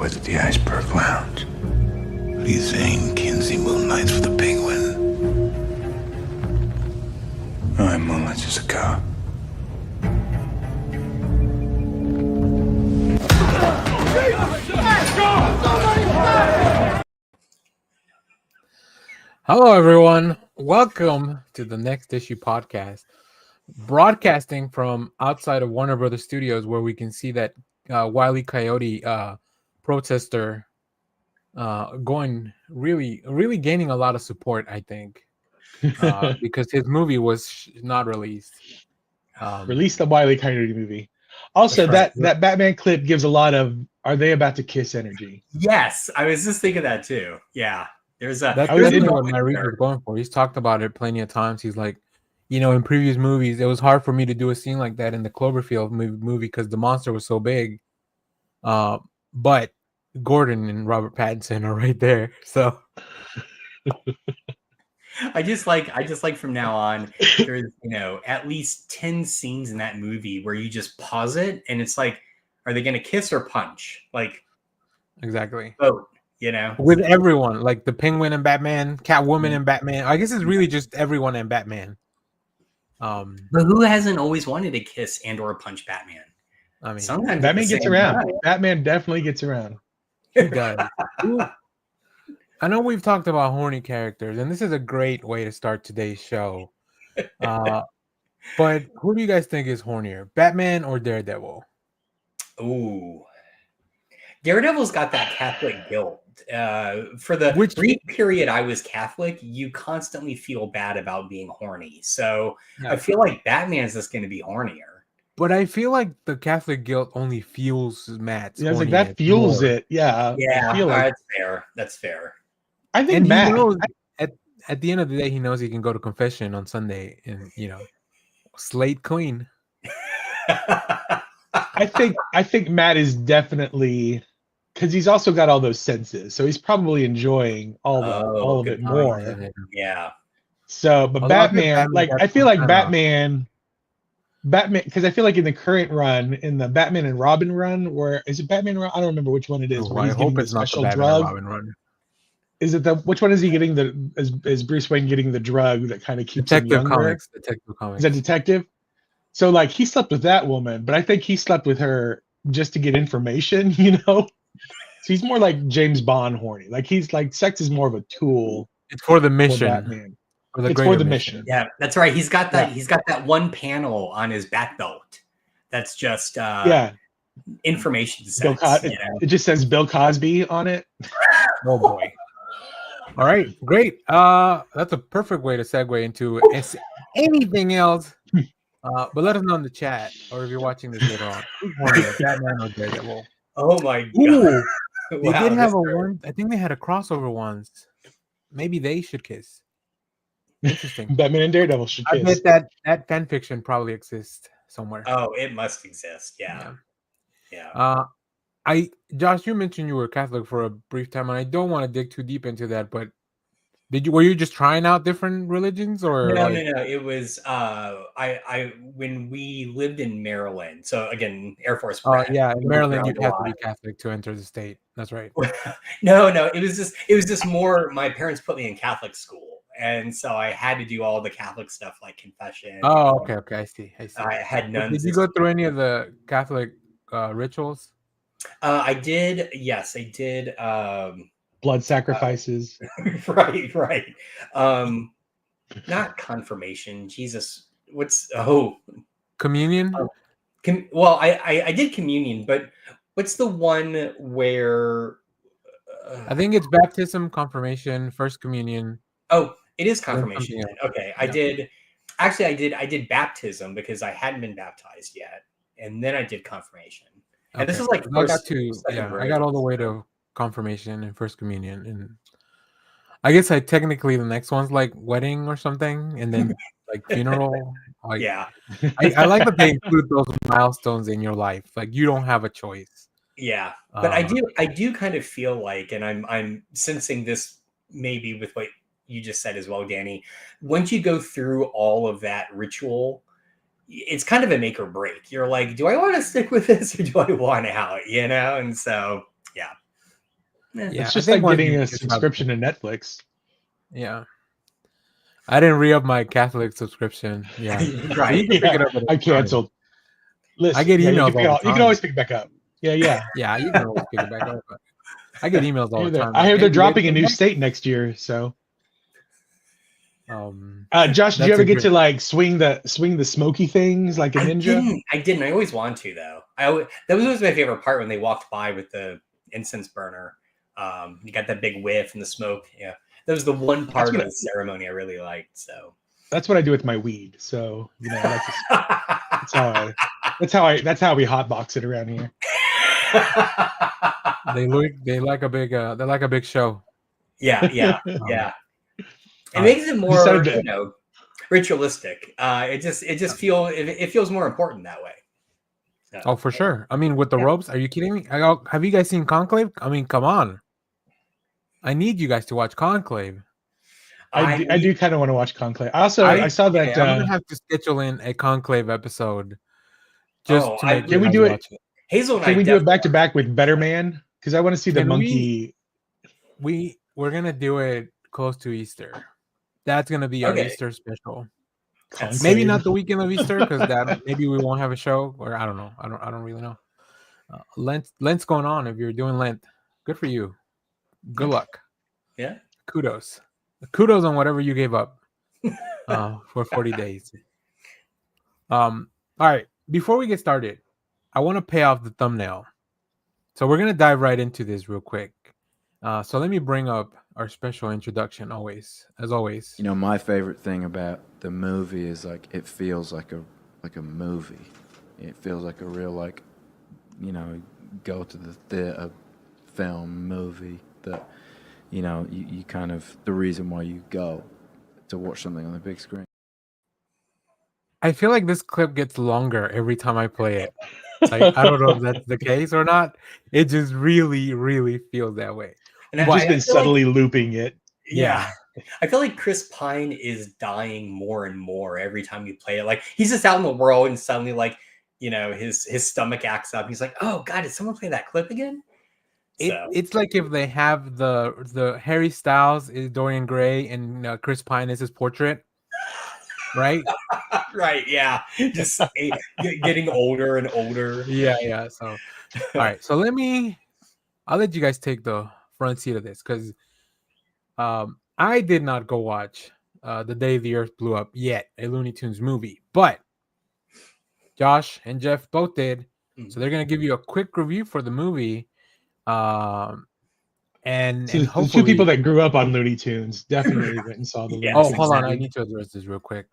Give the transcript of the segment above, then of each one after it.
was at the Iceberg Lounge. What do you think? Kinsey moonlights for the Penguin. All right, Moon, let's just go. Hello, everyone. Welcome to the Next Issue podcast, broadcasting from outside of Warner Brothers Studios, where we can see that Wile E. Coyote protester going really gaining a lot of support, I think, because his movie was not released. Release the Wile E. Coyote movie. Also, Right. that Batman clip gives a lot of "Are they about to kiss?" energy. Yes, I was just thinking that too. Yeah, there's a. That's definitely what my reader is going for. He's talked about it plenty of times. He's like, in previous movies, it was hard for me to do a scene like that in the Cloverfield movie because the monster was so big. But Gordon and Robert Pattinson are right there. So I just like from now on, there's at least 10 scenes in that movie where you just pause it and it's like, are they gonna kiss or punch? Like exactly. Both, with everyone, like the Penguin and Batman, Catwoman and Batman. I guess it's really just everyone and Batman. But who hasn't always wanted to kiss and or punch Batman? I mean, sometimes Batman gets around. Time. Batman definitely gets around. He does. I know we've talked about horny characters, and this is a great way to start today's show. But who do you guys think is hornier, Batman or Daredevil? Ooh, Daredevil's got that Catholic guilt. For the brief period I was Catholic, you constantly feel bad about being horny. So yeah. I feel like Batman's just going to be hornier. But I feel like the Catholic guilt only fuels Matt's. Yeah, I was like, that fuels more. It. Yeah. Yeah, I feel like... that's fair. That's fair. I think Matt knows, at the end of the day, he knows he can go to confession on Sunday and slate clean. I think Matt is definitely, because he's also got all those senses, so he's probably enjoying all of it more. Yeah. So, but Batman, like I feel like Batman, because I feel like in the current run, in the Batman and Robin run, where is it Batman? I don't remember which one it is. I hope it's not the Batman and Robin run. Is it which one is he getting is Bruce Wayne getting the drug that kind of keeps him younger? Detective Comics. Is that Detective? So like he slept with that woman, but I think he slept with her just to get information, So he's more like James Bond horny. Like he's like sex is more of a tool. It's for the mission. Batman. It's for the mission. Yeah, that's right. He's got that. Yeah. He's got that one panel on his back belt. That's just information sex. It just says Bill Cosby on it. Oh boy. All right, great. That's a perfect way to segue into anything else. But let us know in the chat, or if you're watching this later on, Batman or Daredevil. Oh my god! Ooh, they did have one. I think they had a crossover once. Maybe they should kiss. Interesting. Batman and Daredevil should kiss. I bet that fan fiction probably exists somewhere. Oh, it must exist. Yeah. Josh, you mentioned you were Catholic for a brief time, and I don't want to dig too deep into that, but were you just trying out different religions, or no? It was when we lived in Maryland. So again, Air Force. In Maryland, you have to be Catholic to enter the state. That's right. No, it was just more. My parents put me in Catholic school, and so I had to do all the Catholic stuff like confession. Oh, okay, I see. I had none. Did you go through any of the Catholic rituals? I did. Yes, I did. Blood sacrifices. Right. Not confirmation. Jesus. Communion? I did communion, but what's the one where I think it's baptism, confirmation, first communion. Oh, it is confirmation. Okay. Yeah. I did baptism because I hadn't been baptized yet. And then I did confirmation. And okay. This is like I got all the way to confirmation and first communion, and I guess technically the next one's like wedding or something, and then like funeral. Like, yeah, I like that they include those milestones in your life. Like you don't have a choice. Yeah, but I do kind of feel like, and I'm sensing this maybe with what you just said as well, Danny. Once you go through all of that ritual, it's kind of a make or break. You're like, do I want to stick with this or do I want out? And so, yeah. Yeah, It's I just think like once getting you a just subscription to Netflix. Yeah. I didn't re-up my Catholic subscription. Yeah. So you Right. can pick Yeah, it up at I any time. canceled. Listen, I get yeah, emails all the you can time. always pick it back up. Yeah. Yeah, you can always pick it back up. But I get emails all the time. I Like, hear hey, they're you ready dropping to a come new back? state next year. So, Josh, do you That's ever a get good. to like swing the smoky things like a ninja? I didn't. I always want to though. That was always my favorite part when they walked by with the incense burner. You got that big whiff and the smoke. Yeah, that was the one part of the ceremony I really liked. So that's what I do with my weed. So that's how we hotbox it around here. They like a big show. Yeah. It All right. makes it more, Decided to- ritualistic. It feels more important that way. So, Oh, for sure. I mean, with the ropes, are you kidding me? Have you guys seen Conclave? I mean, come on. I need you guys to watch Conclave. I do kind of want to watch Conclave. I saw that. Okay, I'm gonna have to schedule in a Conclave episode just to make Can we do it? watch it. Hazel and Can I we do it definitely back to back with Better Man? Because I want to see the Can monkey. We're gonna do it close to Easter. That's gonna be our Easter special. Conclave. Maybe not the weekend of Easter because that maybe we won't have a show, or I don't know. I don't really know. Lent's going on. If you're doing Lent, good for you. Good luck. Yeah. Kudos on whatever you gave up for 40 days. All right. Before we get started, I want to pay off the thumbnail. So we're gonna dive right into this real quick. So let me bring up our special introduction. As always. You know, my favorite thing about the movie is like it feels like a movie. It feels like a real go to the theater film movie that you kind of the reason why you go to watch something on the big screen. I feel like this clip gets longer every time I play it. Like, I don't know if that's the case or not. It just really, really feels that way. And I've just been subtly looping it. Yeah. I feel like Chris Pine is dying more and more every time you play it. Like he's just out in the world and suddenly his stomach acts up. He's like, oh God, did someone play that clip again? It's like if they have the Harry Styles is Dorian Gray and Chris Pine is his portrait. Right? Right, yeah. Just getting older and older. Yeah. So, all right. So I'll let you guys take the front seat of this because I did not go watch The Day the Earth Blew Up yet, a Looney Tunes movie, but Josh and Jeff both did. So they're going to give you a quick review for the movie. And hopefully, the two people that grew up on Looney Tunes definitely went and saw the movie. Oh, hold on. I need to address this real quick.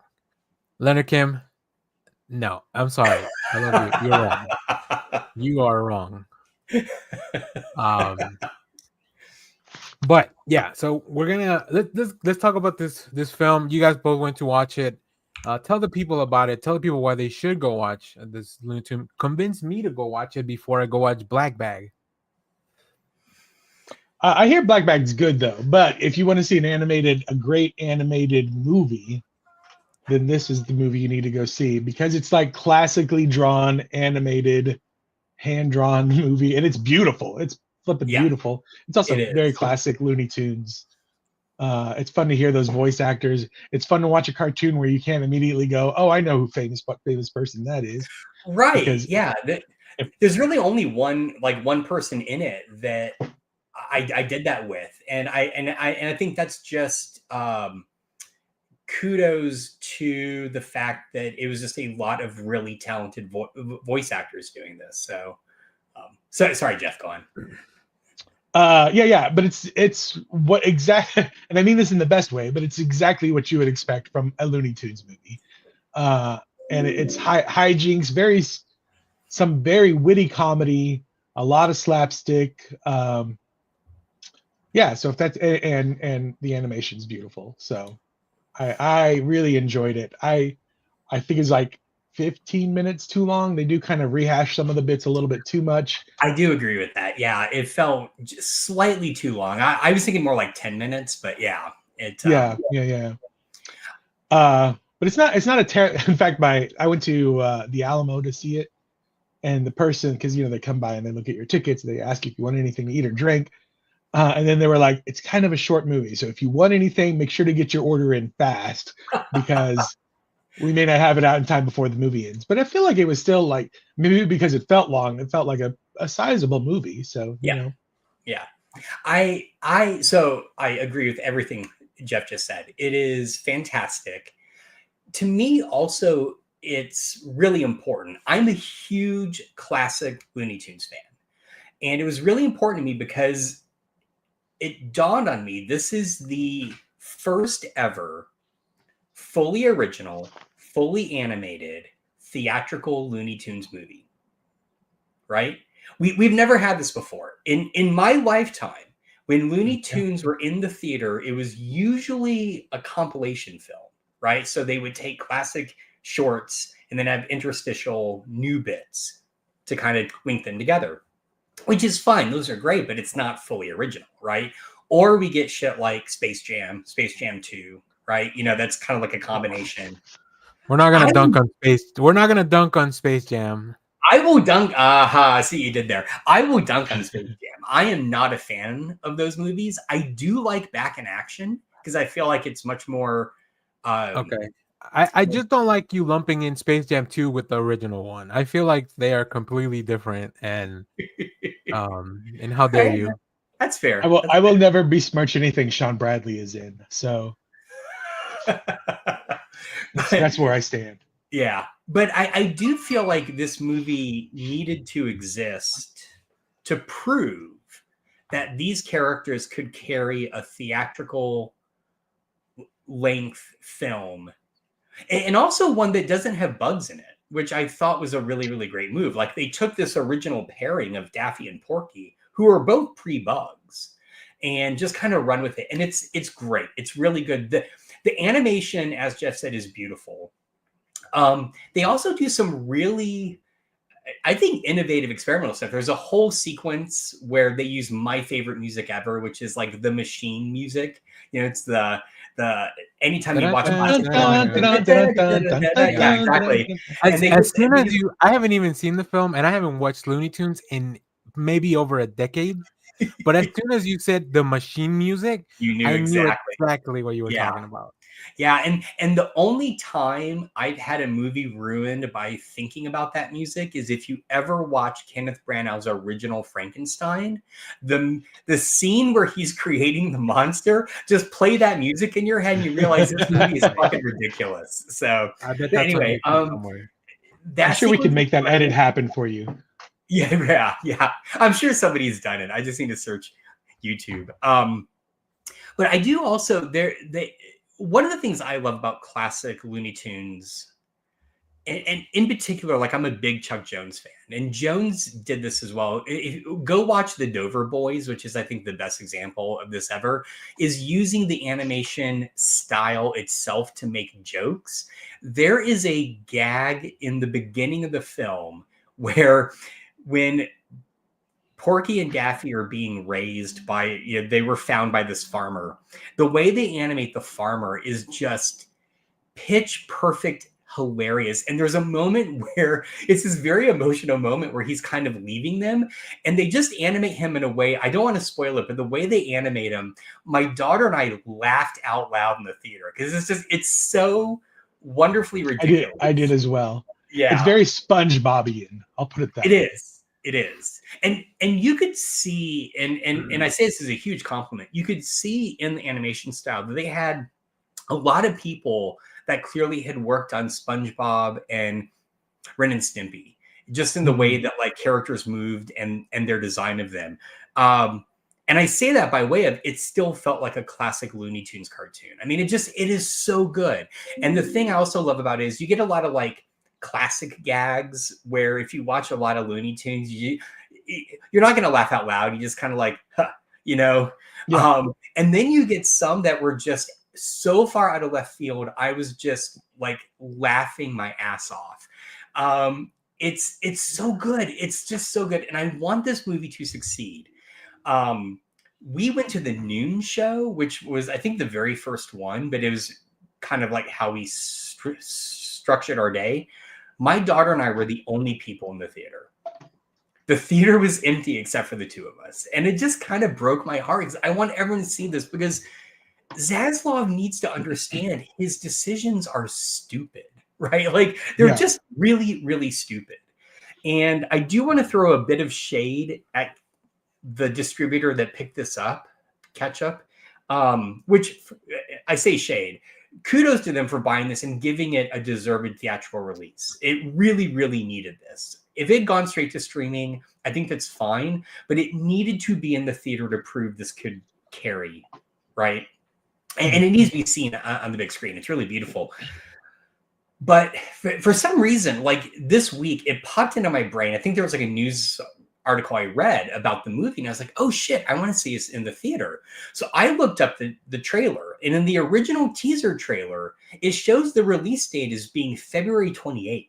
Leonard Kim, no, I'm sorry. I love you. You're wrong. You are wrong. But yeah, so we're gonna let's talk about this film. You guys both went to watch it. Tell the people about it. Tell the people why they should go watch this Looney Tune. Convince me to go watch it before I go watch Black Bag. I hear Black Bag's good though, but if you want to see a great animated movie, then this is the movie you need to go see because it's like classically drawn, animated, hand-drawn movie, and it's beautiful. It's flipping beautiful. It's also very classic Looney Tunes. It's fun to hear those voice actors. It's fun to watch a cartoon where you can't immediately go, "Oh, I know who famous person that is." Right? Because there's really only one person in it that I did that with, and I think that's just kudos to the fact that it was just a lot of really talented voice actors doing this. So sorry, Jeff, go on. But it's what exactly, and I mean this in the best way, but it's exactly what you would expect from a Looney Tunes movie. And it's hijinks, some very witty comedy, a lot of slapstick. So if that's and the animation's beautiful. So I really enjoyed it. I think it's like 15 minutes too long. They do kind of rehash some of the bits a little bit too much. I do agree with that. Yeah, it felt just slightly too long. I was thinking more like 10 minutes, but yeah. Yeah. But it's not in fact, I went to the Alamo to see it, and the person, because they come by and they look at your tickets, they ask you if you want anything to eat or drink. And then they were like, it's kind of a short movie, so if you want anything, make sure to get your order in fast because we may not have it out in time before the movie ends. But I feel like it was still like, maybe because it felt long, it felt like a sizable movie. So you know, yeah. So I agree with everything Jeff just said. It is fantastic. To me, also, it's really important. I'm a huge classic Looney Tunes fan. And it was really important to me because it dawned on me, this is the first ever fully original, fully animated, theatrical Looney Tunes movie. Right? We've never had this before. In my lifetime, when Looney Tunes were in the theater, it was usually a compilation film, right? So they would take classic shorts and then have interstitial new bits to kind of link them together, which is fine. Those are great, but it's not fully original, right? Or we get shit like Space Jam 2, right? You know, that's kind of like a combination. We're not gonna dunk on Space. We're not gonna dunk on Space Jam. I will dunk. I see what you did there. I will dunk on Space Jam. I am not a fan of those movies. I do like Back in Action because I feel like it's much more. Okay. I just don't like you lumping in Space Jam 2 with the original one. I feel like they are completely different, and how dare you? That's fair. I will never besmirch anything Sean Bradley is in. So that's where I stand. Yeah, but I do feel like this movie needed to exist to prove that these characters could carry a theatrical length film, and also one that doesn't have bugs in it, which I thought was a really, really great move. Like they took this original pairing of Daffy and Porky, who are both pre-bugs, and just kind of run with it. And it's great. It's really good. The animation, as Jeff said, is beautiful. They also do some really, I think, innovative experimental stuff. There's a whole sequence where they use my favorite music ever, which is like the machine music. You know, it's the anytime you watch yeah, exactly. As soon as you, I haven't even seen the film, and I haven't watched Looney Tunes in maybe over a decade. But as soon as you said the machine music, I knew exactly what you were talking about. Yeah, and the only time I've had a movie ruined by thinking about that music is if you ever watch Kenneth Branagh's original Frankenstein, the scene where he's creating the monster, just play that music in your head and you realize this movie is fucking ridiculous. So anyway, I'm sure we can make that edit happen for you. Yeah. I'm sure somebody's done it. I just need to search YouTube. But I do also one of the things I love about classic Looney Tunes, and in particular, like I'm a big Chuck Jones fan, and Jones did this as well. Go watch The Dover Boys, which is, I think, the best example of this ever, is using the animation style itself to make jokes. There is a gag in the beginning of the film where when Porky and Daffy are being raised by, they were found by this farmer. The way they animate the farmer is just pitch perfect, hilarious. And there's a moment where it's this very emotional moment where he's kind of leaving them, and they just animate him in a way, I don't want to spoil it, but the way they animate him, my daughter and I laughed out loud in the theater because it's so wonderfully ridiculous. I did as well. Yeah. It's very SpongeBobian. I'll put it that way. It is. And you could see, and I say this is a huge compliment, you could see in the animation style that they had a lot of people that clearly had worked on SpongeBob and Ren and Stimpy, just in the way that like characters moved and their design of them. And I say that by way of, it still felt like a classic Looney Tunes cartoon. I mean, it is so good. And the thing I also love about it is you get a lot of like classic gags where if you watch a lot of Looney Tunes, you're not going to laugh out loud. You just kind of like, huh, Yeah. And then you get some that were just so far out of left field. I was just like laughing my ass off. It's so good. It's just so good. And I want this movie to succeed. We went to the noon show, which was, I think, the very first one, but it was kind of like how we structured our day. My daughter and I were the only people in the theater. The theater was empty except for the two of us. And it just kind of broke my heart because I want everyone to see this because Zaslav needs to understand his decisions are stupid, right? Like they're just really, really stupid. And I do want to throw a bit of shade at the distributor that picked this up, Ketchup, which I say shade. Kudos to them for buying this and giving it a deserved theatrical release. It really, really needed this. If it had gone straight to streaming, I think that's fine, but it needed to be in the theater to prove this could carry, right? And it needs to be seen on the big screen. It's really beautiful. But for some reason, like this week, it popped into my brain. I think there was like a news article I read about the movie, and I was like, oh shit, I want to see this in the theater. So I looked up the trailer, and in the original teaser trailer, it shows the release date as being February 28th.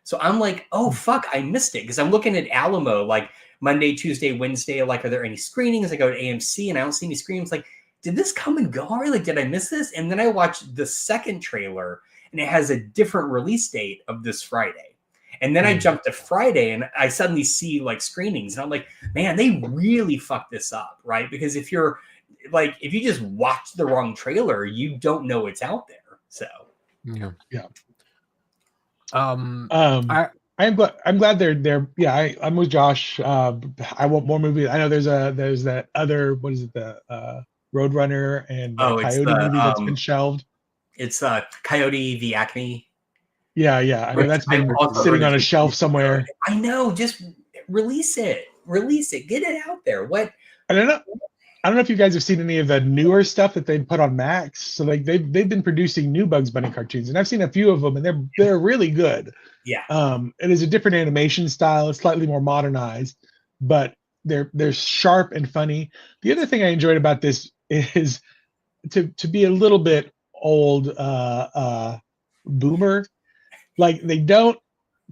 So I'm like, oh fuck, I missed it. Because I'm looking at Alamo, like Monday, Tuesday, Wednesday, like, are there any screenings? I go to AMC and I don't see any screenings. Like, did this come and go already? Like, did I miss this? And then I watched the second trailer, and it has a different release date of this Friday. And then I jumped to Friday and I suddenly see like screenings and I'm like, man, they really fucked this up, right? Because if you just watch the wrong trailer, you don't know it's out there. So yeah. I'm glad they're I'm with Josh. I want more movies. I know there's that other, what is it, the Roadrunner and Coyote movie that's been shelved. It's Coyote the Acme. Yeah. I know that's been sitting on a shelf somewhere. I know. Just release it. Get it out there. What? I don't know if you guys have seen any of the newer stuff that they've put on Max. So like they've been producing new Bugs Bunny cartoons, and I've seen a few of them, and they're really good. Yeah. It is a different animation style. It's slightly more modernized, but they're sharp and funny. The other thing I enjoyed about this is to be a little bit old boomer. Like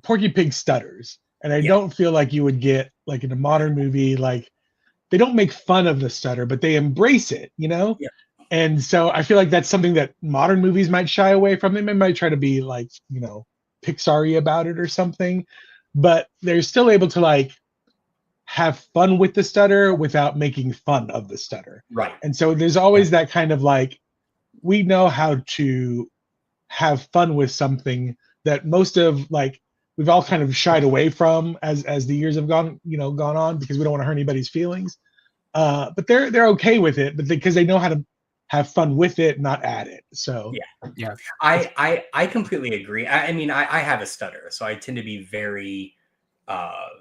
Porky Pig stutters, and I don't feel like you would get like in a modern movie, like they don't make fun of the stutter, but they embrace it, you know? Yeah. And so I feel like that's something that modern movies might shy away from. They might try to be like, you know, Pixar-y about it or something, but they're still able to like have fun with the stutter without making fun of the stutter. Right. And so there's always that kind of like, we know how to have fun with something that most of like we've all kind of shied away from as the years have gone on, because we don't want to hurt anybody's feelings. But they're okay with it, but because they know how to have fun with it, not at it. So yeah. I completely agree. I mean, I have a stutter, so I tend to be very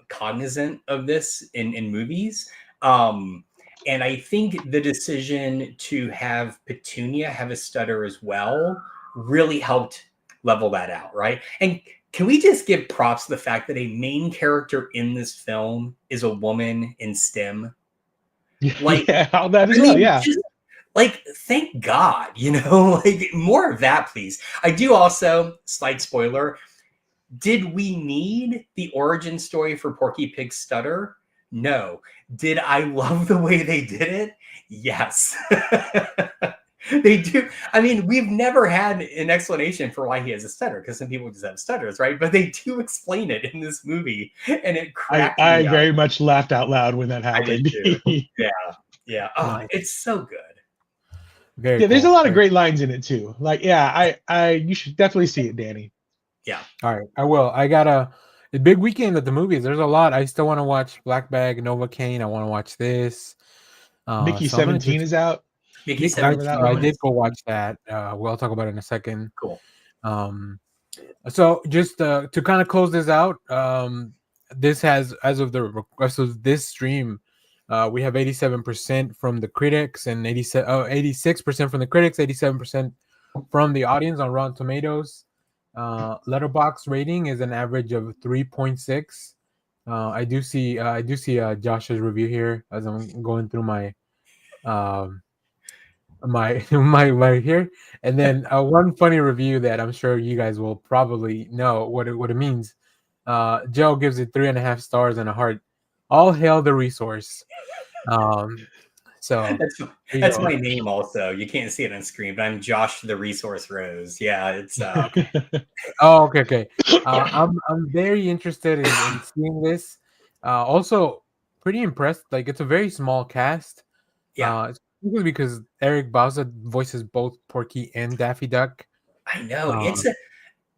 cognizant of this in movies. And I think the decision to have Petunia have a stutter as well really helped level that out, right? And can we just give props to the fact that a main character in this film is a woman in STEM? Like, all that is well, just, like, thank God, like more of that, please. I do also, slight spoiler, did we need the origin story for Porky Pig's stutter? No. Did I love the way they did it? Yes. They do. I mean, we've never had an explanation for why he has a stutter, because some people just have stutters, right? But they do explain it in this movie, and it cracked me I up. very much laughed out loud when that happened. I did too. Yeah. Oh, it's so good. Very cool. There's a lot of great lines in it too. Like, you should definitely see it, Danny. Yeah. All right, I will. I got a big weekend at the movies. There's a lot. I still want to watch Black Bag, Novocaine. I want to watch this. Mickey 17 is out. I did go watch that. We'll talk about it in a second. Cool. So just to kind of close this out, this has, as of this stream, we have 87% from the critics and 86% from the critics, 87% from the audience on Rotten Tomatoes. Letterboxd rating is an average of 3.6. I do see Josh's review here as I'm going through my here, and then one funny review that I'm sure you guys will probably know what it means. Joe gives it 3.5 stars and a heart. All hail the resource. So that's my name. Also, you can't see it on screen, but I'm Josh the Resource Rose. Yeah, it's. Oh, okay. I'm very interested in seeing this. Also, pretty impressed. Like, it's a very small cast. Yeah, It's simply because Eric Bauza voices both Porky and Daffy Duck. I know. Um,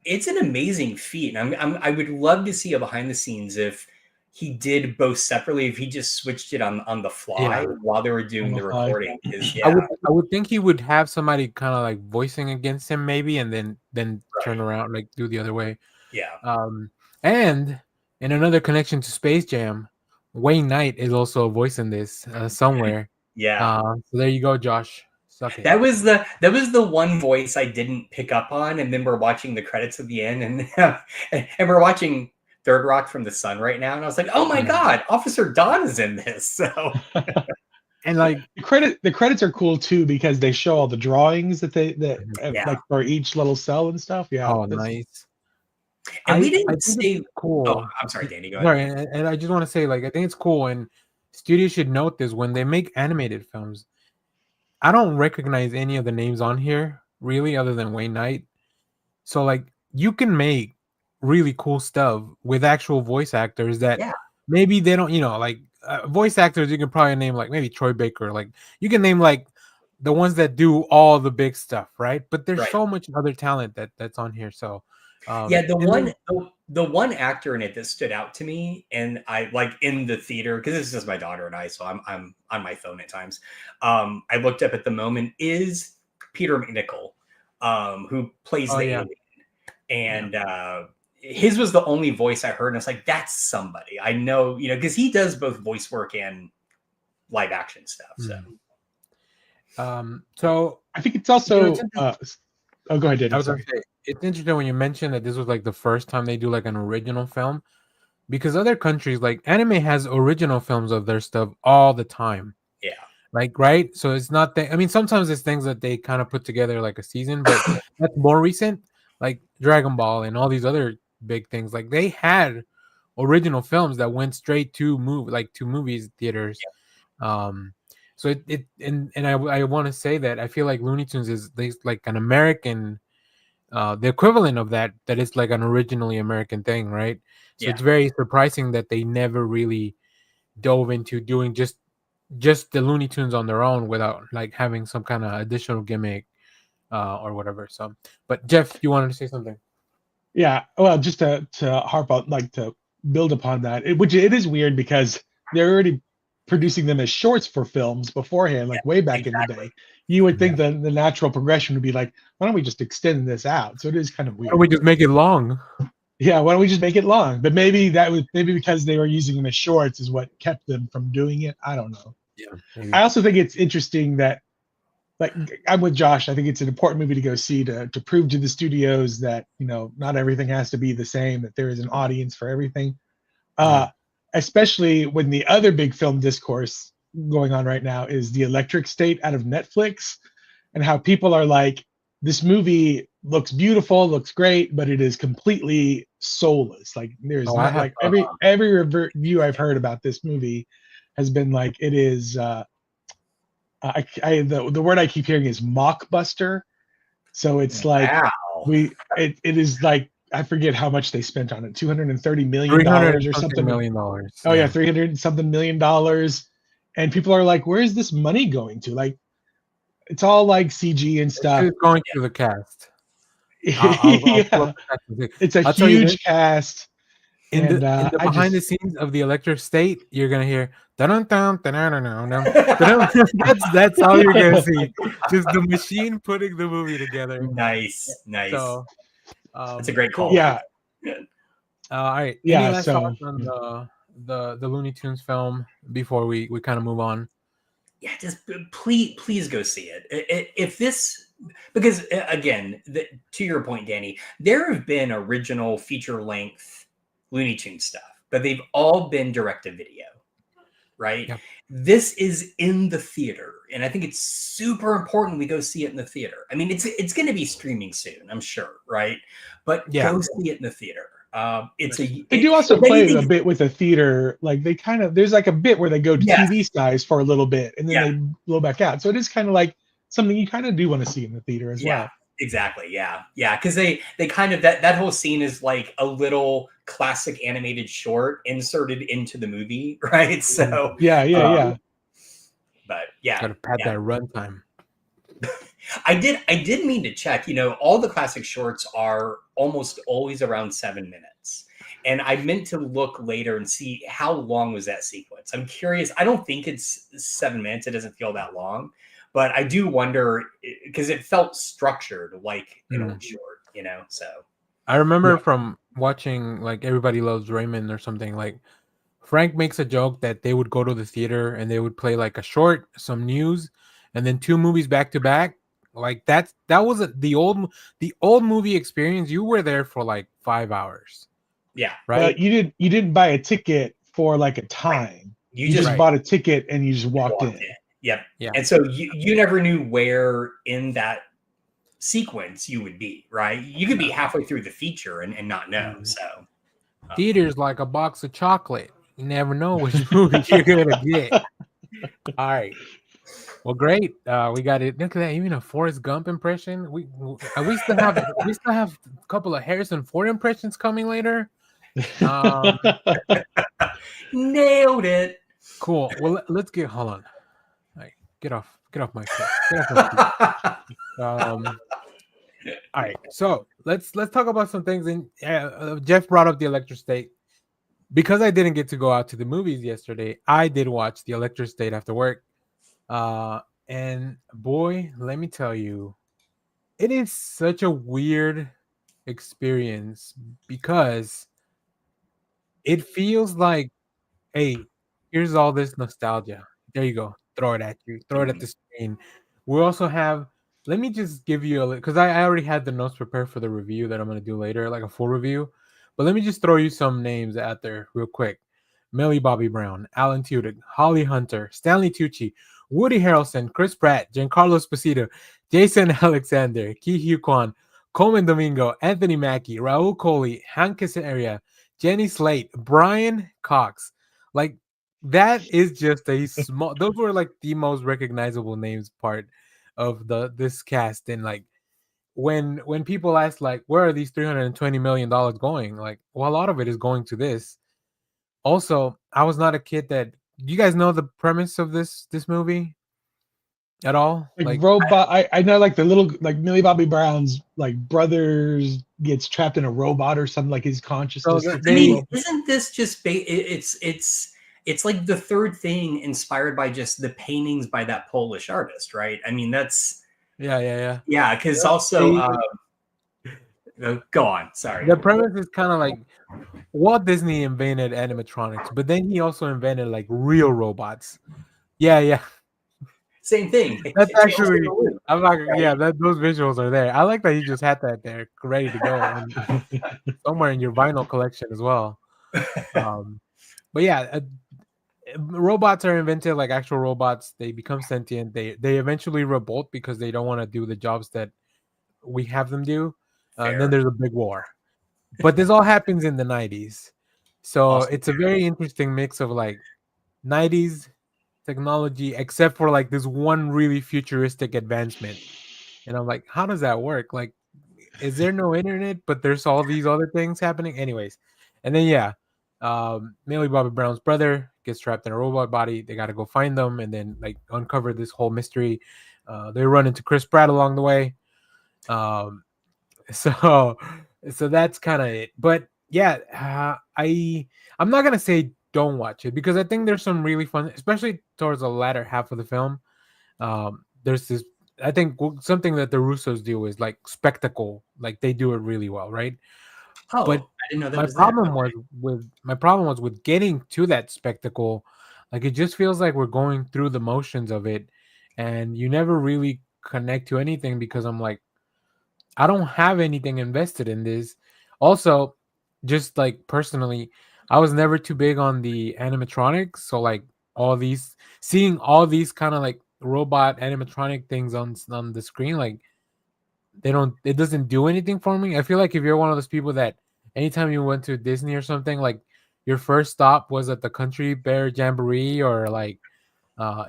It's an amazing feat. And I would love to see a behind the scenes if he did both separately, if he just switched it on the fly Yeah. while they were doing On the the fly. recording. I would think he would have somebody kind of like voicing against him maybe, and then turn Right. around, like do the other way. Yeah. And in another connection to Space Jam, Wayne Knight is also a voice in this somewhere. Yeah. So there you go, Josh. Suck it. That was the one voice I didn't pick up on, and then we're watching the credits at the end, and we're watching Third Rock from the Sun right now, and I was like, oh my god, Officer Don is in this. So And like the credits are cool too because they show all the drawings that Yeah. like for each little cell and stuff. Yeah. oh, nice. and we I didn't think say it's cool. Oh, I'm sorry, Danny. Go ahead. Sorry, and I just want to say, like, I think it's cool, and studios should note this when they make animated films. I don't recognize any of the names on here really, other than Wayne Knight. So, like, you can make really cool stuff with actual voice actors that Yeah. maybe they don't, like voice actors. You can probably name like maybe Troy Baker. Like, you can name like the ones that do all the big stuff, right? But there's Right. so much other talent that's on here. So, Yeah, and the one actor in it that stood out to me, and I like in the theater because it's just my daughter and I, so I'm on my phone at times. I looked up at the moment is Peter McNichol, who plays Oh, the yeah. alien, and his was the only voice I heard, and I was like, that's somebody I know, because he does both voice work and live action stuff. So So I think it's also. it's interesting. Oh, go ahead, Danny. I was Sorry. gonna say, it's interesting when you mentioned that this was like the first time they do like an original film, because other countries, like anime, has original films of their stuff all the time. yeah, Like, right? So it's not that. I mean, sometimes it's things that they kind of put together like a season, but that's more recent. Like Dragon Ball and all these other big things. Like they had original films that went straight to movies theaters. So I want to say that I feel like Looney Tunes is like an American, the equivalent of that is like an originally American thing, right? So Yeah. it's very surprising that they never really dove into doing just the Looney Tunes on their own without like having some kind of additional gimmick or whatever. So, but Jeff, you wanted to say something? Yeah, well, just to harp on, like to build upon that, which it is weird because they're already producing them as shorts for films beforehand, like way back in the day. You would think that the natural progression would be like, why don't we just extend this out? So it is kind of weird. Why don't we just make it long? Yeah, why don't we just make it long? But maybe because they were using them as shorts is what kept them from doing it. I don't know. Yeah. Maybe. I also think it's interesting that, like, I'm with Josh. I think it's an important movie to go see to prove to the studios that not everything has to be the same. That there is an audience for everything. Especially when the other big film discourse going on right now is The Electric State out of Netflix, and how people are like, this movie looks beautiful, looks great, but it is completely soulless. Like there's not like every review I've heard about this movie has been like it is. The word I keep hearing is mockbuster. So it's like it is like, I forget how much they spent on it, $230 million or something. Oh yeah, $300 something million. And people are like, where is this money going to? Like, it's all like CG and stuff. It's going to the cast. It's a huge cast. In the behind the scenes of The Electric State, you're gonna hear that's all you're gonna see. Just the machine putting the movie together. Nice. So, that's a great call. Yeah. All right. Yeah. Any last thoughts on the Looney Tunes film before we kind of move on? Yeah, just please go see it. If this, because again, to your point, Danny, there have been original feature length Looney Tunes stuff, but they've all been direct to video, right? Yeah. This is in the theater, and I think it's super important we go see it in the theater. I mean, it's going to be streaming soon, I'm sure, right? But go see it in the theater. They do also play a bit with the theater, like they kind of, there's like a bit where they go to TV size for a little bit and then they blow back out. So it is kind of like something you kind of do want to see in the theater as well. Exactly. Yeah. Yeah. Because they kind of that whole scene is like a little classic animated short inserted into the movie, right? So Yeah. but yeah, Gotta pad that runtime. I did mean to check. All the classic shorts are almost always around 7 minutes. And I meant to look later and see how long was that sequence. I'm curious. I don't think it's 7 minutes. It doesn't feel that long. But I do wonder, because it felt structured like an old short, so. I remember from watching like Everybody Loves Raymond or something, like Frank makes a joke that they would go to the theater and they would play like a short, some news, and then 2 movies back to back. Like that was the old movie experience. You were there for like 5 hours. Yeah. Right. But you didn't buy a ticket for like a time. Right. You just bought a ticket and you just walked in. Yep. Yeah. And so you never knew where in that sequence you would be, right? You could be halfway through the feature and not know. So theater's like a box of chocolate. You never know which movie you're gonna get. All right. Well, great. We got it. Look at that. Even a Forrest Gump impression. We still have a couple of Harrison Ford impressions coming later. Nailed it. Cool. Well, let's get. Hold on. All right, get off my foot. Get off my feet. All right. So let's talk about some things. And Jeff brought up The Electric State. Because I didn't get to go out to the movies yesterday, I did watch The Electric State after work. And boy, let me tell you, it is such a weird experience because it feels like, hey, here's all this nostalgia. There you go. Throw it at you. Throw it at the screen. We also have, let me just give you because I already had the notes prepared for the review that I'm going to do later, like a full review. But let me just throw you some names out there real quick. Millie Bobby Brown, Alan Tudyk, Holly Hunter, Stanley Tucci, Woody Harrelson, Chris Pratt, Giancarlo Esposito, Jason Alexander, Ki Hugh Kwan, Coleman Domingo, Anthony Mackie, Raul Coley, Hank Azaria, Jenny Slate, Brian Cox. Like, that is just a small, those were like the most recognizable names part of this cast. And like, when people ask like, where are these $320 million going? Like, well, a lot of it is going to this. Also, I was not a kid that. Do you guys know the premise of this movie at all? Like robot. I know like the little like Millie Bobby Brown's like brothers gets trapped in a robot or something, like his consciousness. So I mean, isn't this just it's like the third thing inspired by just the paintings by that Polish artist, right? I mean, that's yeah. Because also. Go on. Sorry. The premise is kind of like Walt Disney invented animatronics, but then he also invented like real robots. Yeah. Same thing. That's actually, I'm like, yeah, those visuals are there. I like that you just had that there ready to go and somewhere in your vinyl collection as well. But yeah, robots are invented like actual robots. They become sentient. They eventually revolt because they don't want to do the jobs that we have them do. And then there's a big war. But this all happens in the 90s. So awesome. It's a very interesting mix of like 90s technology, except for like this one really futuristic advancement. And I'm like, how does that work? Like, is there no internet, but there's all these other things happening? Anyways. And then, Millie Bobby Brown's brother gets trapped in a robot body. They got to go find them and then like uncover this whole mystery. They run into Chris Pratt along the way. So that's kind of it. But yeah, I'm not gonna say don't watch it because I think there's some really fun, especially towards the latter half of the film. There's this, I think something that the Russos do is like spectacle, like they do it really well, right? Oh, but I didn't know that. My problem was with getting to that spectacle. Like it just feels like we're going through the motions of it, and you never really connect to anything because I'm like, I don't have anything invested in this. Also, just like personally, I was never too big on the animatronics. So like seeing all these kind of like robot animatronic things on the screen, like it doesn't do anything for me. I feel like if you're one of those people that anytime you went to Disney or something, like your first stop was at the Country Bear Jamboree, or like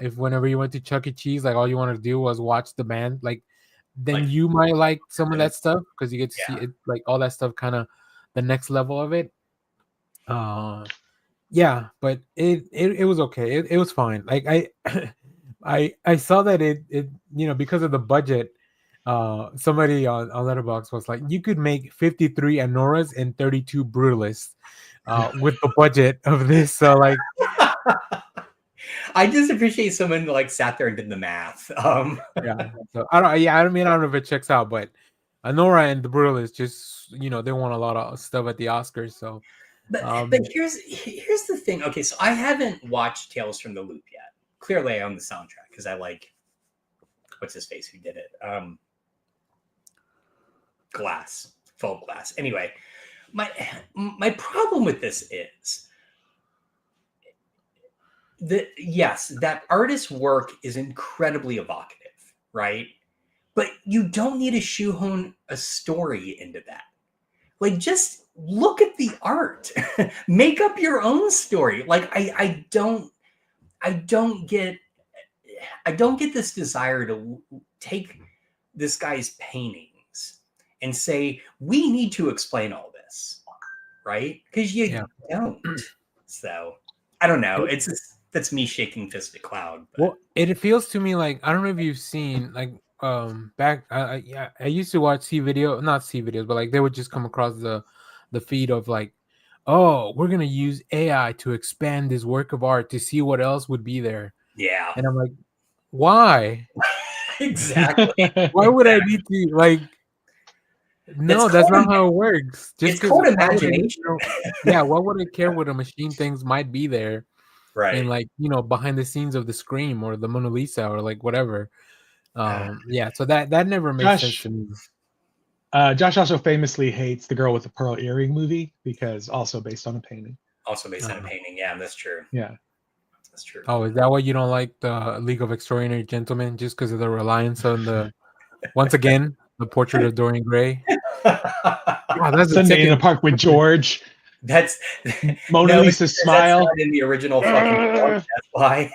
if whenever you went to Chuck E. Cheese, like all you wanted to do was watch the band, like then Like, you might like some of that stuff because you get to see Yeah. it, like all that stuff, kind of the next level of it. Yeah, but it was okay. It was fine. Like I saw that it because of the budget, somebody on Letterboxd was like, you could make 53 Anoras and 32 Brutalists with the budget of this. So like, I just appreciate someone like sat there and did the math. yeah. So I don't know if it checks out, but Anora and the Brutalists just they won a lot of stuff at the Oscars. So but here's the thing. Okay, so I haven't watched Tales from the Loop yet. Clearly, I own the soundtrack because I like what's his face who did it. Glass, Full Glass. Anyway, my problem with this is that artist's work is incredibly evocative, right? But you don't need to shoehorn a story into that. Like, just look at the art. Make up your own story. Like, I don't get this desire to take this guy's paintings and say, we need to explain all this, right? Because you don't. So I don't know. That's me shaking fist at cloud. But. Well, it feels to me like, I don't know if you've seen like back I used to watch not C videos, but like they would just come across the feed of like, oh, we're gonna use AI to expand this work of art to see what else would be there. Yeah. And I'm like, why? Exactly. Why would I need to like? No, that's not how it works. It's called imagination. Yeah, why would I care what a machine thinks might be there? Right. And like, behind the scenes of the Scream or the Mona Lisa or like whatever. Yeah, so that never makes sense to me. Josh also famously hates the Girl with the Pearl Earring movie because also based on a painting. Also based on a painting. Yeah, that's true. Yeah. That's true. Oh, is that why you don't like the League of Extraordinary Gentlemen? Just because of the reliance on the once again the portrait of Dorian Gray? Wow, that's Sunday in the Park with George. That's Mona Lisa's smile. That's not in the original fucking book, that's why.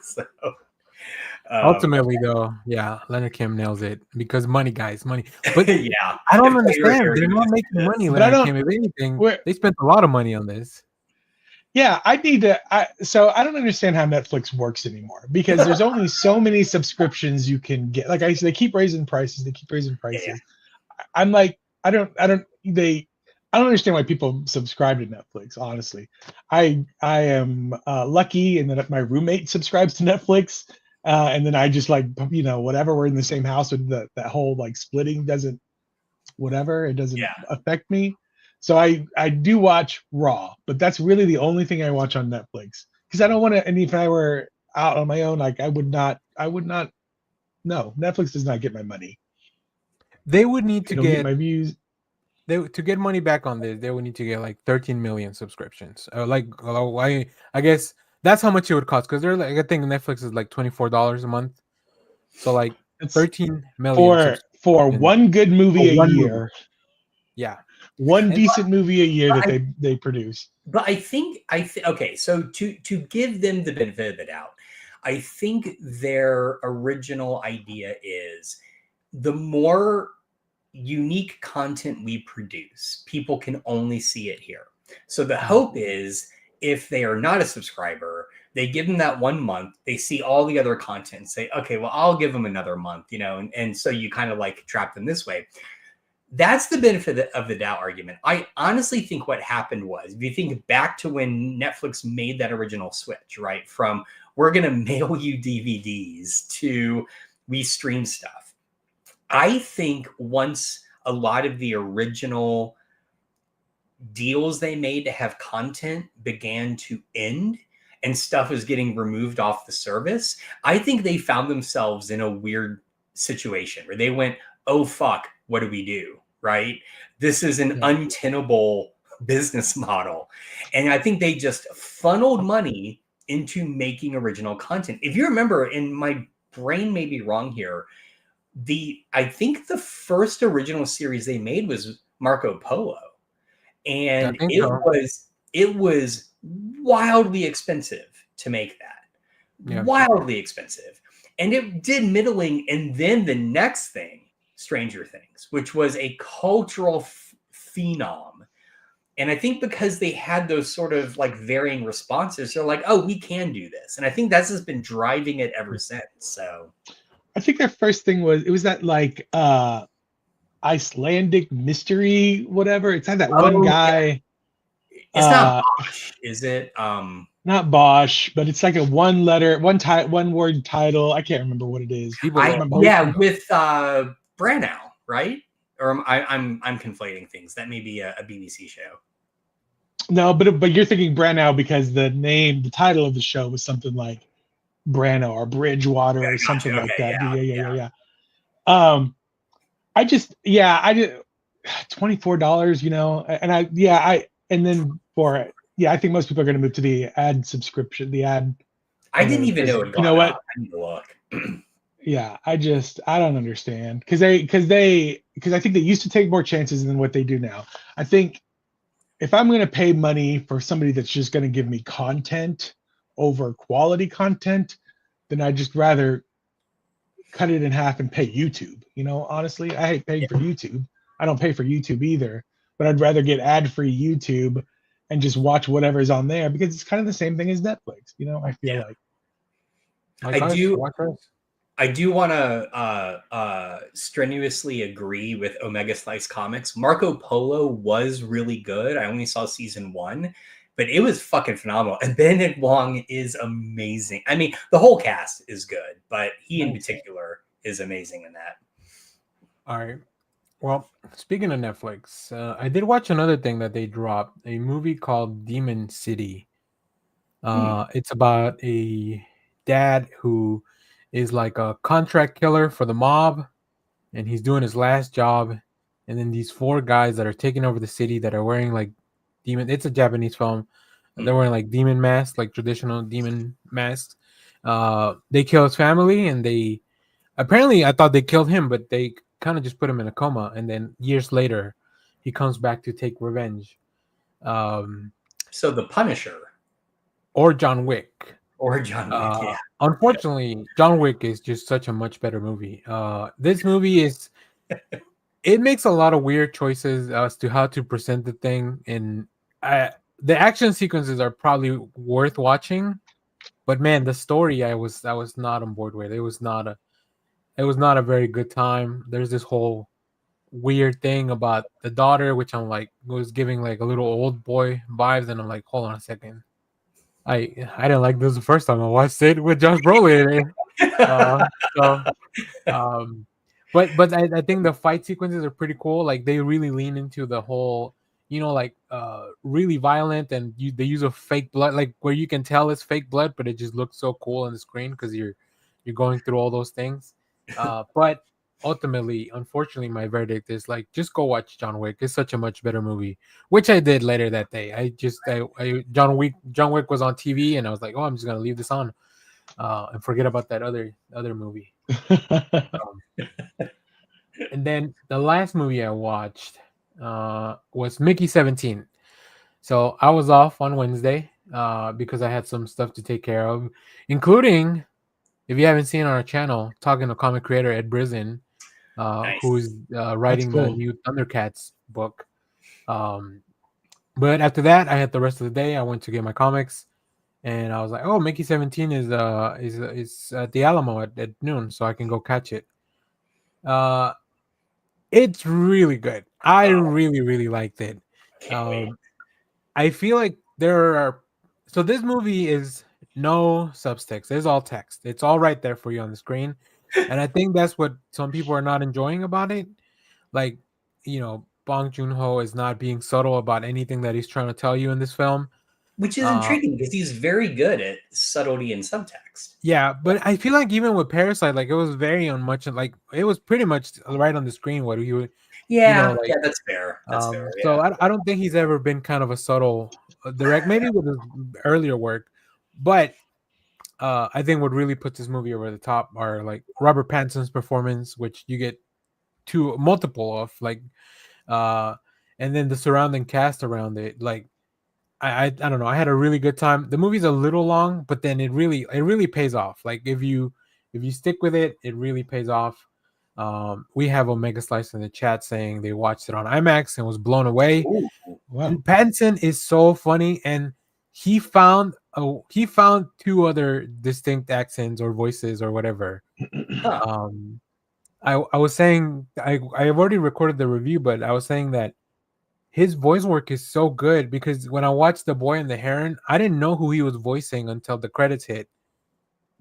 So, ultimately, though, yeah, Leonard Kim nails it because money, guys, money. But yeah, I don't understand. They're not making money. Leonard Kim, if anything, they spent a lot of money on this. Yeah, so I don't understand how Netflix works anymore because there's only so many subscriptions you can get. Like I said, they keep raising prices. Yeah. I'm like, I don't understand why people subscribe to Netflix. Honestly, I am lucky in that my roommate subscribes to Netflix, and then I just like whatever. We're in the same house, with that whole like splitting doesn't affect me. So I do watch Raw, but that's really the only thing I watch on Netflix because I don't want to. And if I were out on my own, like I would not. No, Netflix does not get my money. They would need to get my views. To get money back on this, they would need to get like 13 million subscriptions. I guess that's how much it would cost because they're like, I think Netflix is like $24 a month. So like 13 million for one good movie a year. Movie. Yeah. One decent movie a year that they produce. But I think okay, so to give them the benefit of the doubt, I think their original idea is the more unique content we produce, people can only see it here. So the hope is if they are not a subscriber, they give them that 1 month, they see all the other content and say, okay, well, I'll give them another month, and so you kind of like trap them this way. That's the benefit of the doubt argument. I honestly think what happened was, if you think back to when Netflix made that original switch, right? From we're going to mail you DVDs to we stream stuff. I think once a lot of the original deals they made to have content began to end and stuff was getting removed off the service, I think they found themselves in a weird situation where they went, oh, fuck, what do we do? Right? This is an untenable business model. And I think they just funneled money into making original content. If you remember, and my brain may be wrong here, I think the first original series they made was Marco Polo. And it was wildly expensive to make that. Yeah. Wildly expensive. And it did middling. And then the next thing, Stranger Things, which was a cultural phenom. And I think because they had those sort of like varying responses, they're like, oh, we can do this. And I think that's just been driving it ever since. So I think their first thing was that like Icelandic mystery, whatever. It's had that one guy. Yeah. It's not Bosch, is it? Not Bosch, but it's like a one word title. I can't remember what it is. With Branagh, right? Or I'm conflating things. That may be a BBC show. No, but you're thinking Branagh because the title of the show was something like Branagh or Bridgewater or something like that. Yeah. I did $24, and I think most people are going to move to the ad subscription, I didn't even know it. You know what? I need to look. Yeah, I don't understand because I think they used to take more chances than what they do now. I think if I'm going to pay money for somebody that's just going to give me content over quality content, then I'd just rather cut it in half and pay YouTube. Honestly, I hate paying for YouTube. I don't pay for YouTube either, but I'd rather get ad-free YouTube and just watch whatever's on there because it's kind of the same thing as Netflix. I feel like I do want to strenuously agree with Omega Slice Comics. Marco Polo was really good. I only saw season 1, but it was fucking phenomenal. And Benedict Wong is amazing. I mean, the whole cast is good, but he in particular is amazing in that. All right. Well, speaking of Netflix, I did watch another thing that they dropped, a movie called Demon City. It's about a dad who is like a contract killer for the mob, and he's doing his last job. And then these 4 guys that are taking over the city that are wearing like demon. It's a Japanese film. They're wearing like demon masks, like traditional demon masks. They kill his family, and I thought they killed him, but they kind of just put him in a coma. And then years later, he comes back to take revenge. So The Punisher or John Wick. Yeah. Unfortunately, John Wick is just such a much better movie. This movie it makes a lot of weird choices as to how to present the thing, and the action sequences are probably worth watching. But man, the story I was not on board with. It was not a very good time. There's this whole weird thing about the daughter, which I'm like was giving like a little old boy vibes, and I'm like, hold on a second. I didn't like this the first time I watched it with Josh Brolin. But I think the fight sequences are pretty cool. Like they really lean into the whole, really violent, and they use a fake blood, like where you can tell it's fake blood, but it just looks so cool on the screen because you're going through all those things. But ultimately, unfortunately, my verdict is like just go watch John Wick. It's such a much better movie, which I did later that day. John Wick was on TV, and I was like, oh, I'm just gonna leave this on and forget about that other movie. And then the last movie I watched was Mickey 17. So I was off on Wednesday because I had some stuff to take care of, including, if you haven't seen on our channel, talking to comic creator Ed Brisson, Nice. who's writing the new Thundercats book. But after that, I had the rest of the day. I went to get my comics, and I was like, "Oh, Mickey 17 is at the Alamo at noon, so I can go catch it." It's really good. I really, really liked it. I feel like so this movie is no subtext. It's all text. It's all right there for you on the screen. And I think that's what some people are not enjoying about it. Like, Bong Joon-ho is not being subtle about anything that he's trying to tell you in this film. Which is intriguing because he's very good at subtlety and subtext. Yeah, but I feel like even with Parasite, like it was very unmuch, like it was pretty much right on the screen what he would. Yeah, that's fair. That's fair. Yeah. So I don't think he's ever been kind of a subtle direct, maybe with his earlier work, but I think what really puts this movie over the top are like Robert Pattinson's performance, which you get multiple of, like, and then the surrounding cast around it. Like, I don't know. I had a really good time. The movie's a little long, but then it really pays off. Like if you if you stick with it, it really pays off. We have Omega Slice in the chat saying they watched it on IMAX and was blown away. Ooh. Wow. And Pattinson is so funny, and he found two other distinct accents or voices or whatever. Huh. I was saying I have already recorded the review, but I was saying that his voice work is so good because when I watched The Boy and the Heron, I didn't know who he was voicing until the credits hit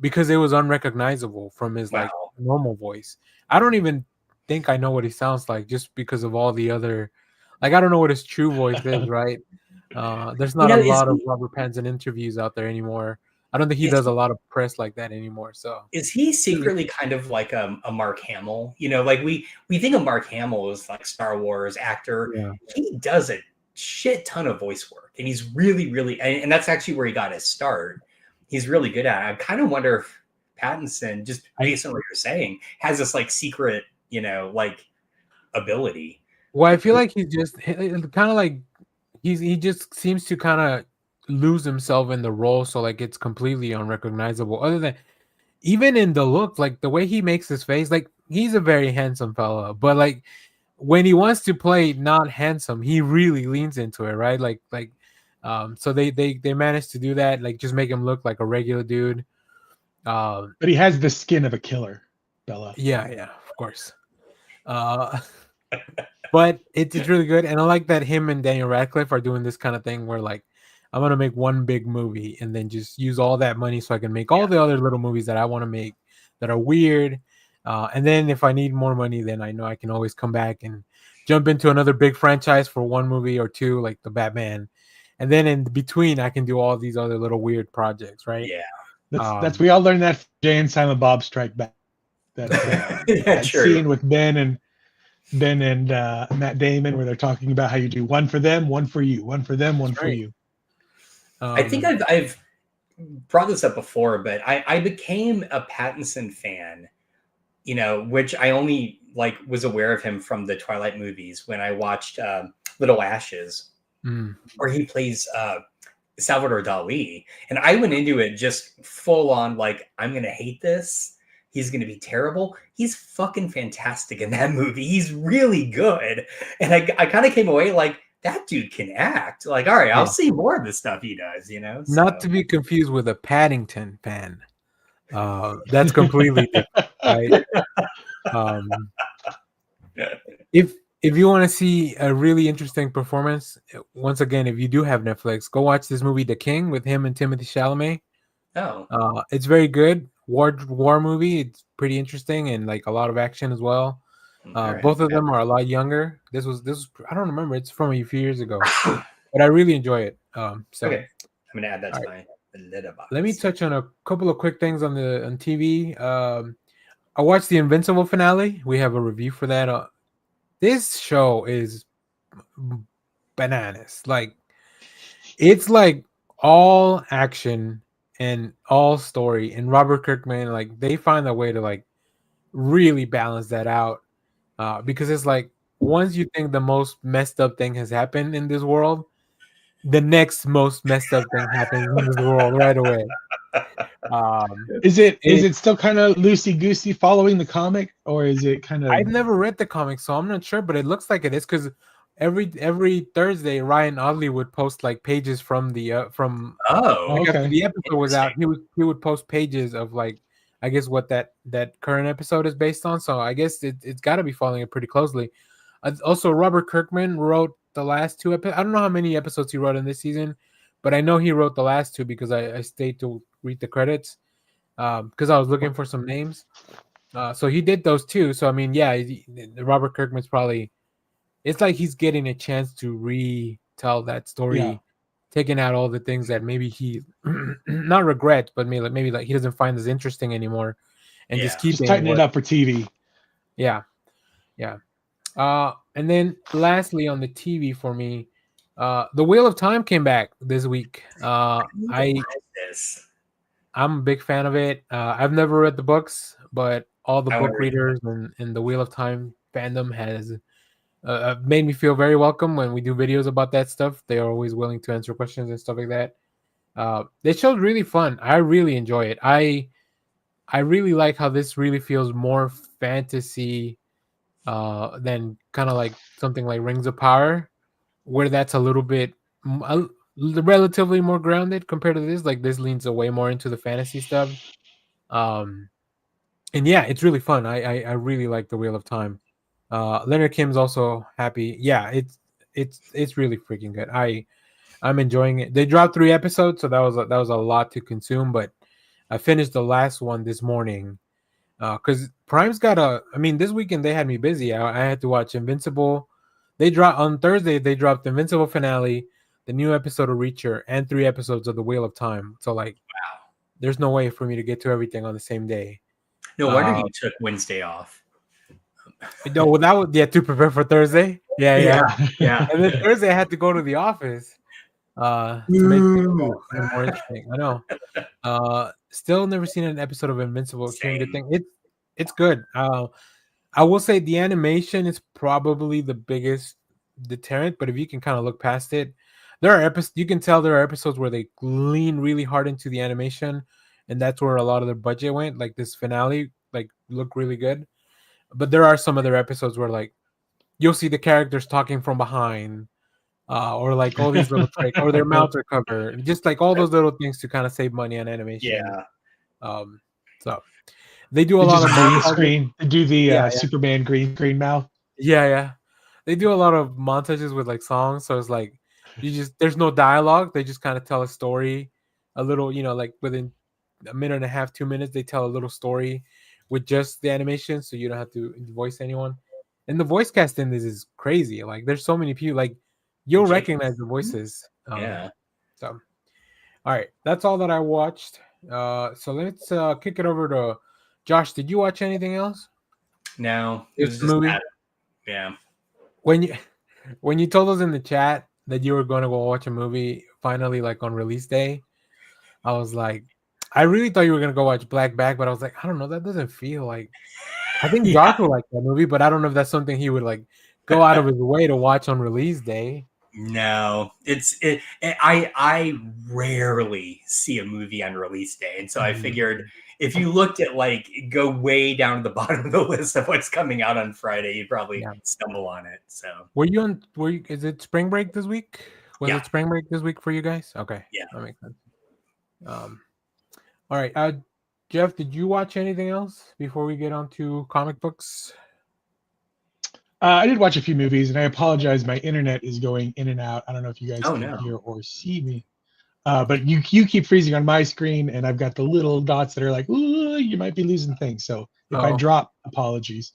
because it was unrecognizable from his like Wow. normal voice. I don't even think I know what he sounds like just because of all the other, like I don't know what his true voice is, right? There's not a lot of Robert Pattinson interviews out there anymore. I don't think he does a lot of press like that anymore. So is he secretly kind of like a Mark Hamill? You know, like we think of Mark Hamill as like Star Wars actor. Yeah. He does a shit ton of voice work, and he's really, and that's actually where he got his start. He's really good at it. I kind of wonder if Pattinson, just based on what you're saying, has this like secret, you know, like ability. Well, I feel like he's just kind of like he just seems to kind of lose himself in the role, so like it's completely unrecognizable. Other than even in the look, like the way he makes his face, like he's a very handsome fella, but like when he wants to play not handsome, he really leans into it, right? So they managed to do that, like just make him look like a regular dude. But he has the skin of a killer, Bella. Yeah, of course. But it's really good, and I like that him and Daniel Radcliffe are doing this kind of thing where like I'm gonna make one big movie and then just use all that money so I can make all the other little movies that I want to make that are weird. And then if I need more money, then I know I can always come back and jump into another big franchise for one movie or two, like the Batman. And then in between, I can do all these other little weird projects, right? Yeah. That's we all learned that from Jay and Silent Bob Strike Back. That scene with Ben and Matt Damon where they're talking about how you do one for them, one for you, one for them, one for you. I think I've brought this up before, but I became a Pattinson fan, you know, which I only like was aware of him from the Twilight movies when I watched Little Ashes, where he plays Salvador Dali, and I went into it just full on like I'm gonna hate this. He's going to be terrible. He's fucking fantastic in that movie. He's really good. And I kind of came away like, that dude can act. Like, all right, I'll see more of the stuff he does, you know? So. Not to be confused with a Paddington fan. That's completely different, right? If you want to see a really interesting performance, once again, if you do have Netflix, go watch this movie, The King, with him and Timothée Chalamet. Oh. It's very good. War movie. It's pretty interesting and like a lot of action as well. Both of them are a lot younger. This was I don't remember. It's from a few years ago, but I really enjoy it. So okay, I'm gonna add that to my little box. Let me touch on a couple of quick things on TV. I watched the Invincible finale. We have a review for that. This show is bananas. Like it's like all action and all story, and Robert Kirkman, like they find a way to like really balance that out, because it's like once you think the most messed up thing has happened in this world, the next most messed up thing happens in this world right away. Is it still kind of loosey goosey following the comic, or is it kind of? I've never read the comic, so I'm not sure, but it looks like it is because every Thursday Ryan Audley would post like pages from the after the episode was out, he would post pages of like I guess what that current episode is based on. So I guess it's got to be following it pretty closely. Also, Robert Kirkman wrote the last two episodes. I don't know how many episodes he wrote in this season, but I know he wrote the last two because I stayed to read the credits because I was looking for some names. So he did those too. So I mean, yeah, Robert Kirkman's probably. It's like he's getting a chance to retell that story, taking out all the things that maybe he not regrets, but maybe like he doesn't find as interesting anymore, and just tighten it up for TV. Yeah. And then lastly on the TV for me, The Wheel of Time came back this week. I'm a big fan of it. I've never read the books, but all the book readers and the Wheel of Time fandom has made me feel very welcome when we do videos about that stuff. They are always willing to answer questions and stuff like that. This show's really fun. I really enjoy it. I really like how this really feels more fantasy than kind of like something like Rings of Power, where that's a little bit relatively more grounded compared to this. Like this leans away more into the fantasy stuff. Um, and yeah, it's really fun. I really like the Wheel of Time. Leonard Kim's also happy. Yeah, it's really freaking good. I'm enjoying it. They dropped 3 episodes, so that was a lot to consume. But I finished the last one this morning because Prime's got a. I mean, this weekend they had me busy. I had to watch Invincible. They dropped on Thursday. They dropped the Invincible finale, the new episode of Reacher, and 3 episodes of the Wheel of Time. So like, Wow. there's no way for me to get to everything on the same day. No wonder you took Wednesday off. No, that was to prepare for Thursday. Yeah. Yeah. And then Thursday I had to go to the office to make things more interesting. I know. Still never seen an episode of Invincible. Hearing good thing. It's good. I will say the animation is probably the biggest deterrent, but if you can kind of look past it, there are episodes you can tell there are episodes where they lean really hard into the animation, and that's where a lot of their budget went. Like this finale, like look really good. But there are some other episodes where like you'll see the characters talking from behind, or like all these little tricks, or their mouths are covered, just like all those little things to kind of save money on animation. Yeah. So they do a lot of green screen. They do the Superman green screen mouth. Yeah. They do a lot of montages with like songs, so it's like there's no dialogue. They just kind of tell a story, a little, like within a minute and a half, 2 minutes, they tell a little story with just the animation, so you don't have to voice anyone. And the voice casting is crazy. Like there's so many people, like you'll recognize the voices. Yeah. So, all right, that's all that I watched. So let's kick it over to Josh. Did you watch anything else? No, it was just movie. that. Yeah. When you told us in the chat that you were going to go watch a movie finally, like on release day, I was like, I really thought you were going to go watch Black Bag, but I was like, I don't know, that doesn't feel like. I think Josh would like that movie, but I don't know if that's something he would like go out of his way to watch on release day. No, I rarely see a movie on release day, and so I figured if you looked at like go way down to the bottom of the list of what's coming out on Friday, you'd probably stumble on it. So is it spring break this week? Was it spring break this week for you guys? Okay, that makes sense. All right, Jeff, did you watch anything else before we get on to comic books? I did watch a few movies, and I apologize. My internet is going in and out. I don't know if you guys can hear or see me. But you keep freezing on my screen, and I've got the little dots that are like, ooh, you might be losing things. So if I drop, apologies.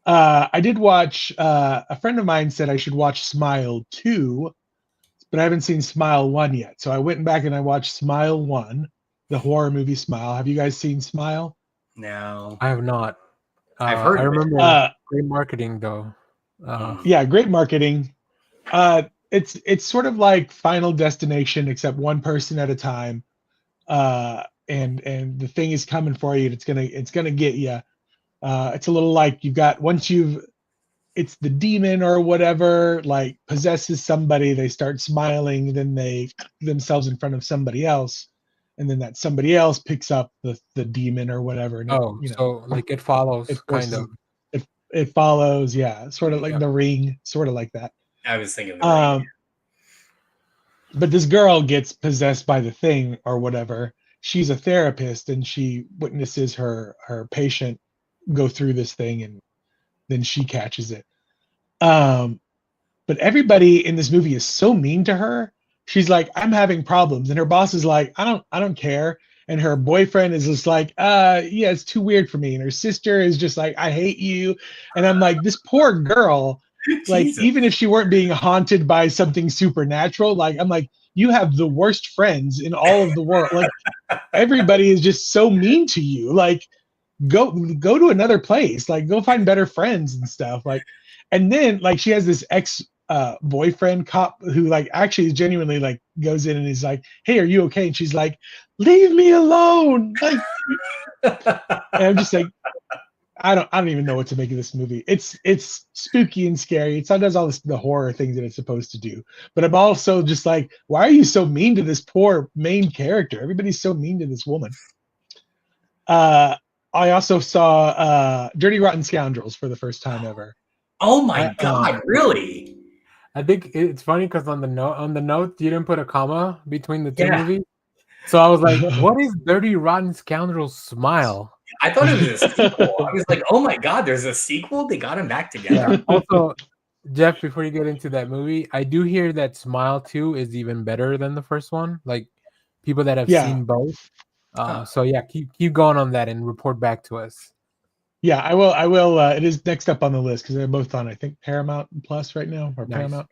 I did watch, a friend of mine said I should watch Smile 2, but I haven't seen Smile 1 yet. So I went back and I watched Smile 1, the horror movie Smile. Have you guys seen Smile? No. I have not. I've heard I remember great marketing though. Yeah, great marketing. It's sort of like Final Destination, except one person at a time. And the thing is coming for you. It's gonna get you. It's a little like it's the demon or whatever, like possesses somebody. They start smiling, then they themselves in front of somebody else, and then that somebody else picks up the demon or whatever. And so like it follows, kind of. It follows, sort of like The Ring, sort of like that. I was thinking The Ring. But this girl gets possessed by the thing or whatever. She's a therapist, and she witnesses her patient go through this thing, and then she catches it. But everybody in this movie is so mean to her. She's like, I'm having problems, and her boss is like, I don't care. And her boyfriend is just like, it's too weird for me. And her sister is just like, I hate you. And I'm like, this poor girl, like, even if she weren't being haunted by something supernatural, like, I'm like, you have the worst friends in all of the world. Like, everybody is just so mean to you. Like, go to another place. Like, go find better friends and stuff. Like, and then like she has this boyfriend cop who like actually genuinely like goes in and is like, hey, are you okay? And she's like, leave me alone. Like, and I'm just like, I don't even know what to make of this movie. It's spooky and scary. It does all the horror things that it's supposed to do. But I'm also just like, why are you so mean to this poor main character? Everybody's so mean to this woman. I also saw Dirty Rotten Scoundrels for the first time ever. Oh my I- God, really? I think it's funny because on the note you didn't put a comma between the two Yeah. movies. So I was like, "What is Dirty Rotten Scoundrels Smile?" I thought it was a sequel. I was like, oh my God, there's a sequel? They got him back together. Also, Jeff, before you get into that movie, I do hear that Smile 2 is even better than the first one. Like people that have Yeah. seen both. Huh. So yeah, keep going on that and report back to us. Yeah, I will. I will. It is next up on the list because they're both on, I think, Paramount Plus right now, or Nice. Paramount.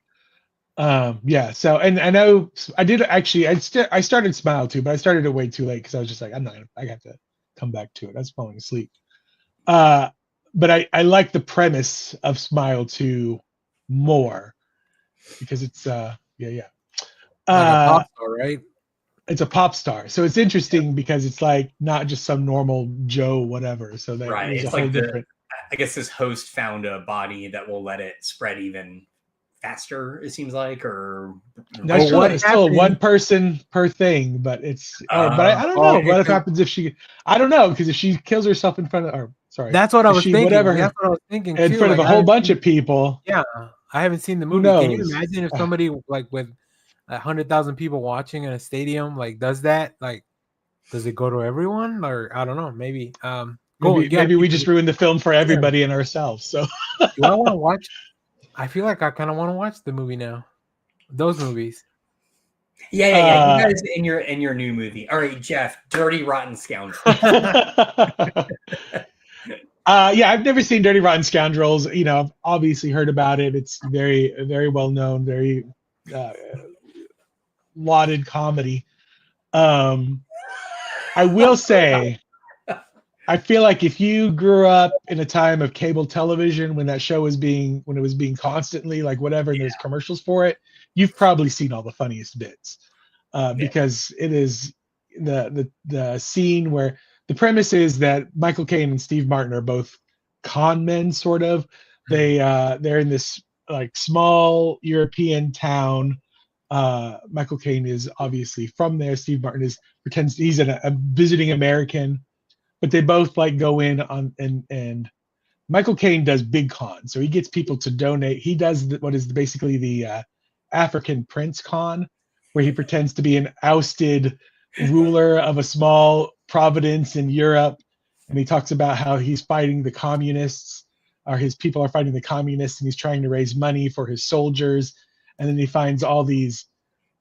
Yeah. So, and I know I did actually. I started Smile too, but I started it way too late because I was just like, I'm not. I got to come back to it. I was falling asleep. But I like the premise of Smile 2 more because it's yeah. Like a pop star, right? It's a pop star, so it's interesting because it's like not just some normal Joe whatever. So that Right. there's It's a whole like different. I guess this host found a body that will let it spread even faster, it seems like, or No, Well, what it's still happened- one person per thing, but it's. But I don't know. okay, What so- happens if she? I don't know because if she kills herself in front of, or sorry, That's what I if was she thinking. whatever That's what I was thinking in too. front of Like, a I whole haven't bunch seen- of people. Yeah, I haven't seen the Who movie. Can you knows? imagine if somebody like with 100,000 people watching in a stadium like does that? Like, does it go to everyone or I don't know? Maybe. Maybe we just ruined the film for everybody and ourselves. So Do I want to watch? I feel like I kind of want to watch the movie now. Those movies. yeah. You guys in your new movie. All right, Jeff, Dirty Rotten Scoundrel. Yeah, I've never seen Dirty Rotten Scoundrels. You know, I've obviously heard about it. It's very, very well known, very lauded comedy. I will say, I feel like if you grew up in a time of cable television when that show was being constantly like whatever, and there's commercials for it, you've probably seen all the funniest bits because it is the scene where the premise is that Michael Caine and Steve Martin are both con men, sort of. They're in this like small European town. Michael Caine is obviously from there. Steve Martin pretends he's a visiting American, but they both like go in on and Michael Caine does big con, so he gets people to donate. He does what is basically the African Prince con, where he pretends to be an ousted ruler of a small province in Europe, and he talks about how he's fighting the communists, or his people are fighting the communists, and he's trying to raise money for his soldiers. And then he finds all these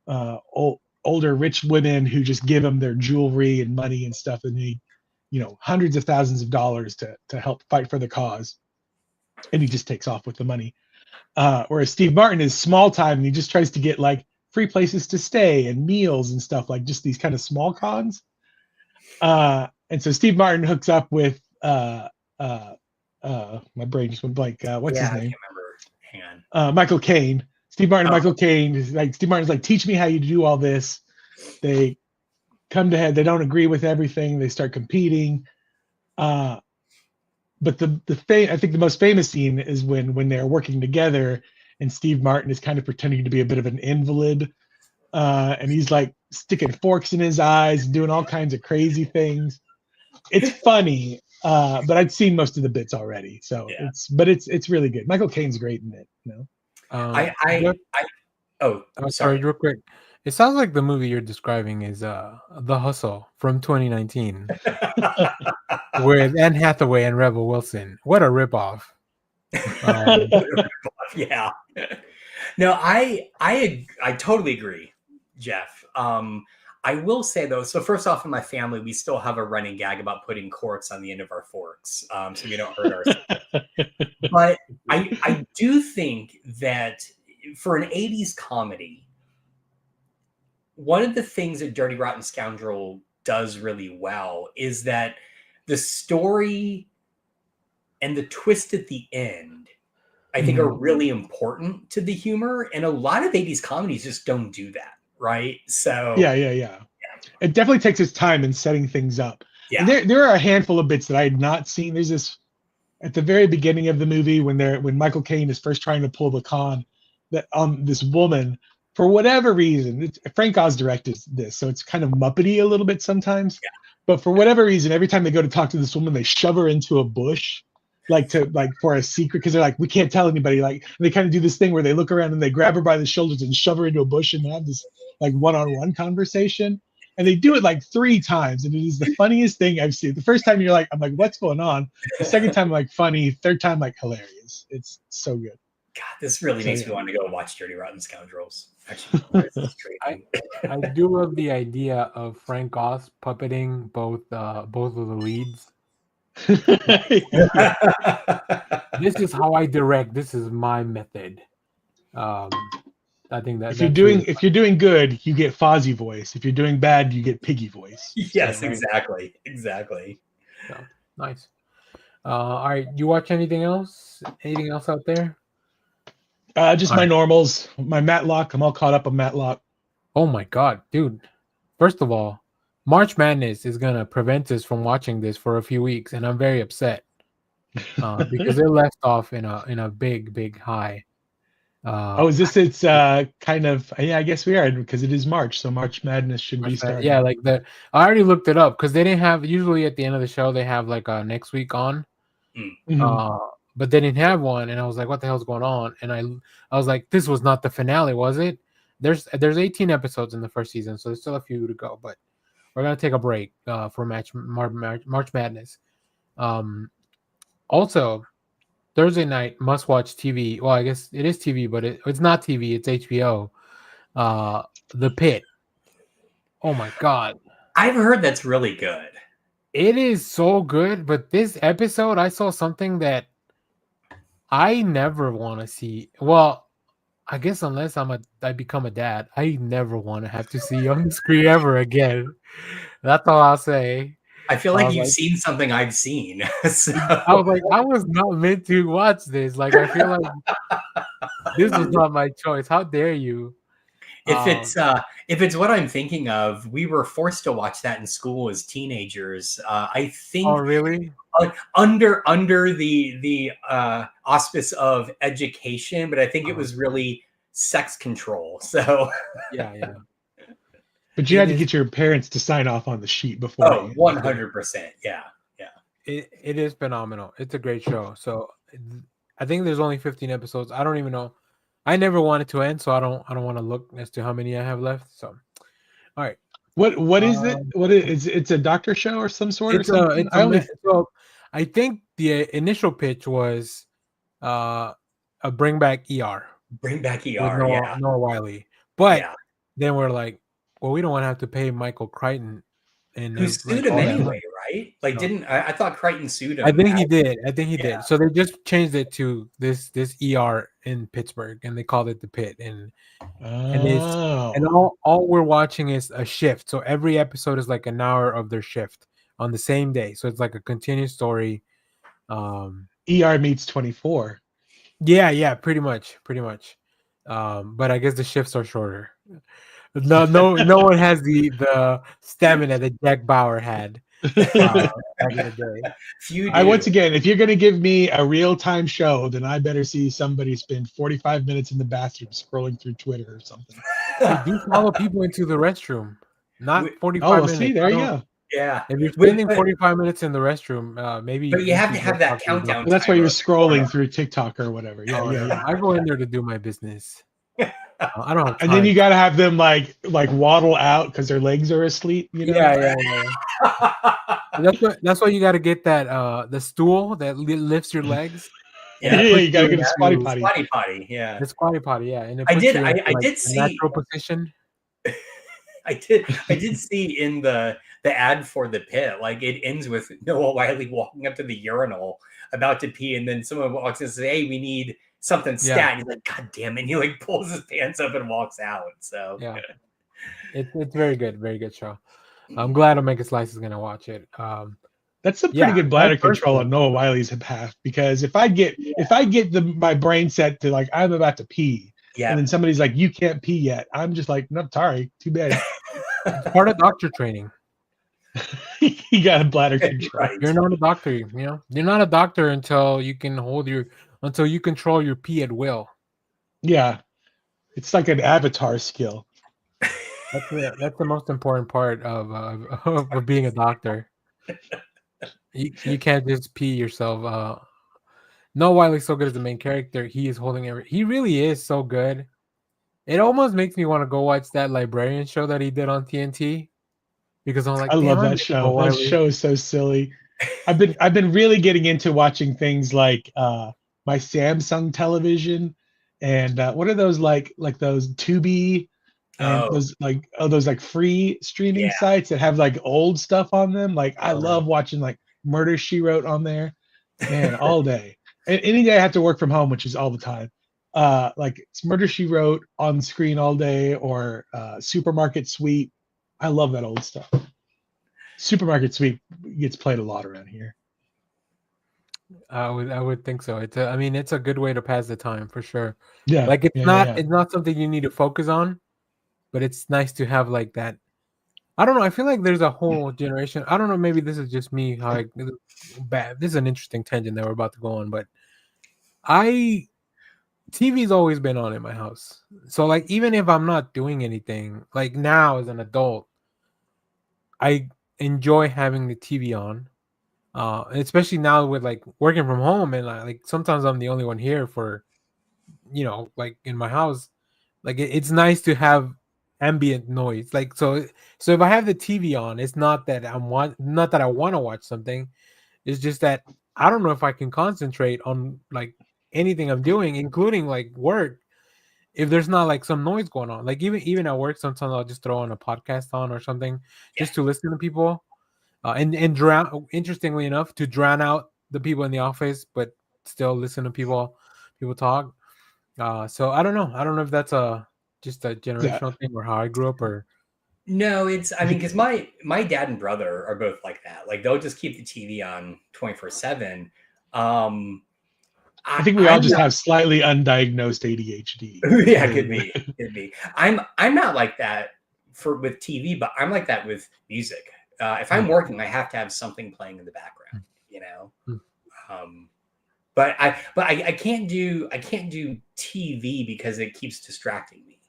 older rich women who just give him their jewelry and money and stuff, and he, hundreds of thousands of dollars to help fight for the cause, and he just takes off with the money. Whereas Steve Martin is small time, and he just tries to get like free places to stay and meals and stuff, like just these kind of small cons. And so Steve Martin hooks up with my brain just went blank. What's his name? I can't remember. Hang on. Michael Caine. Steve Martin and Michael Caine is like, Steve Martin's like, teach me how you do all this. They come to head. They don't agree with everything. They start competing. But the I think the most famous scene is when they're working together, and Steve Martin is kind of pretending to be a bit of an invalid, and he's like sticking forks in his eyes and doing all kinds of crazy things. It's funny, but I'd seen most of the bits already, so it's really good. Michael Caine's great in it, sorry, real quick. It sounds like the movie you're describing is The Hustle from 2019 with Anne Hathaway and Rebel Wilson. What a ripoff! Yeah. No, I totally agree, Jeff. I will say though, so first off, in my family, we still have a running gag about putting corks on the end of our forks, so we don't hurt ourselves. But I do think that for an 80s comedy, one of the things that Dirty Rotten Scoundrel does really well is that the story and the twist at the end, I think, are really important to the humor. And a lot of 80s comedies just don't do that, right? So yeah. It definitely takes its time in setting things up. Yeah. And there are a handful of bits that I had not seen. There's this at the very beginning of the movie when Michael Caine is first trying to pull the con that on this woman for whatever reason. Frank Oz directed this, so it's kind of Muppety a little bit sometimes. But for whatever reason, every time they go to talk to this woman, they shove her into a bush, like for a secret, because they're like, we can't tell anybody. Like, and they kind of do this thing where they look around and they grab her by the shoulders and shove her into a bush and have this like one-on-one conversation. And they do it like 3 times, and it is the funniest thing I've seen. The first time you're like, I'm like, what's going on? The second time, like, funny. Third time, like, hilarious. It's so good. God, this really makes me want to go watch Dirty Rotten Scoundrels. Actually, I do love the idea of Frank Oz puppeting both of the leads. This is how I direct. This is my method. I think that if you're doing good, you get Fozzie voice. If you're doing bad, you get Piggy voice. Yes, so, right? exactly. So, nice. All right, you watch anything else? Anything else out there? Just my normals, my Matlock. I'm all caught up on Matlock. Oh my god, dude! First of all, March Madness is gonna prevent us from watching this for a few weeks, and I'm very upset because they're left off in a big high. Is this? It's kind of. Yeah, I guess we are, because it is March, so March Madness should be starting. Yeah, like I already looked it up because they didn't have. Usually at the end of the show they have like next week on. Mm-hmm. But they didn't have one, and I was like, "What the hell's going on?" And I was like, "This was not the finale, was it?" There's 18 episodes in the first season, so there's still a few to go. But we're gonna take a break for March Madness. Also, Thursday night must-watch TV. Well, I guess it is TV, but it's not TV. It's HBO. The Pit. Oh my god! I've heard that's really good. It is so good, but this episode, I saw something that I never want to see. Well, I guess unless I become a dad, I never want to have to see on the screen ever again. That's all I'll say. I feel like you've seen something I've seen. So. I was like, I was not meant to watch this. Like, I feel like this was not my choice. How dare you? If it's what I'm thinking of, we were forced to watch that in school as teenagers. I think. Oh, really? Under the auspice of education, but I think it was really sex control. So yeah. But you had to get your parents to sign off on the sheet before. Oh, 100%. Yeah. It is phenomenal. It's a great show. So I think there's only 15 episodes. I don't even know. I never want it to end, so I don't want to look as to how many I have left. So, all right. What is it? What is it's a doctor show or some sort? So I think the initial pitch was a bring back ER. Bring back ER. Noah Wiley. But then we're like, well, we don't want to have to pay Michael Crichton. And who sued him anyway, right? Like, I thought Crichton sued him. I think he did. So they just changed it to this ER in Pittsburgh, and they called it the Pit. And all we're watching is a shift. So every episode is like an hour of their shift on the same day. So it's like a continuous story. ER meets 24. Yeah, pretty much. But I guess the shifts are shorter. No one has the stamina that Jack Bauer had back in the day. Once again, if you're going to give me a real-time show, then I better see somebody spend 45 minutes in the bathroom scrolling through Twitter or something. They do follow people into the restroom, not 45 minutes. See, there you go. Yeah. If you're spending 45 minutes in the restroom, maybe. But you have to have that countdown. That's why you're scrolling through TikTok or whatever. Yeah. I go in there to do my business. I don't have time. And then you got to have them like waddle out because their legs are asleep. You know? Yeah. That's why you got to get that the stool that lifts your legs. Yeah, you got to get a squatty potty. Squatty potty, yeah. The squatty potty, yeah. And I did see natural position. I did see in the ad for the Pit, like it ends with Noah Wiley walking up to the urinal about to pee, and then someone walks in and says, "Hey, we need something stat." Yeah. He's like, "God damn it!" And he like pulls his pants up and walks out. So yeah, it's very good show. I'm glad Omega Slice is gonna watch it. That's some pretty good bladder control on Noah Wiley's behalf, because if I get my brain set to like I'm about to pee, and then somebody's like, "You can't pee yet," I'm just like, "No, sorry, too bad." It's part of doctor training. You got a bladder control. Right. You're not a doctor, you're not a doctor until you can until you control your pee at will. Yeah, it's like an avatar skill. That's the most important part of being a doctor. You can't just pee yourself. No, Wiley's so good as the main character. He is holding every. He really is so good. It almost makes me want to go watch that librarian show that he did on TNT because I'm like, I damn, love I that miss show. Bill That Wiley. show is so silly. I've been really getting into watching things like my Samsung television and what are those like those Tubi and Oh, those like free streaming yeah. sites that have like old stuff on them. Like I Uh, love watching like Murder She Wrote on there, man, all day. And any day I have to work from home, which is all the time. Like it's Murder She Wrote on screen all day or Supermarket Sweep. I love that old stuff. Supermarket Sweep gets played a lot around here. I would think so. I mean, it's a good way to pass the time for sure. Yeah, Like yeah. it's not something you need to focus on, but it's nice to have like that. I don't know. I feel like there's a whole generation. I don't know. Maybe this is just me. Bad. This is an interesting tangent that we're about to go on, but TV's always been on in my house. So like, even if I'm not doing anything, like now as an adult, I enjoy having the TV on. Especially now with like working from home and like sometimes I'm the only one here for, like in my house. Like it's nice to have ambient noise. Like so if I have the TV on, it's not that not that I want to watch something. It's just that I don't know if I can concentrate on like anything I'm doing, including like work, if there's not like some noise going on. Like even at work, sometimes I'll just throw on a podcast on or something Yeah. just to listen to people. And drown. Interestingly enough, to drown out the people in the office, but still listen to people talk. So I don't know. I don't know if that's just a Yeah. generational thing or how I grew up or. No, I mean, because my dad and brother are both like that. Like they'll just keep the TV on 24/7. I think we all I'm just not, have slightly undiagnosed ADHD. yeah, could be. I'm not like that with TV, but I'm like that with music. If I'm working, I have to have something playing in the background, But I can't do TV because it keeps distracting me.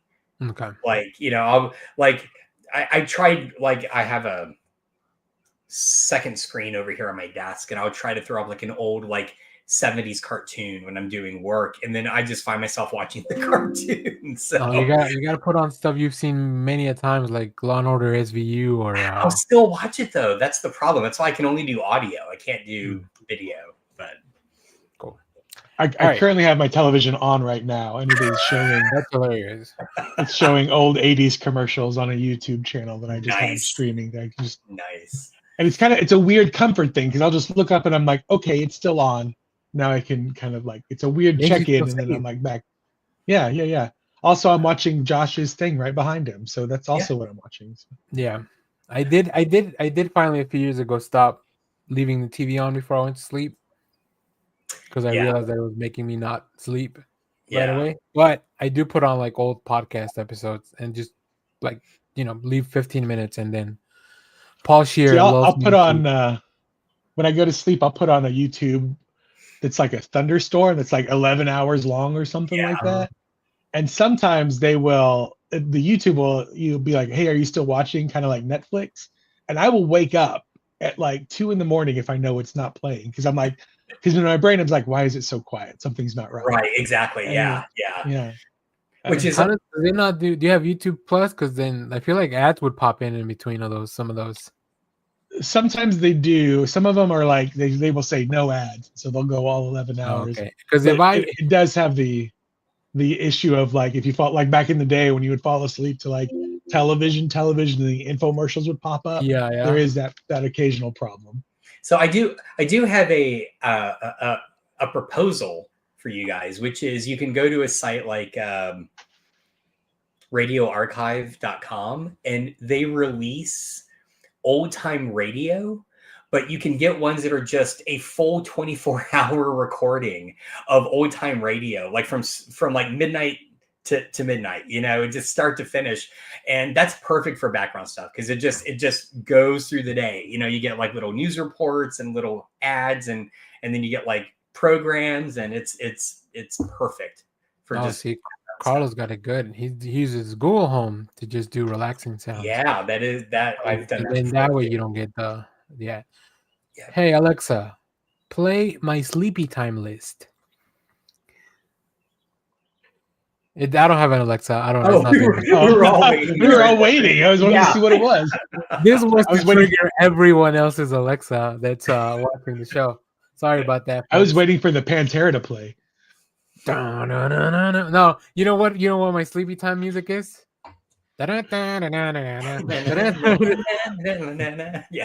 Okay. Like, I tried, like, I have a second screen over here on my desk, and I would try to throw up like an old like 70s cartoon when I'm doing work, and then I just find myself watching the cartoon. So you got to put on stuff you've seen many a times, like Law and Order SVU or. I'll still watch it though. That's the problem. That's why I can only do audio. I can't do video. But cool. I currently have my television on right now, and it is showing. That's hilarious. It's showing old '80s commercials on a YouTube channel that I just have streaming. That I just nice. And it's a weird comfort thing because I'll just look up and I'm like, okay, it's still on. Now I can kind of like, it's a weird check-in, and then I'm like back. Yeah. Also, I'm watching Josh's thing right behind him, so that's also what I'm watching. So. Yeah, I did finally a few years ago stop leaving the TV on before I went to sleep because I realized that it was making me not sleep right away. But I do put on like old podcast episodes and just like leave 15 minutes and then Paul Scheer. I'll put on when I go to sleep. I'll put on a YouTube that's like a thunderstorm that's like 11 hours long or something like that. And sometimes you'll be like, hey, are you still watching? Kind of like Netflix. And I will wake up at like 2 a.m. if I know it's not playing. Because in my brain, I'm like, why is it so quiet? Something's not right. Right, exactly. And, yeah. Which is, do they not do you have YouTube Plus? Because then I feel like ads would pop in between some of those. Sometimes they do. Some of them are like, they will say no ads. So they'll go all 11 hours. Okay. Because it does have the issue of like, if you fall, like back in the day when you would fall asleep to like television, the infomercials would pop up. Yeah. There is that occasional problem. So I do have a proposal for you guys, which is you can go to a site like radioarchive.com and they release old time radio, but you can get ones that are just a full 24-hour recording of old time radio, like from like midnight to midnight, just start to finish. And that's perfect for background stuff because it just goes through the day. You get like little news reports and little ads and then you get like programs, and it's perfect for Carlos got it good. He uses Google Home to just do relaxing sounds. Yeah, that I've done And that. then before, that way too. you don't get the Yeah. Hey Alexa, play my sleepy time list. I don't have an Alexa. I don't know. It's not there. we were all waiting. We were all waiting. I was wanting to see what it was. This was I was to waiting- trigger everyone else's Alexa that's watching the show. Sorry about that. I was folks. waiting for the Pantera to play. No, you know what? You know what my sleepy time music is? Yeah, I'm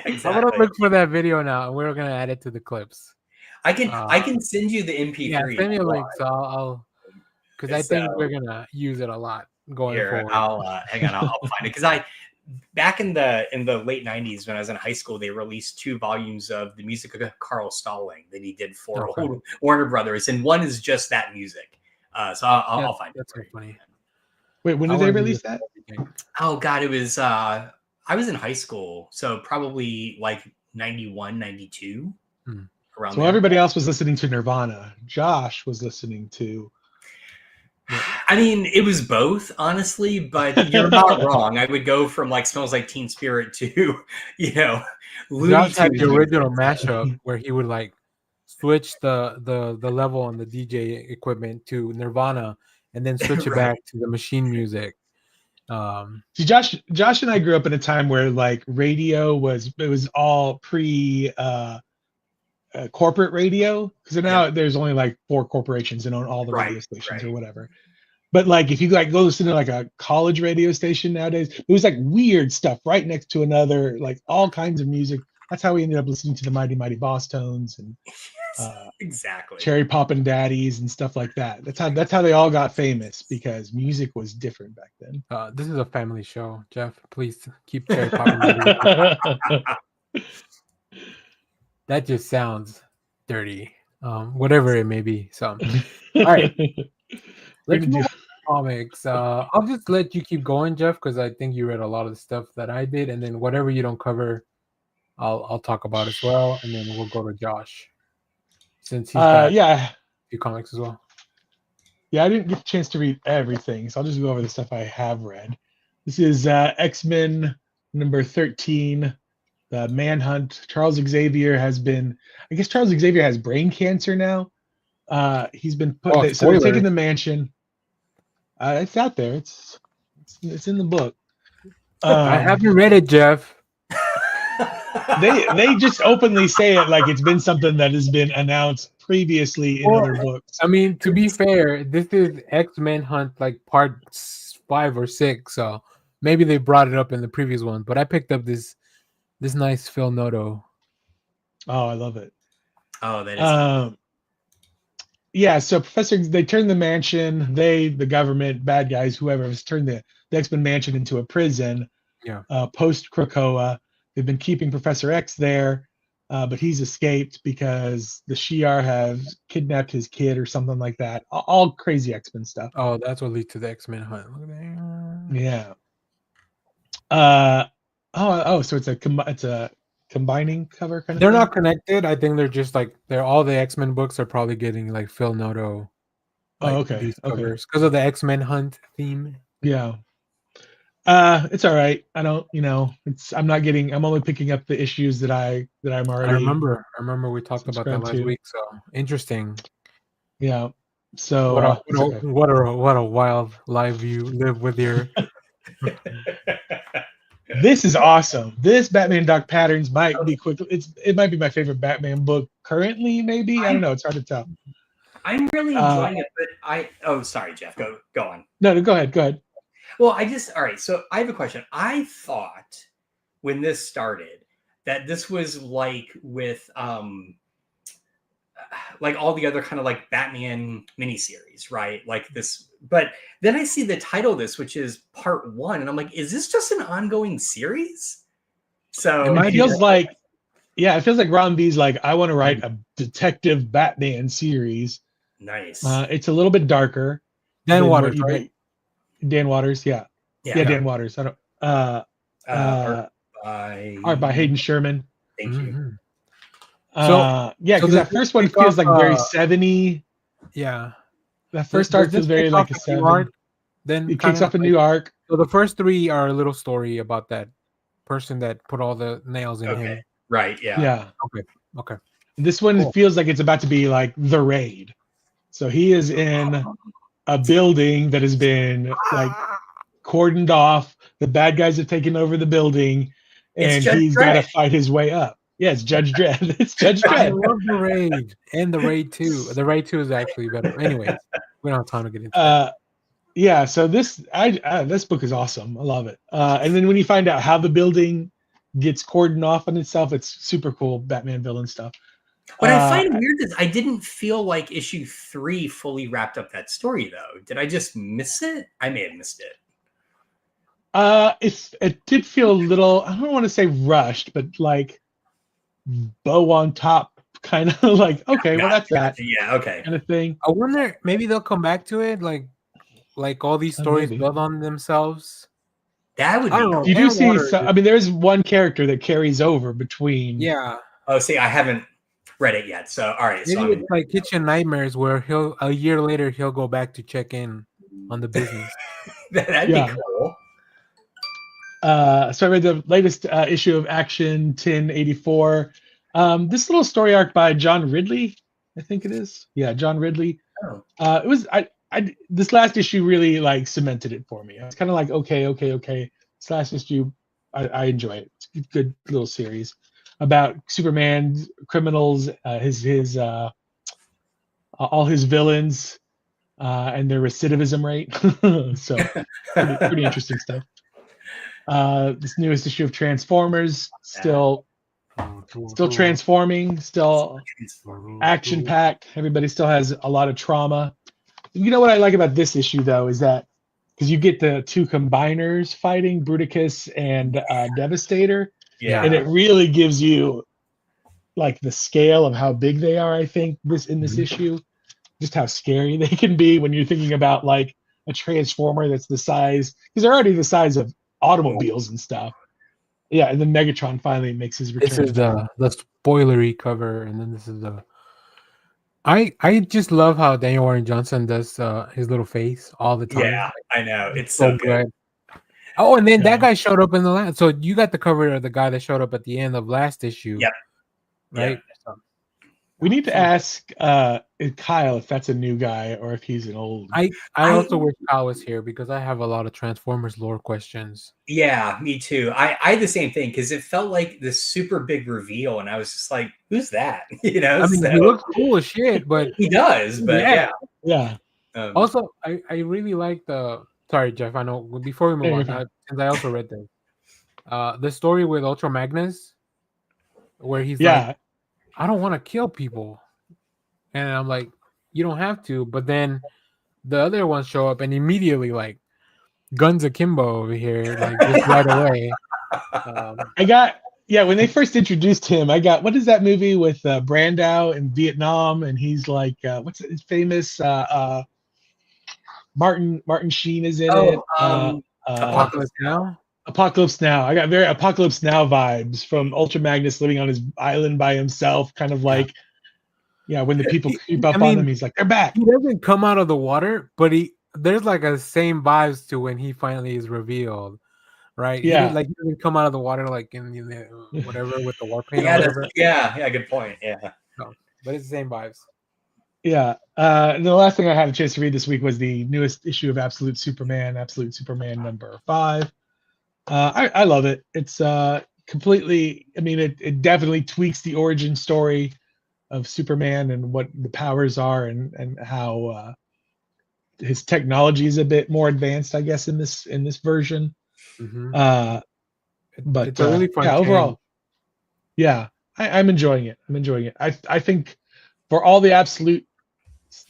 exactly. gonna look for that video now, and we're gonna add it to the clips. I can send you the MP3. Yeah, send me a link, so I'll because I think So- we're gonna use it a lot going Here, forward. I'll hang on. I'll find it because back in the late '90s when I was in high school, they released 2 volumes of the music of Carl Stalling that he did for Warner Brothers, and one is just that music. So I'll find it. That's so funny. Wait, when did they release that? Oh God, it was. I was in high school, so probably like 91, 92. Around So there. everybody else was listening to Nirvana. Josh was listening to. I mean, it was both, honestly, but you're not wrong. I would go from like Smells Like Teen Spirit to, Looney Josh had Tunes. the original mashup where he would like switch the level on the DJ equipment to Nirvana and then switch it Right. back to the machine music. See, Josh and I grew up in a time where like radio was all pre corporate radio, because now there's only like 4 corporations that own all the radio stations or whatever. But like if you like go listen to like a college radio station nowadays, it was like weird stuff right next to another, like all kinds of music. That's how we ended up listening to the Mighty Mighty Boss Tones and exactly Cherry Poppin' Daddies and stuff like that. That's how they all got famous, because music was different back then. This is a family show, Jeff. Please keep Cherry Poppin'. That just sounds dirty. Whatever it may be. So, all right. Let's move on to comics. I'll just let you keep going, Jeff, because I think you read a lot of the stuff that I did, and then whatever you don't cover, I'll talk about as well, and then we'll go to Josh since he's got a few comics as well. Yeah, I didn't get a chance to read everything, so I'll just go over the stuff I have read. This is X-Men number 13, the Manhunt. Charles Xavier has brain cancer now. He's been put. So they're taking the mansion. It's out there. It's in the book. I haven't read it, Jeff. They just openly say it like it's been something that has been announced previously in other books. I mean, to be fair, this is X-Men Hunt, like part 5 or 6, so maybe they brought it up in the previous one. But I picked up this nice Phil Noto. Oh, I love it. Oh, that is. Yeah, so they turned the mansion, the government, bad guys, whoever has turned the X-Men mansion into a prison. Yeah. Post Krakoa. They've been keeping Professor X there, but he's escaped because the Shi'ar have kidnapped his kid or something like that. All crazy X-Men stuff. Oh, that's what leads to the X-Men Hunt. Look at that. Yeah. So it's a combining cover kind of They're thing? not connected. I think they're just like all the X-Men books are probably getting like Phil Noto. Okay. Covers because of the X-Men Hunt theme. Yeah. It's all right. I don't, I'm only picking up the issues that I'm already. I remember we talked about that last week. So interesting. Yeah. So what a wild life you live with your. This is awesome. This Batman Dark Patterns might be quick. It might be my favorite Batman book currently. Maybe I don't know. It's hard to tell. I'm really enjoying it, but oh, sorry, Jeff. Go on. No, go ahead. Well, all right. So I have a question. I thought when this started that this was like with like all the other kind of like Batman miniseries, right? Like this, but then I see the title of this, which is part 1, and I'm like, is this just an ongoing series? So it feels like Ron B's like, I want to write a detective Batman series. Nice. It's a little bit darker. Dan Waters, right? Dan Waters, yeah. Dan Waters. I don't. Art by Hayden Sherman. Thank you. Because that first one feels like very 70. Yeah. That first art feels very like a 70. then it kind kicks of off a new arc. so the first 3 are a little story about that person that put all the nails in Okay. him. Right. Yeah. Yeah. Okay. This one Cool. feels like it's about to be like the raid. So he is in a building that has been like cordoned off. The bad guys have taken over the building, It's and Judge he's got to Dredd. fight his way up. Yeah, it's Judge Dredd. It's Judge I Dredd. love the raid and the raid 2. The raid 2 is actually better. Anyways, we don't have time to get into that. Yeah. So this book is awesome. I love it. And then when you find out how the building gets cordoned off on itself, it's super cool. Batman villain stuff. What I find weird is I didn't feel like issue 3 fully wrapped up that story, though. Did I just miss it? I may have missed it. It did feel a little, I don't want to say rushed, but like bow on top, kind of like, okay, well that's that Yeah, okay. kind of thing. I wonder, maybe they'll come back to it, like all these stories Maybe. build on themselves. That would I don't be know. You do Ann see, Water I mean, there's one character that carries over between. Yeah, Oh, see, I haven't read it yet. So, all right. So maybe it's like Kitchen Nightmares, where a year later he'll go back to check in on the business. that'd Yeah. be cool. So I read the latest issue of Action 1084. This little story arc by John Ridley, I think it is. Yeah, John Ridley. Oh. It was this last issue really like cemented it for me. I was kind of like, okay. This last issue, I enjoy it. It's a good little series about Superman, criminals, his all his villains, and their recidivism rate. So pretty interesting stuff. This newest issue of Transformers, still transforming, still action packed. Everybody still has a lot of trauma. You know what I like about this issue though is that because you get the 2 combiners fighting, Bruticus and Devastator, Yeah. and it really gives you like the scale of how big they are. I think this issue, just how scary they can be when you're thinking about like a Transformer that's the size, because they're already the size of automobiles and stuff. Yeah, and then Megatron finally makes his return. This is the spoilery cover, and then this is the. I just love how Daniel Warren Johnson does his little face all the time. Yeah, I know. It's so good. Oh, and then that guy showed up in the last. So you got the cover of the guy that showed up at the end of last issue. Yep. Right. Yeah. We need to ask Kyle if that's a new guy or if he's an old. I also wish Kyle was here because I have a lot of Transformers lore questions. Yeah, me too. I had the same thing because it felt like this super big reveal, and I was just like, "Who's that?" You know. I mean, he looks cool as shit, but he does. But yeah. Also, I really like the. Sorry, Jeff. I know. Before we move on, since I also read this, the story with Ultra Magnus, where he's like, I don't want to kill people. And I'm like, you don't have to. But then the other ones show up and immediately like guns akimbo over here, like just right away. When they first introduced him, what is that movie with Brandau in Vietnam? And he's like, what's his famous Martin Sheen is in it. Apocalypse Now? Apocalypse Now. I got very Apocalypse Now vibes from Ultra Magnus living on his island by himself, kind of like, when the people creep up on him, he's like, they're back. He doesn't come out of the water, but there's like a same vibes to when he finally is revealed, right? Yeah. He doesn't come out of the water like in whatever with the war paint. Yeah, good point. Yeah. No, but it's the same vibes. Yeah. And the last thing I had a chance to read this week was the newest issue of Absolute Superman number 5. I love it. It's completely, it definitely tweaks the origin story of Superman and what the powers are and how his technology is a bit more advanced, I guess, in this version. Mm-hmm. But it's a really fun overall, I'm enjoying it. I think for all the Absolute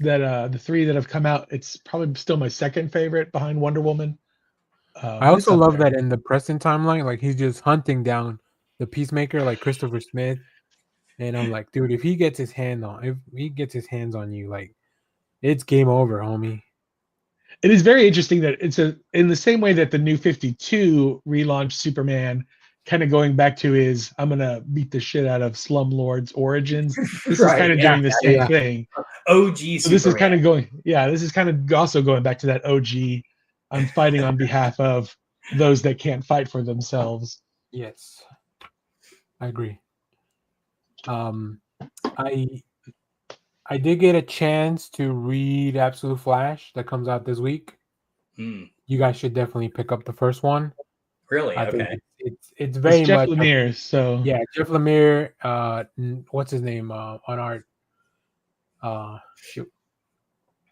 that the 3 that have come out, it's probably still my second favorite behind Wonder Woman. I also love that in the present timeline, like he's just hunting down the Peacemaker, like Christopher Smith, and I'm like, dude, if he gets his hands on you, like it's game over, homie. It is very interesting that it's in the same way that the New 52 relaunched Superman, kind of going back to his I'm gonna beat the shit out of Slumlord's origins. This is kind of doing the same thing. OG. So this is kind of going. Yeah, this is kind of also going back to that OG I'm fighting on behalf of those that can't fight for themselves. Yes, I agree. I did get a chance to read Absolute Flash that comes out this week. Hmm. You guys should definitely pick up the first one. Really? I think Okay. it's very It's Jeff much Lemire, so yeah, Jeff Lemire. What's his name on art? Shoot.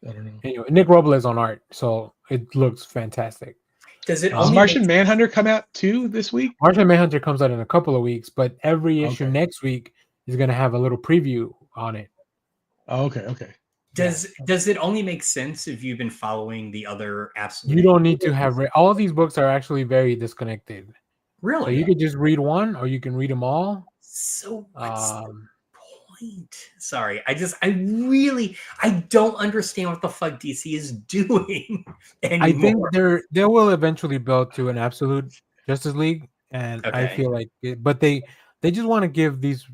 I don't know. Anyway, Nick Robles on art, so it looks fantastic. Does it Does only Martian make Manhunter come out too this week? Martian Manhunter comes out in a couple of weeks, but every issue Okay. next week is going to have a little preview on it. Oh, okay. does it only make sense if you've been following the other Absolute? You don't need to have all of these books are actually very disconnected. So Really? you could just read one, or you can read them all. So what's the point? Sorry, I don't understand what the fuck DC is doing anymore. I think they will eventually build to an absolute Justice League, and I Okay. feel like, but they just want to give these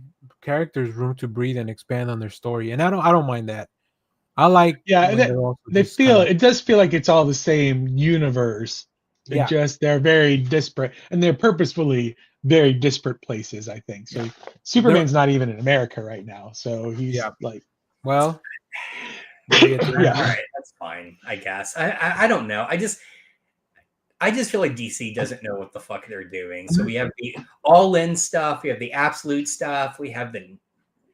characters room to breathe and expand on their story, and I don't mind that. I like Yeah, when they're also they just feel kinda, it does feel like it's all the same universe. yeah. They're very disparate, and they're purposefully very disparate places. I think so. Superman's not even in America right now, so he's like, well, we'll get to that. Yeah. All right, that's fine, I guess. I don't know. I just feel like DC doesn't know what the fuck they're doing. So we have the all-in stuff, we have the absolute stuff, we have the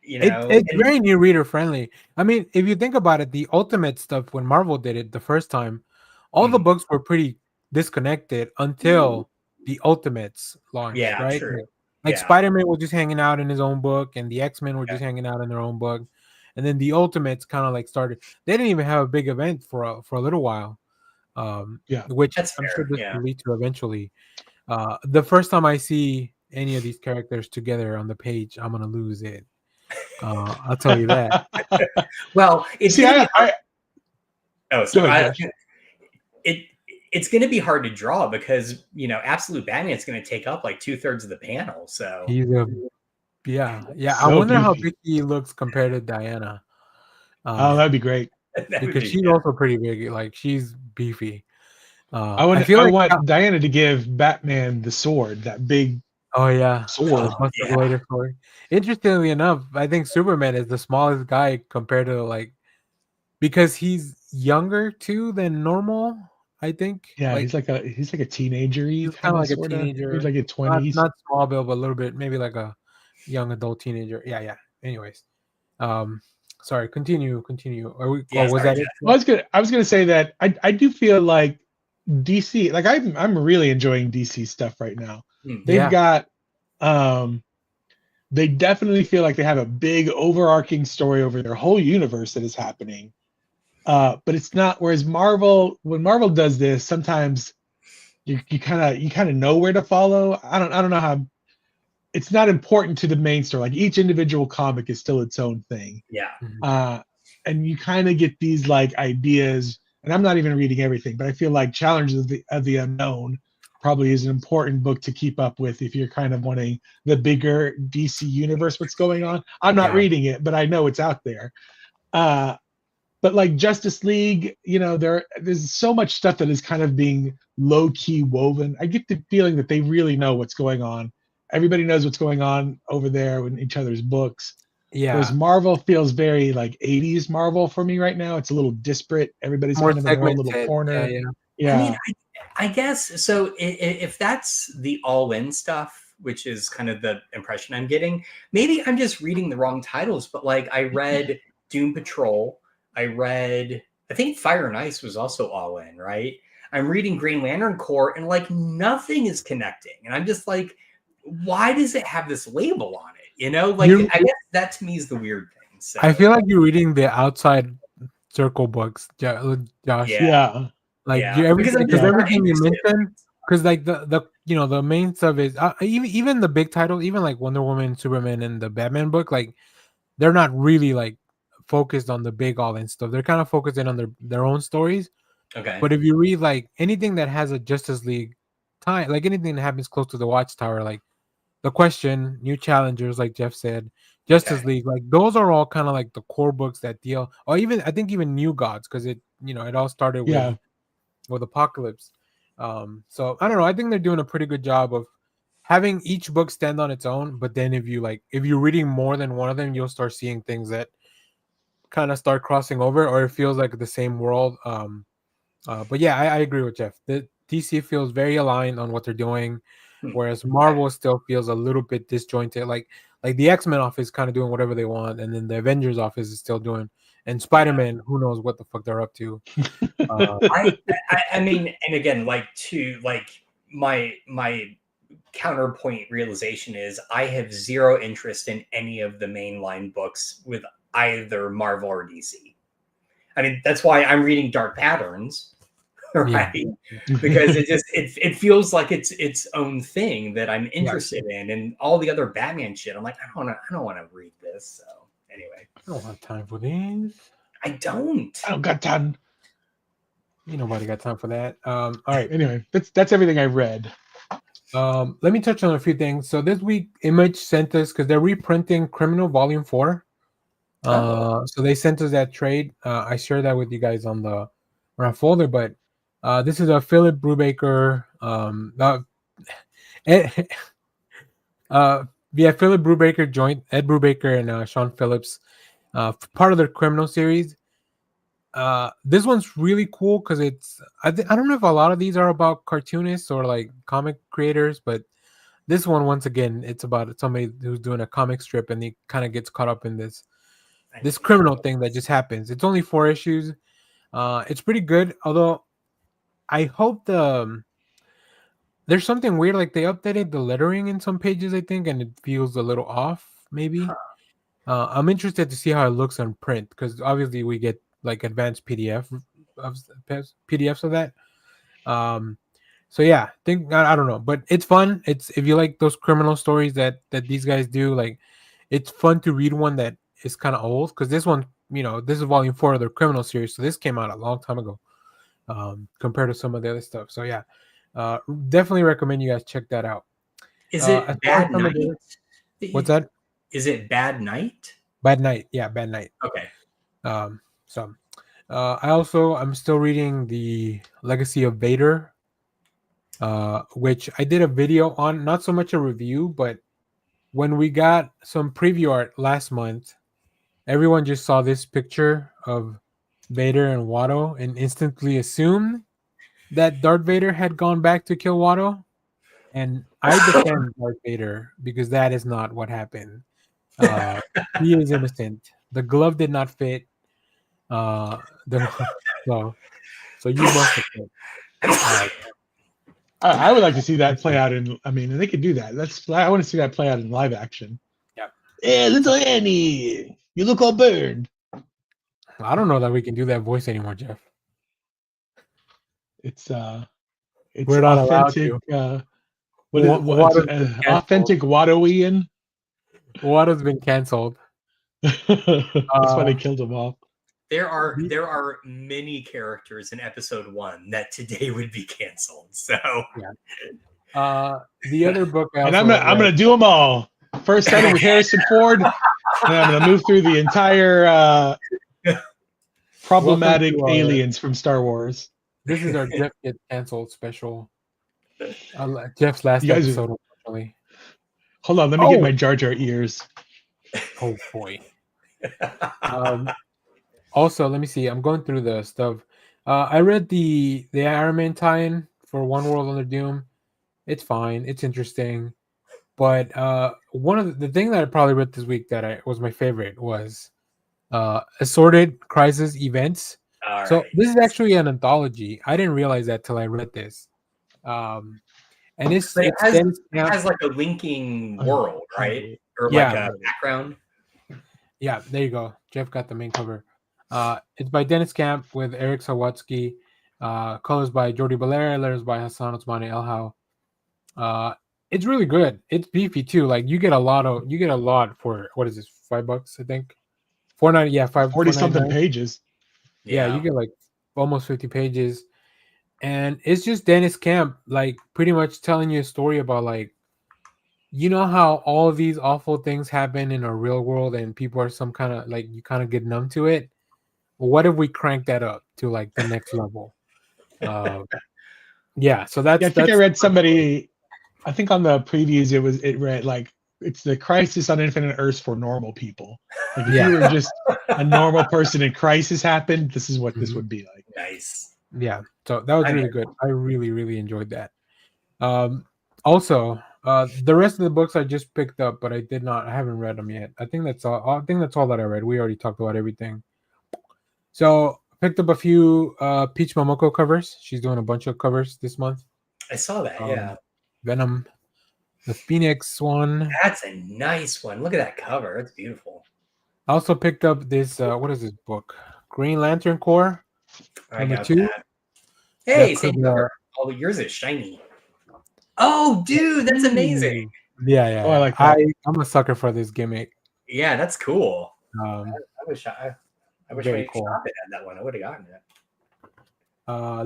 It's very new reader friendly. I mean, if you think about it, the Ultimate stuff when Marvel did it the first time, all the books were pretty disconnected until the Ultimates launched, Yeah, right? true. Like Yeah. Spider-Man was just hanging out in his own book, and the X-Men were just hanging out in their own book, and then the Ultimates kind of like started. They didn't even have a big event for a little while, which That's I'm fair, sure this yeah. will lead to eventually. The first time I see any of these characters together on the page, I'm gonna lose it. I'll tell you that. Well, it's See, gonna be hard. Go ahead, Josh. It's going to be hard to draw because Absolute Batman is going to take up like 2/3 of the panel. So He's yeah. I So wonder how beefy. big he looks compared to Diana. Oh, that'd be great. Because she's also pretty big. Like she's beefy. I want Diana to give Batman the sword, that big sword. Later sword. Interestingly enough, I think Superman is the smallest guy compared to because he's younger too than normal. I think. Yeah, he's like a teenager. He's kind of like a teenager. He's like a 20s. Not small build, but a little bit, maybe like a young adult teenager. Yeah. Anyways, sorry. Continue. Are we? Was that it? Well, I was gonna say that I do feel like DC, like I'm really enjoying DC stuff right now. They've got they definitely feel like they have a big overarching story over their whole universe that is happening. But it's not. Whereas when Marvel does this, sometimes you kind of know where to follow. I don't know how. It's not important to the main story. Like each individual comic is still its own thing. Yeah. And you kind of get these like ideas. And I'm not even reading everything, but I feel like Challenges of the Unknown probably is an important book to keep up with if you're kind of wanting the bigger DC universe. What's going on? I'm not reading it, but I know it's out there. But like Justice League, there's so much stuff that is kind of being low-key woven. I get the feeling that they really know what's going on. Everybody knows what's going on over there in each other's books. Yeah. Whereas Marvel feels very like 80s Marvel for me right now. It's a little disparate. Everybody's kind of in their own little corner. Yeah. I mean, I guess so. If that's the all-in stuff, which is kind of the impression I'm getting, maybe I'm just reading the wrong titles. But like, I read Doom Patrol. I think Fire and Ice was also all in, right? I'm reading Green Lantern Corps and like nothing is connecting. And I'm just like, why does it have this label on it? I guess that to me is the weird thing. So I feel like you're reading the outside circle books, Josh. Yeah. Everything you mentioned, because like the main stuff is even the big title, even like Wonder Woman, Superman, and the Batman book, like they're not really like focused on the big all-in stuff. They're kind of focusing on their own stories. Okay. But if you read like anything that has a Justice League tie, like anything that happens close to the Watchtower, like The Question, New Challengers, like Jeff said, Justice League, like those are all kind of like the core books that deal, or even I think even New Gods, because it all started with with Apocalypse. So I don't know. I think they're doing a pretty good job of having each book stand on its own. But then if you're reading more than one of them, you'll start seeing things that kind of start crossing over, or it feels like the same world. But yeah, I agree with Jeff. The DC feels very aligned on what they're doing, whereas Marvel still feels a little bit disjointed. Like the X-Men office kind of doing whatever they want, and then the Avengers office is still doing, and Spider-Man, who knows what the fuck they're up to. I mean, and again, my counterpoint realization is I have zero interest in any of the mainline books with either Marvel or DC. I mean, that's why I'm reading Dark Patterns, right? Yeah. Because it feels like it's its own thing that I'm interested in, and all the other Batman shit. I'm like, I don't want to read this. So anyway, I don't have time for these. I don't got time. Ain't nobody got time for that. All right. Anyway, that's everything I read. Let me touch on a few things. So this week, Image sent us, because they're reprinting Criminal Volume 4. So they sent us that trade. I shared that with you guys on the folder, but this is a Philip Brubaker. Philip Brubaker joint Ed Brubaker and Sean Phillips, part of their criminal series. This one's really cool because I don't know if a lot of these are about cartoonists or like comic creators, but this one, once again, it's about somebody who's doing a comic strip and he kind of gets caught up in this criminal thing that just happens. It's only 4 issues. It's pretty good, although I hope there's something weird, like they updated the lettering in some pages, I think, and it feels a little off maybe. I'm interested to see how it looks on print, because obviously we get like advanced PDFs of that. So yeah, I don't know, but it's fun. It's, if you like those criminal stories that these guys do, like it's fun to read one that is kind of old, because this one, this is volume 4 of their criminal series, so this came out a long time ago, compared to some of the other stuff. So yeah, definitely recommend you guys check that out. Is it Bad Night? What's that? Is it Bad Night? Bad Night, yeah, Bad Night. Okay. I'm still reading The Legacy of Vader, which I did a video on, not so much a review, but when we got some preview art last month, everyone just saw this picture of Vader and Watto and instantly assumed that Darth Vader had gone back to kill Watto. And I defend Darth Vader because that is not what happened. He is innocent. The glove did not fit. So you must have fit. I would like to see that play out in. I mean, they could do that. I want to see that play out in live action. Yeah. Hey, little Annie, you look all burned. I don't know that we can do that voice anymore, Jeff. It's we're not authentic. Authentic Wattoian. Watto's been canceled. That's why they killed him off. There are many characters in episode 1 that today would be canceled. So yeah. The other book, and I'm gonna do them all. First starting with Harrison Ford, and I'm gonna move through the entire problematic aliens from Star Wars. This is our Jeff Gets Canceled special. Jeff's last episode, unfortunately. Hold on, let me get my Jar Jar ears. Oh boy. Also, let me see. I'm going through the stuff. I read the Iron Man tie-in for One World Under Doom. It's fine. It's interesting. But one of the thing that I probably read this week that was my favorite was Assorted Crisis Events. So this is actually an anthology. I didn't realize that till I read this. And it has like a linking world, right? Or like a background. Yeah, there you go. Jeff got the main cover. It's by Dennis Camp with Eric Sawatsky. Colors by Jordi BelAir, letters by Hassan Othmani El-Hau. It's really good. It's beefy too. Like you get a lot for, what is this, $5, I think? $4.90, yeah, 40 something pages. Yeah, you get like almost 50 pages. And it's just Dennis Camp, like pretty much telling you a story about, like, you know how all of these awful things happen in our real world and people are some kind of like, you kind of get numb to it. Well, what if we crank that up to like the next level? Yeah, so that's Yeah, I think I read somebody. I think on the previews it read like it's the Crisis on Infinite Earths for normal people. Like if Yeah. you were just a normal person and crisis happened, this is what this would be like. Nice. Yeah, so that was I'm really in. good. I really enjoyed that. Also, the rest of the books I just picked up, but I haven't read them yet. I think that's all. I think that's all that I read. We already talked about everything. So picked up a few Peach Momoko covers. She's doing a bunch of covers this month. I saw that. Yeah, Venom, the Phoenix one. that's a nice one. Look at that cover. It's beautiful. I also picked up this. What is this book? Green Lantern Corps I number got 2. that. Hey, That same could, cover. Oh, yours is shiny. Oh, dude, that's amazing. Yeah. Oh, I like that. I'm a sucker for this gimmick. Yeah, that's cool. Um, I wish my very cool. shop had that one. I would have gotten it.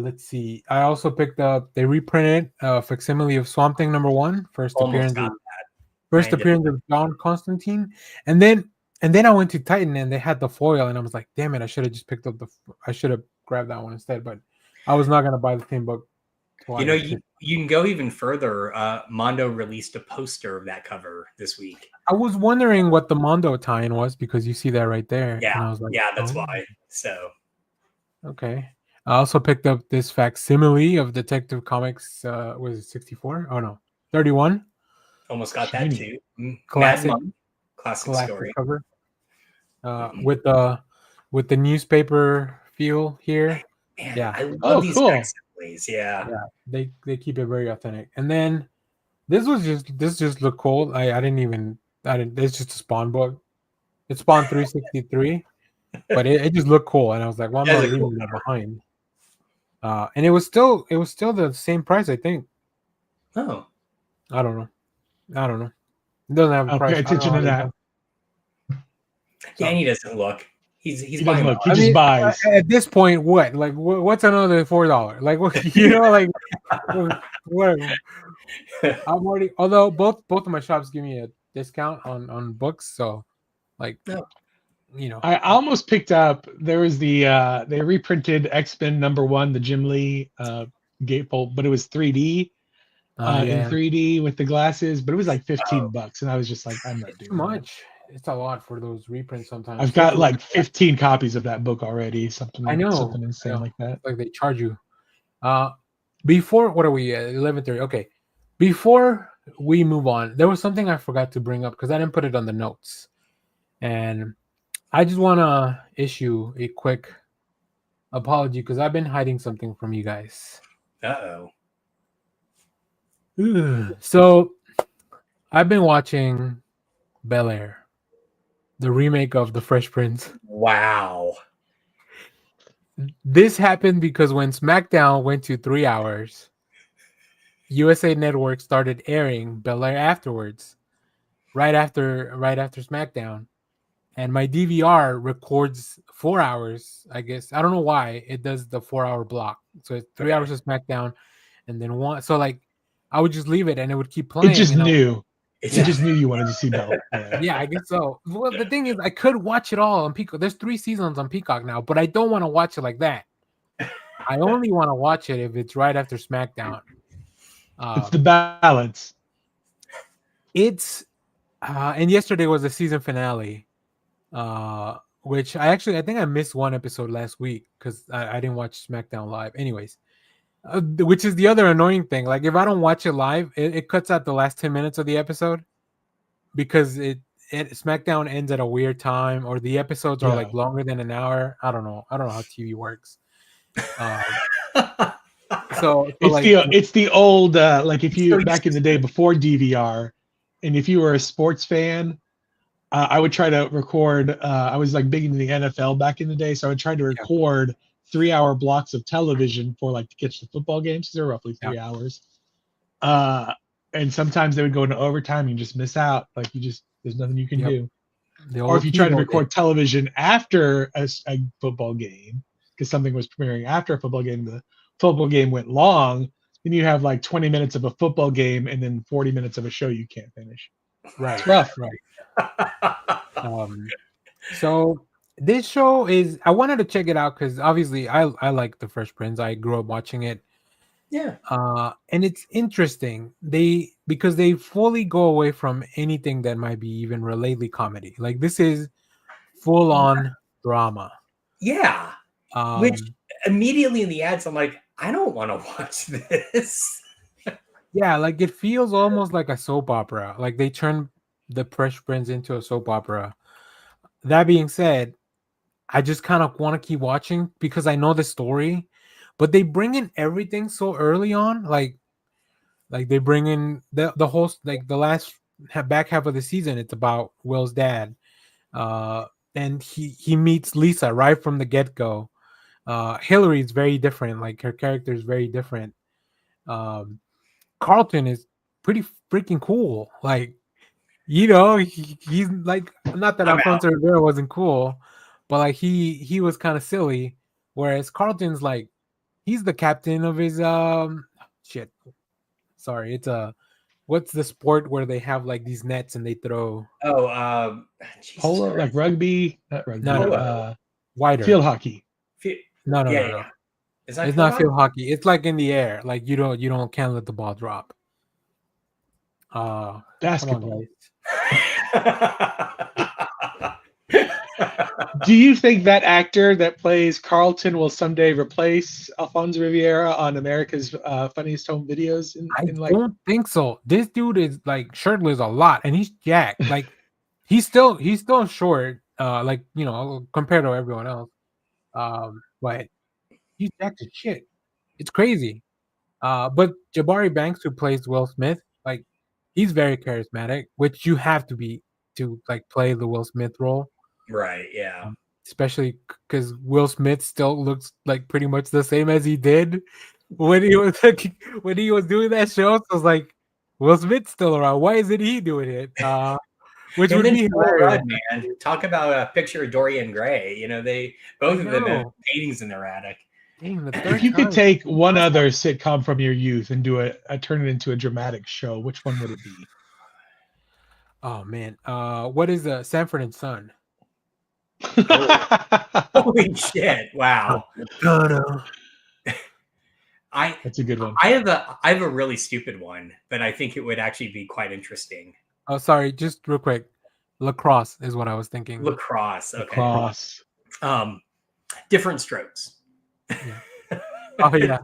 Let's see. I also picked up. They reprinted Facsimile of Swamp Thing number 1. First Almost appearance. got First appearance of John Constantine, and then I went to Titan and they had the foil, and I was like, damn it, I should have just picked up I should have grabbed that one instead, but I was not gonna buy the same book twice. You know, you can go even further. Mondo released a poster of that cover this week. I was wondering what the Mondo tie-in was because you see that right there. Yeah, and I was like, that's oh, why. So okay. I also picked up this facsimile of Detective Comics. Was it 64? Oh no, 31. almost got that too. Classic story cover. With the newspaper feel here. Man, Yeah. I love these facsimiles. Yeah. They keep it very authentic. And then this just looked cool. I didn't. It's just a Spawn book. It's Spawn 363, but it just looked cool, and I was like, well, I'm not leaving that behind. And it was still the same price, I think. Oh, I don't know. It doesn't have a price. Pay attention to that. Danny doesn't look. He doesn't buying. look. He just buys. At this point, what? Like, what's another $4? Like, what? You know, like, what? I'm already. Although both of my shops give me a discount on books, so like, you know. I almost picked up. There was the they reprinted X-Men #1, the Jim Lee gatefold, but it was 3D. In 3D with the glasses, but it was like $15, and I was just like, I'm not doing too much. It's a lot for those reprints sometimes. I've got like 15 copies of that book already. Something insane like that. Like they charge you. Before, what are we at? 11:30. Okay. Before we move on, there was something I forgot to bring up because I didn't put it on the notes, and I just want to issue a quick apology because I've been hiding something from you guys. So I've been watching BelAir, the remake of The Fresh Prince. Wow. This happened because when SmackDown went to 3 hours, USA Network started airing BelAir afterwards, right after SmackDown. And my DVR records 4 hours, I guess. I don't know why it does the 4 hour block. So it's 3 hours of SmackDown and then one. So like I would just leave it and it would keep playing. It just knew. It just knew you wanted to see Bella. Yeah, I guess so. Well, the thing is, I could watch it all on Peacock. There's 3 seasons on Peacock now, but I don't want to watch it like that. I only want to watch it if it's right after SmackDown. It's the balance. It's and yesterday was the season finale, which I think I missed one episode last week because I didn't watch SmackDown live. Anyways. Which is the other annoying thing. Like if I don't watch it live, it cuts out the last 10 minutes of the episode because it SmackDown ends at a weird time or the episodes are like longer than an hour. I don't know how TV works. So it's the old like if you back in the day before DVR, and if you were a sports fan, I would try to record. I was like big into the NFL back in the day, so I would try to record 3 hour blocks of television for like to catch the football games. They're roughly 3 hours. And sometimes they would go into overtime and you just miss out. Like there's nothing you can do. Or if you try to record television after a football game, because something was premiering after a football game, the football game went long, then you have like 20 minutes of a football game and then 40 minutes of a show you can't finish. Right. It's rough. Right. So this show is. I wanted to check it out because obviously I like the Fresh Prince. I grew up watching it. Yeah. And it's interesting. Because they fully go away from anything that might be even relatedly comedy. Like this is full on drama. Yeah. Um, Which immediately in the ads, I'm like, I don't want to watch this. yeah, like it feels almost like a soap opera. Like they turn the Fresh Prince into a soap opera. That being said, I just kind of want to keep watching because I know the story, but they bring in everything so early on. Like they bring in the whole like the last back half of the season. It's about Will's dad, and he meets Lisa right from the get go. Hillary is very different. Like her character is very different. Carlton is pretty freaking cool. Like he's like, not that I'm out. Alfonso Rivera wasn't cool, but like he was kind of silly. Whereas Carlton's like he's the captain of his shit. Sorry, it's what's the sport where they have like these nets and they throw Jesus Polo, like Christ. rugby, not rugby. No. Wider Field hockey. No. Is It's not field hockey. It's like in the air. Like you can't let the ball drop. Basketball. Come on, Do you think that actor that plays Carlton will someday replace Alfonso Riviera on America's Funniest Home Videos? I don't think so. This dude is like shirtless a lot, and he's jacked. Like he's still short. Like compared to everyone else. But he's jacked as shit. It's crazy. But Jabari Banks, who plays Will Smith, like he's very charismatic, which you have to be to like play the Will Smith role. Right, yeah. Especially because Will Smith still looks like pretty much the same as he did when he was doing that show. So it's like Will Smith's still around. Why isn't he doing it? Which would be hilarious, man. Talk about a picture of Dorian Gray. They both of them have paintings in their attic. Dang, if you could take one other sitcom from your youth and do turn it into a dramatic show, which one would it be? Oh man, what is Sanford and Son? Holy shit! Wow. That's a good one. I have a really stupid one, but I think it would actually be quite interesting. Oh, sorry, just real quick. Lacrosse is what I was thinking. Lacrosse. Okay. Lacrosse. Different Strokes. Yeah. Oh yeah.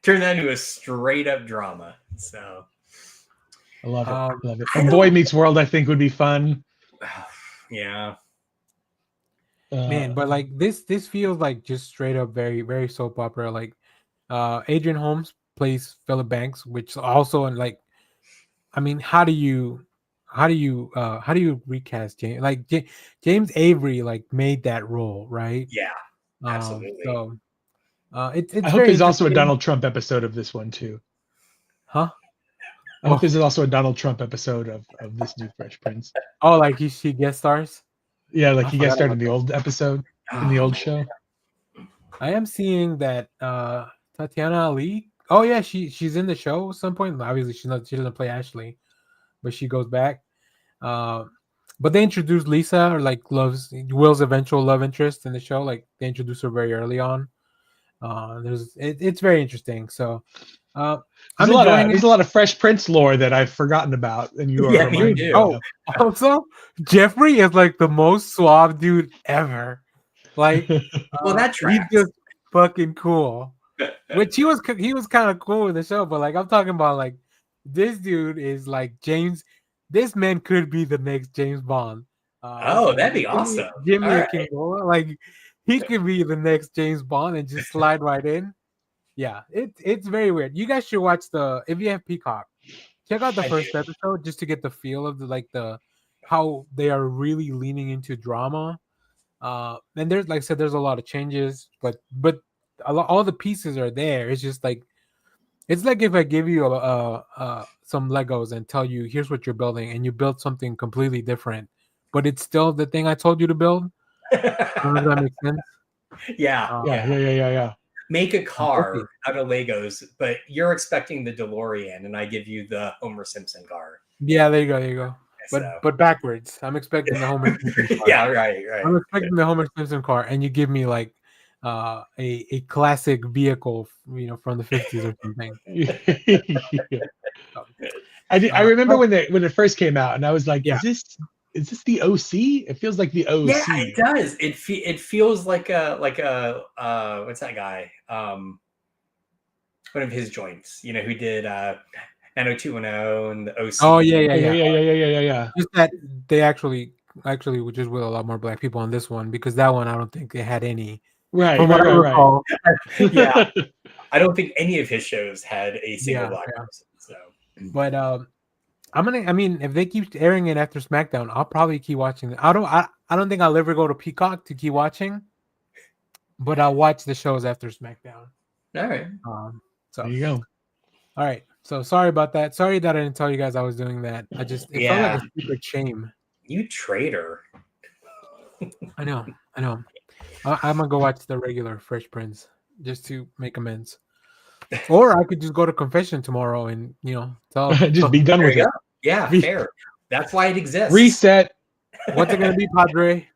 Turn that into a straight up drama. So I love it. Love it. And Boy Meets World, I think, would be fun. Yeah. Man, but like this feels like just straight up very, very soap opera. Like Adrian Holmes plays Philip Banks, which also, and like, I mean, how do you recast James? Like James Avery like made that role, right? Yeah, absolutely. So it's I hope there's also a Donald Trump episode of this one too. Huh? I hope there's also a Donald Trump episode of this new Fresh Prince. Oh, like he guest stars? Yeah, like he guest starred in the old episode, in the old show. I am seeing that Tatiana Ali. Oh yeah, she's in the show at some point. Obviously, she doesn't play Ashley, but she goes back. But they introduced Lisa, or like Will's eventual love interest in the show. Like they introduced her very early on. It's very interesting. So there's a lot of Fresh Prince lore that I've forgotten about, and you are reminded me. Oh, also Jeffrey is like the most suave dude ever. Like, well, that tracks. He's just fucking cool. Which he was kind of cool with the show, but like I'm talking about, like this dude is like James. This man could be the next James Bond. That'd be awesome. Jimmy Kingola, like he could be the next James Bond and just slide right in. Yeah, it's very weird. You guys should watch if you have Peacock, check out the first episode just to get the feel of how they are really leaning into drama. And there's, like I said, there's a lot of changes, but all the pieces are there. It's just like, it's like if I give you some Legos and tell you here's what you're building, and you build something completely different, but it's still the thing I told you to build. Does that make sense? Yeah. Make a car out of Legos, but you're expecting the DeLorean, and I give you the Homer Simpson car. Yeah, there you go. but backwards. I'm expecting the Homer Simpson car. Yeah, right. I'm expecting the Homer Simpson car, and you give me like a classic vehicle, from the 50s or something. Yeah. So, I remember when it first came out, and I was like, Yeah. is this the OC? It feels like the OC. Yeah, it does. It feels like a what's that guy? One of his joints, who did 90210 and the OC. Oh yeah. Yeah. Just that they actually were just with a lot more black people on this one, because that one I don't think they had any. Right. From what I recall. Yeah. I don't think any of his shows had a single black person. So, but if they keep airing it after SmackDown, I'll probably keep watching it. I don't think I'll ever go to Peacock to keep watching, but I'll watch the shows after SmackDown. All right. So there you go. All right. So sorry about that. Sorry that I didn't tell you guys I was doing that. It felt like a secret shame. You traitor. I know. I'm gonna go watch the regular Fresh Prince just to make amends. Or I could just go to confession tomorrow and tell just be done with it. Yeah, fair. That's why it exists. Reset. What's it gonna be, Padre?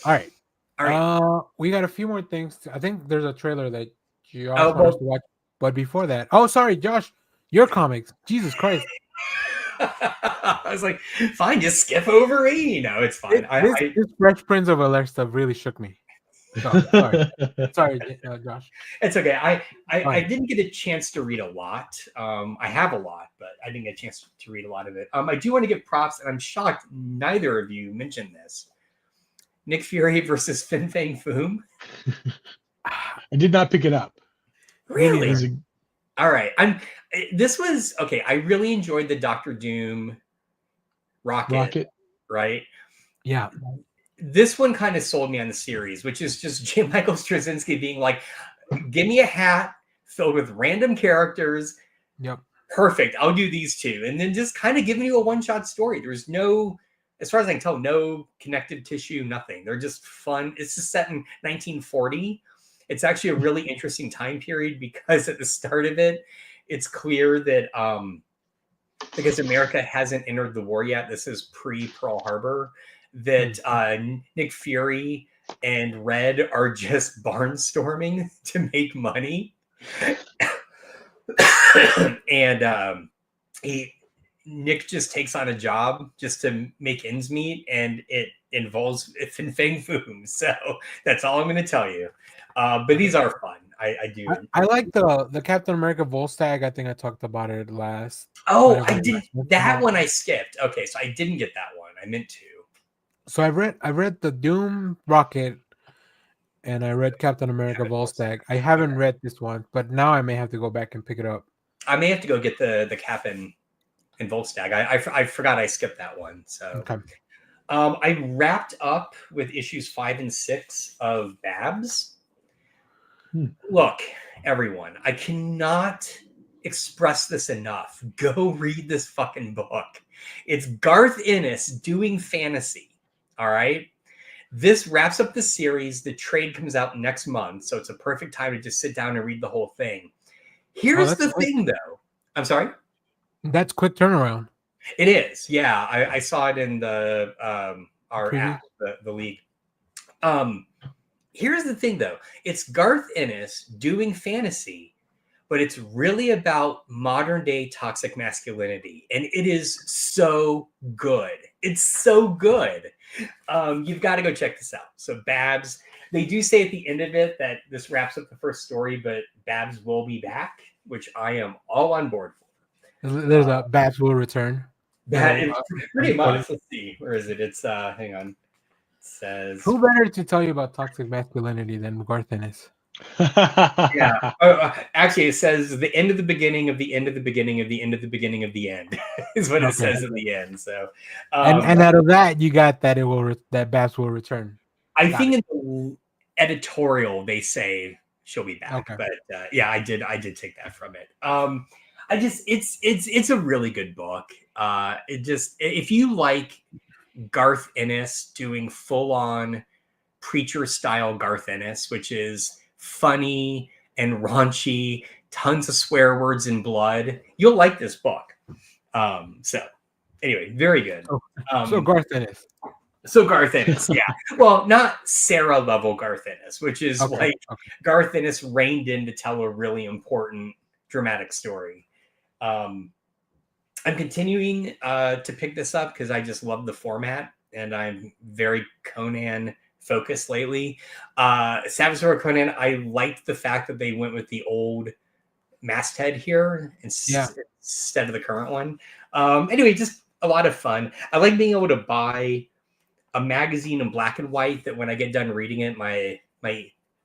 All right. We got a few more things. I think there's a trailer that Josh wants to watch. But before that, sorry, Josh, your comics. Jesus Christ. I was like, fine, just skip over 80. No, it's fine. This Fresh Prince of Bel-Air stuff really shook me. So, sorry, Josh. It's okay. I didn't get a chance to read a lot. I have a lot, but I didn't get a chance to read a lot of it. I do want to give props, and I'm shocked neither of you mentioned this. Nick Fury versus Fin Fang Foom. I did not pick it up. Really? All right. This was okay. I really enjoyed the Doctor Doom Rocket. Right? Yeah. This one kind of sold me on the series, which is just J. Michael Straczynski being like, give me a hat filled with random characters. Yep. Perfect. I'll do these two. And then just kind of giving you a one-shot story. There's no, as far as I can tell, no connective tissue, nothing. They're just fun. It's just set in 1940. It's actually a really interesting time period because at the start of it, it's clear that because America hasn't entered the war yet, this is pre-Pearl Harbor, that Nick Fury and Red are just barnstorming to make money. And Nick just takes on a job just to make ends meet, and it involves Fin Fang Foom. So that's all I'm going to tell you. But these are fun. I do. I like the Captain America Volstagg. I think I talked about it last. Oh, I did that one. I skipped. Okay, so I didn't get that one. I meant to. So I read the Doom Rocket, and I read Captain America Volstagg. I haven't read this one, but now I may have to go back and pick it up. I may have to go get the Cap and Volstagg. I forgot I skipped that one. So okay. I wrapped up with issues 5 and 6 of Babs. Look, everyone, I cannot express this enough. Go read this fucking book. It's Garth Ennis doing fantasy. All right. This wraps up the series. The trade comes out next month. So it's a perfect time to just sit down and read the whole thing. Here's the thing, though. I'm sorry? That's quick turnaround. It is. Yeah. I saw it in the our app, the league. Here's the thing, though. It's Garth Ennis doing fantasy, but it's really about modern day toxic masculinity. And it is so good. It's so good. You've got to go check this out. So Babs, they do say at the end of it that this wraps up the first story, but Babs will be back, which I am all on board for. There's a Babs will return. That is pretty much. Let's see. Where is it? It's hang on. It says, who better to tell you about toxic masculinity than Garth Ennis? Yeah. Actually, it says the end of the beginning of the end of the beginning of the end of the beginning of the end is what it says at the end. So, and out of that, you got that that Babs will return. I think in the editorial they say she'll be back, but yeah, I did take that from it. It's a really good book. If you like Garth Ennis doing full on preacher style Garth Ennis, which is funny and raunchy, tons of swear words and blood, you'll like this book. So anyway, very good. So Garth Ennis. So Garth Ennis, yeah. Well, not Sarah level Garth Ennis, which is Garth Ennis reined in to tell a really important dramatic story. I'm continuing to pick this up because I just love the format, and I'm very Conan focused lately. Savage Sword Conan, I liked the fact that they went with the old masthead here instead of the current one. Anyway, just a lot of fun. I like being able to buy a magazine in black and white that when I get done reading it, my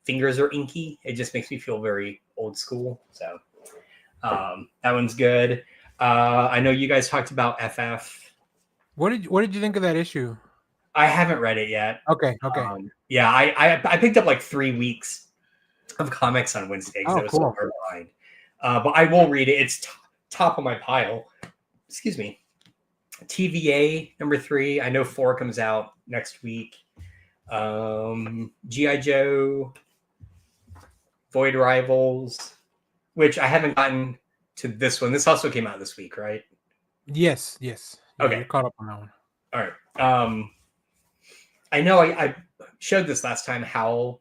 fingers are inky. It just makes me feel very old school. So that one's good. I know you guys talked about FF. What did you think of that issue? I haven't read it yet. Okay. Yeah, I picked up like 3 weeks of comics on Wednesday because I was so far behind. But I will read it. It's top of my pile. Excuse me. TVA #3. I know 4 comes out next week. G.I. Joe, Void Rivals, which I haven't gotten to this one. This also came out this week, right? Yes. Yeah, okay, you're caught up on that one. All right. I know I showed this last time. Howl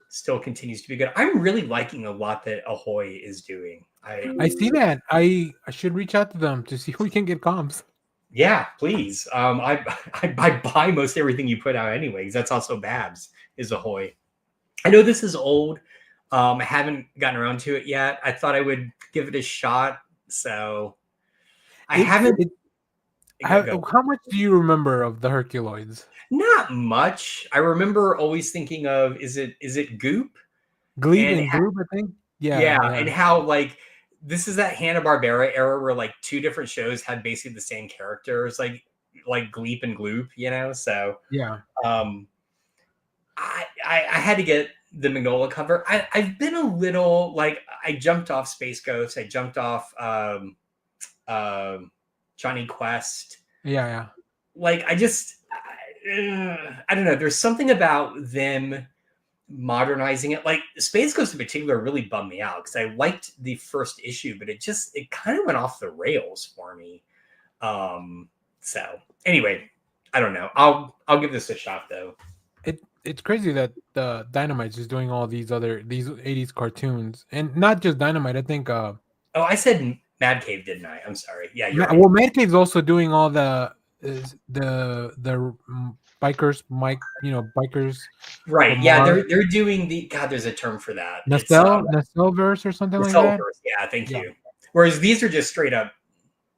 still continues to be good. I'm really liking a lot that Ahoy is doing. I see that. I should reach out to them to see if we can get comms. Yeah, please. I buy most everything you put out anyway, because that's also Babs is Ahoy. I know this is old. I haven't gotten around to it yet. I thought I would give it a shot. So I haven't. How much do you remember of the Herculoids? Not much. I remember always thinking of is it Goop? Gleep and Goop, I think. Yeah. And how like this is that Hanna-Barbera era where like 2 different shows had basically the same characters, like Gleep and Gloop, you know. So yeah. I had to get the Magnolia cover. I've been a little like I jumped off Space Ghost. I jumped off Johnny Quest. Yeah. Like I don't know. There's something about them modernizing it. Like Space Ghost in particular really bummed me out because I liked the first issue, but it kind of went off the rails for me. So anyway, I don't know. I'll give this a shot though. It's crazy that Dynamite's is doing all these 80s cartoons, and not just Dynamite. I think. I said Mad Cave, didn't I? I'm sorry. Yeah, you're right. Well, Mad Cave's also doing all the bikers, bikers. Right. Yeah, they're doing the there's a term for that. Nastelverse or something like that. Yeah, thank you. Whereas these are just straight up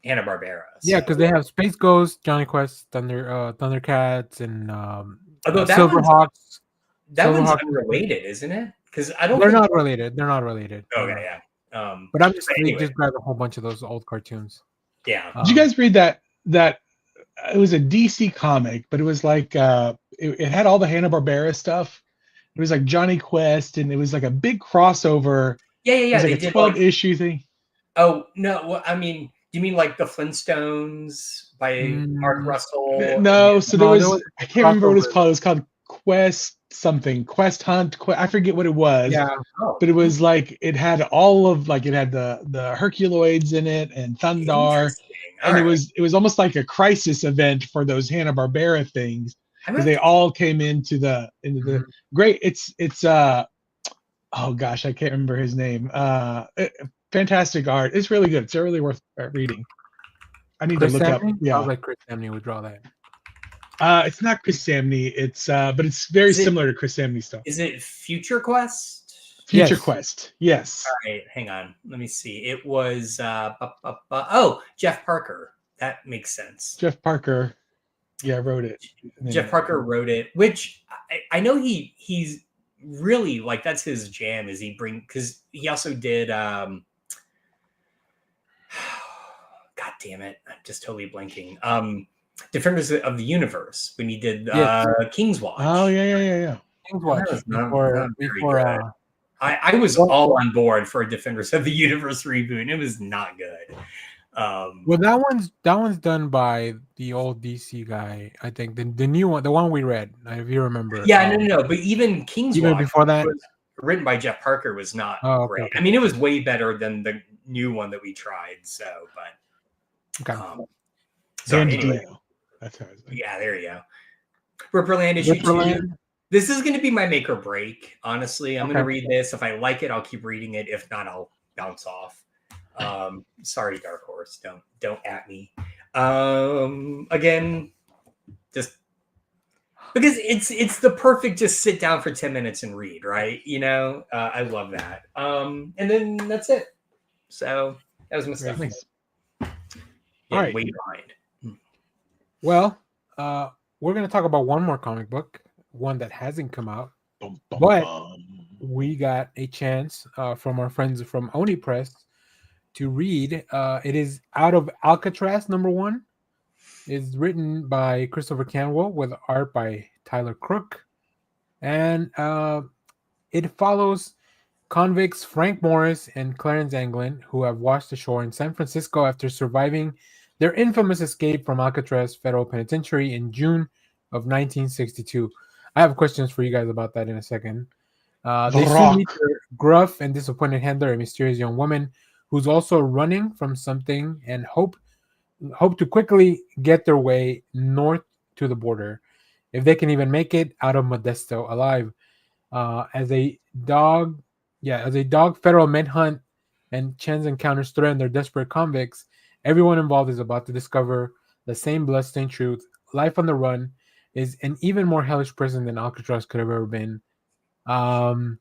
Hanna-Barbera. So. Yeah, because they have Space Ghost, Johnny Quest, Thundercats, and although Silverhawks. That one's unrelated, isn't it? Because I don't. They're not related. They're not related. Okay, yeah. But I'm just grabbed a whole bunch of those old cartoons. Yeah. Did you guys read that it was a DC comic, but it was like it had all the Hanna-Barbera stuff. It was like Johnny Quest, and it was like a big crossover. Yeah. It was like a 12-issue thing. Oh no! Well, I mean, do you mean like the Flintstones by Mark Russell? No, so there was I can't remember what it was called. It was called Quest something, Quest Hunt. I forget what it was. Yeah. But it was like it had all of like it had the Herculoids in it and Thundar, and it was almost like a crisis event for those Hanna-Barbera things because they all came into the great. It's oh gosh, I can't remember his name. Fantastic art. It's really good. It's really worth reading. I need Chris to look Samney? up. Yeah, I was like Chris Samney would draw that. It's not Chris Samney. It's but it's very similar to Chris Samney stuff. Is it Future Quest? Future Quest. Yes. All right, hang on. Let me see. It was Jeff Parker. That makes sense. Jeff Parker. Yeah, wrote it. Jeff Parker wrote it, which I know he's really like that's his jam. Is he because he also did. God damn it! I'm just totally blanking. Defenders of the Universe when he did King's Watch. Oh yeah. King's Watch before I was all on board for a Defenders of the Universe reboot. It was not good. Well, that one's done by the old DC guy. I think the new one, the one we read, if you remember. Yeah, no. But even King's Watch before that, was written by Jeff Parker, was not great. Okay. I mean, it was way better than the new one that we tried. So, but Okay. Dan Anyway, DiDio. That's how it's like. yeah, there you go. Ripperland issue 2. This is going to be my make or break. Honestly, I'm going to read this. If I like it, I'll keep reading it. If not, I'll bounce off. Sorry, Dark Horse. Don't at me. Again, just because it's the perfect just sit down for 10 minutes and read, right? I love that. And then that's it. So that was my stuff. Nice. Yeah, All right. way behind. Well, we're going to talk about one more comic book, one that hasn't come out, but we got a chance from our friends from Oni Press to read. It is Out of Alcatraz, #1. It's written by Christopher Canwell with art by Tyler Crook. And it follows convicts Frank Morris and Clarence Anglin, who have washed ashore in San Francisco after surviving their infamous escape from Alcatraz Federal Penitentiary in June of 1962. I have questions for you guys about that in a second. They soon meet their gruff and disappointed handler, a mysterious young woman who's also running from something, and hope to quickly get their way north to the border, if they can even make it out of Modesto alive. As a dog federal manhunt and chance encounters threaten their desperate convicts, everyone involved is about to discover the same bloodstained truth. Life on the run is an even more hellish prison than Alcatraz could have ever been. We're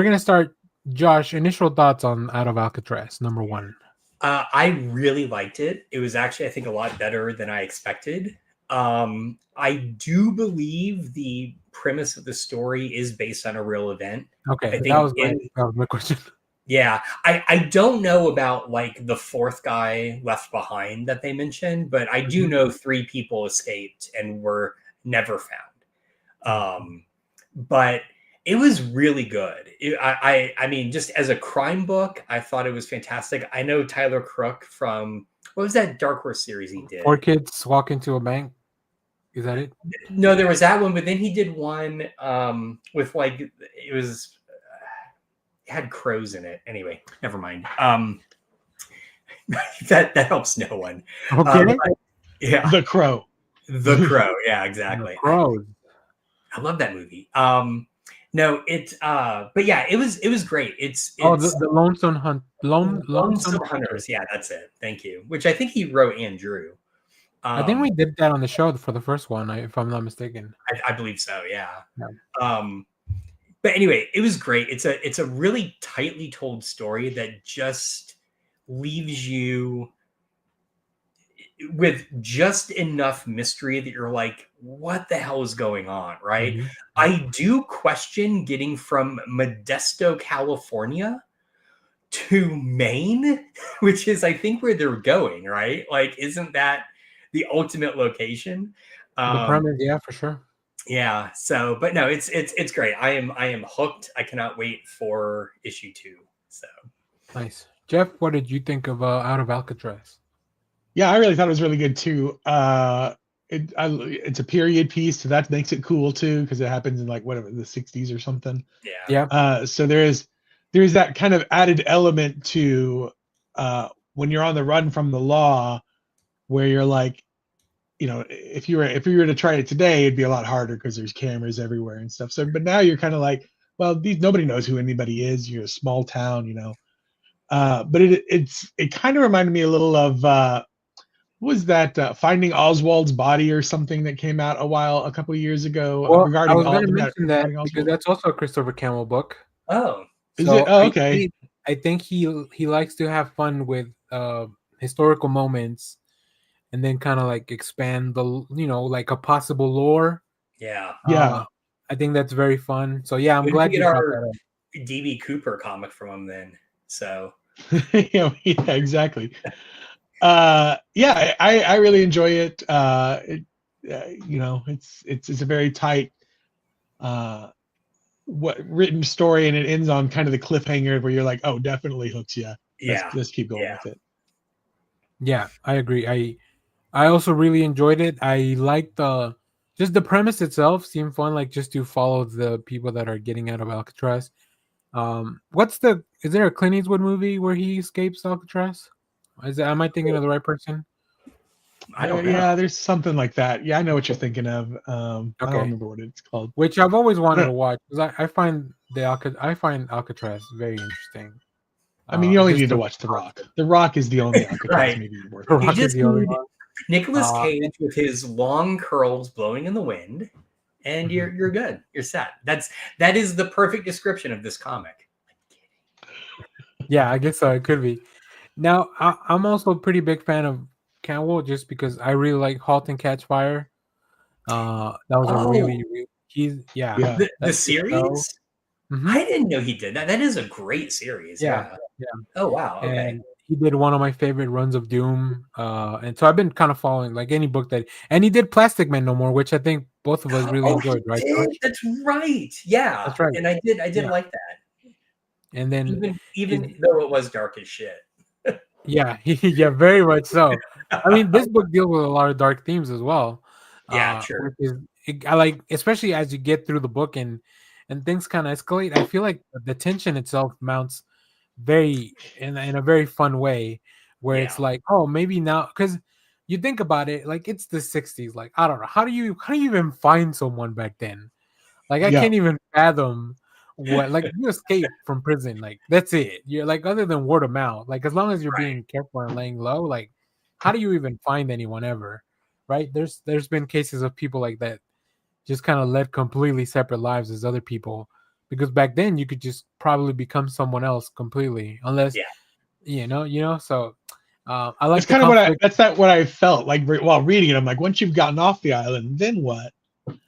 gonna start. Josh, initial thoughts on Out of Alcatraz, #1. I really liked it. It was actually, I think, a lot better than I expected. I do believe the premise of the story is based on a real event. Okay, that was my question. Yeah, I don't know about like the fourth guy left behind that they mentioned, but I do know 3 people escaped and were never found. But it was really good. I mean, just as a crime book, I thought it was fantastic. I know Tyler Crook from, what was that Dark Horse series he did? 4 kids walk into a bank. Is that it? No, there was that one, but then he did one with like, it had crows in it. Anyway, never mind. That helps no one. Okay. Yeah. The Crow. The Crow. Yeah, exactly. The Crow. I love that movie. No, but yeah, it was great. It's the Lonesome Hunters. Yeah, that's it. Thank you. Which I think he wrote and drew. I think we did that on the show for the first one, if I'm not mistaken. I believe so. Yeah. But anyway, it was great. It's a really tightly told story that just leaves you with just enough mystery that you're like, what the hell is going on, right? Mm-hmm. I do question getting from Modesto, California to Maine, which is, I think, where they're going, right? Like, isn't that the ultimate location? The premise, yeah, for sure. Yeah. So, but no, it's great. I am hooked. I cannot wait for issue 2. So nice. Jeff, what did you think of Out of Alcatraz? Yeah, I really thought it was really good too. It's a period piece, so that makes it cool too, because it happens in like whatever the 60s or something. Yeah. So there's that kind of added element to when you're on the run from the law, where you're like, you know, if you were to try it today, it'd be a lot harder because there's cameras everywhere and stuff. So, but now you're kind of like, well, nobody knows who anybody is. You're a small town, you know. But it kind of reminded me a little of what was that Finding Oswald's Body or something that came out a couple of years ago regarding. I was going to mention that because that's also a Christopher Campbell book. Oh, is it? Oh, okay. I think he likes to have fun with historical moments, and then kind of like expand the, you know, like a possible lore. Yeah. I think that's very fun. So yeah, I'm glad you brought that up. D.B. Cooper comic from him then. So yeah, exactly. I really enjoy it. You know, it's a very tight written story, and it ends on kind of the cliffhanger where you're like, oh, definitely hooks you. Let's keep going with it. Yeah, I agree. I also really enjoyed it. I liked just the premise itself seemed fun, like just to follow the people that are getting out of Alcatraz. Is there a Clint Eastwood movie where he escapes Alcatraz? Am I thinking of the right person? I don't know. Yeah, there's something like that. Yeah, I know what you're thinking of. I Okay. don't remember what it's called. Which I've always wanted to watch because I find Alcatraz very interesting. I mean, you only Just need to the- watch The Rock. The Rock is the only Alcatraz Right. movie worth. The You Rock is just the only need one. Nicolas Cage with his long curls blowing in the wind, and you're good. You're set. That is the perfect description of this comic. Yeah, I guess so. It could be. Now, I'm also a pretty big fan of Canwell just because I really like *Halt and Catch Fire*. That was a really he's Yeah. The that's his show. series? Mhm. I didn't know he did that. That is a great series. Yeah. Oh wow. Okay. And he did one of my favorite runs of Doom. And so I've been kind of following like any book and he did Plastic Man No More, which I think both of us really enjoyed, he right? did. George? That's right. Yeah. That's right. And I did Yeah. like that. And then Even though it was dark as shit. yeah, yeah, very much so. I mean, this book deals with a lot of dark themes as well. Yeah, sure. I like, especially as you get through the book and things kind of escalate. I feel like the tension itself mounts very in a very fun way, where it's like, oh, maybe now, because you think about it, like it's the '60s. Like I don't know, how do you even find someone back then? Like I can't even fathom what, like you escape from prison, like that's it. You're like, other than word of mouth, like as long as you're being careful and laying low, like how do you even find anyone ever? Right? There's been cases of people like that just kind of led completely separate lives as other people, because back then you could just probably become someone else completely, unless you know. So I like That's kind of what I felt like while reading it. I'm like, once you've gotten off the island, then what?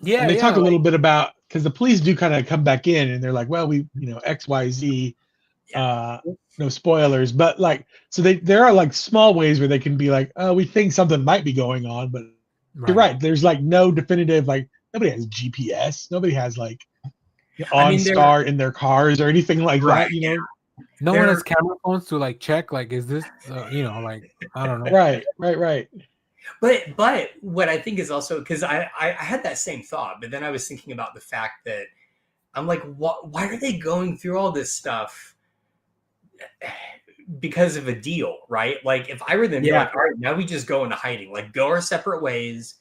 Yeah, and they talk a little bit about, because the police do kind of come back in and they're like, well, we, XYZ, no spoilers, but like, so there are like small ways where they can be like, oh, we think something might be going on, but you're right. There's like no definitive, like nobody has GPS. Nobody has like OnStar in their cars or anything like that, No one has camera phones to like check, like, is this, like, I don't know. Right. But what I think is also, because I had that same thought, but then I was thinking about the fact that I'm like, why are they going through all this stuff? Because of a deal, right? Like if I were them, like, all right, now we just go into hiding, like go our separate ways.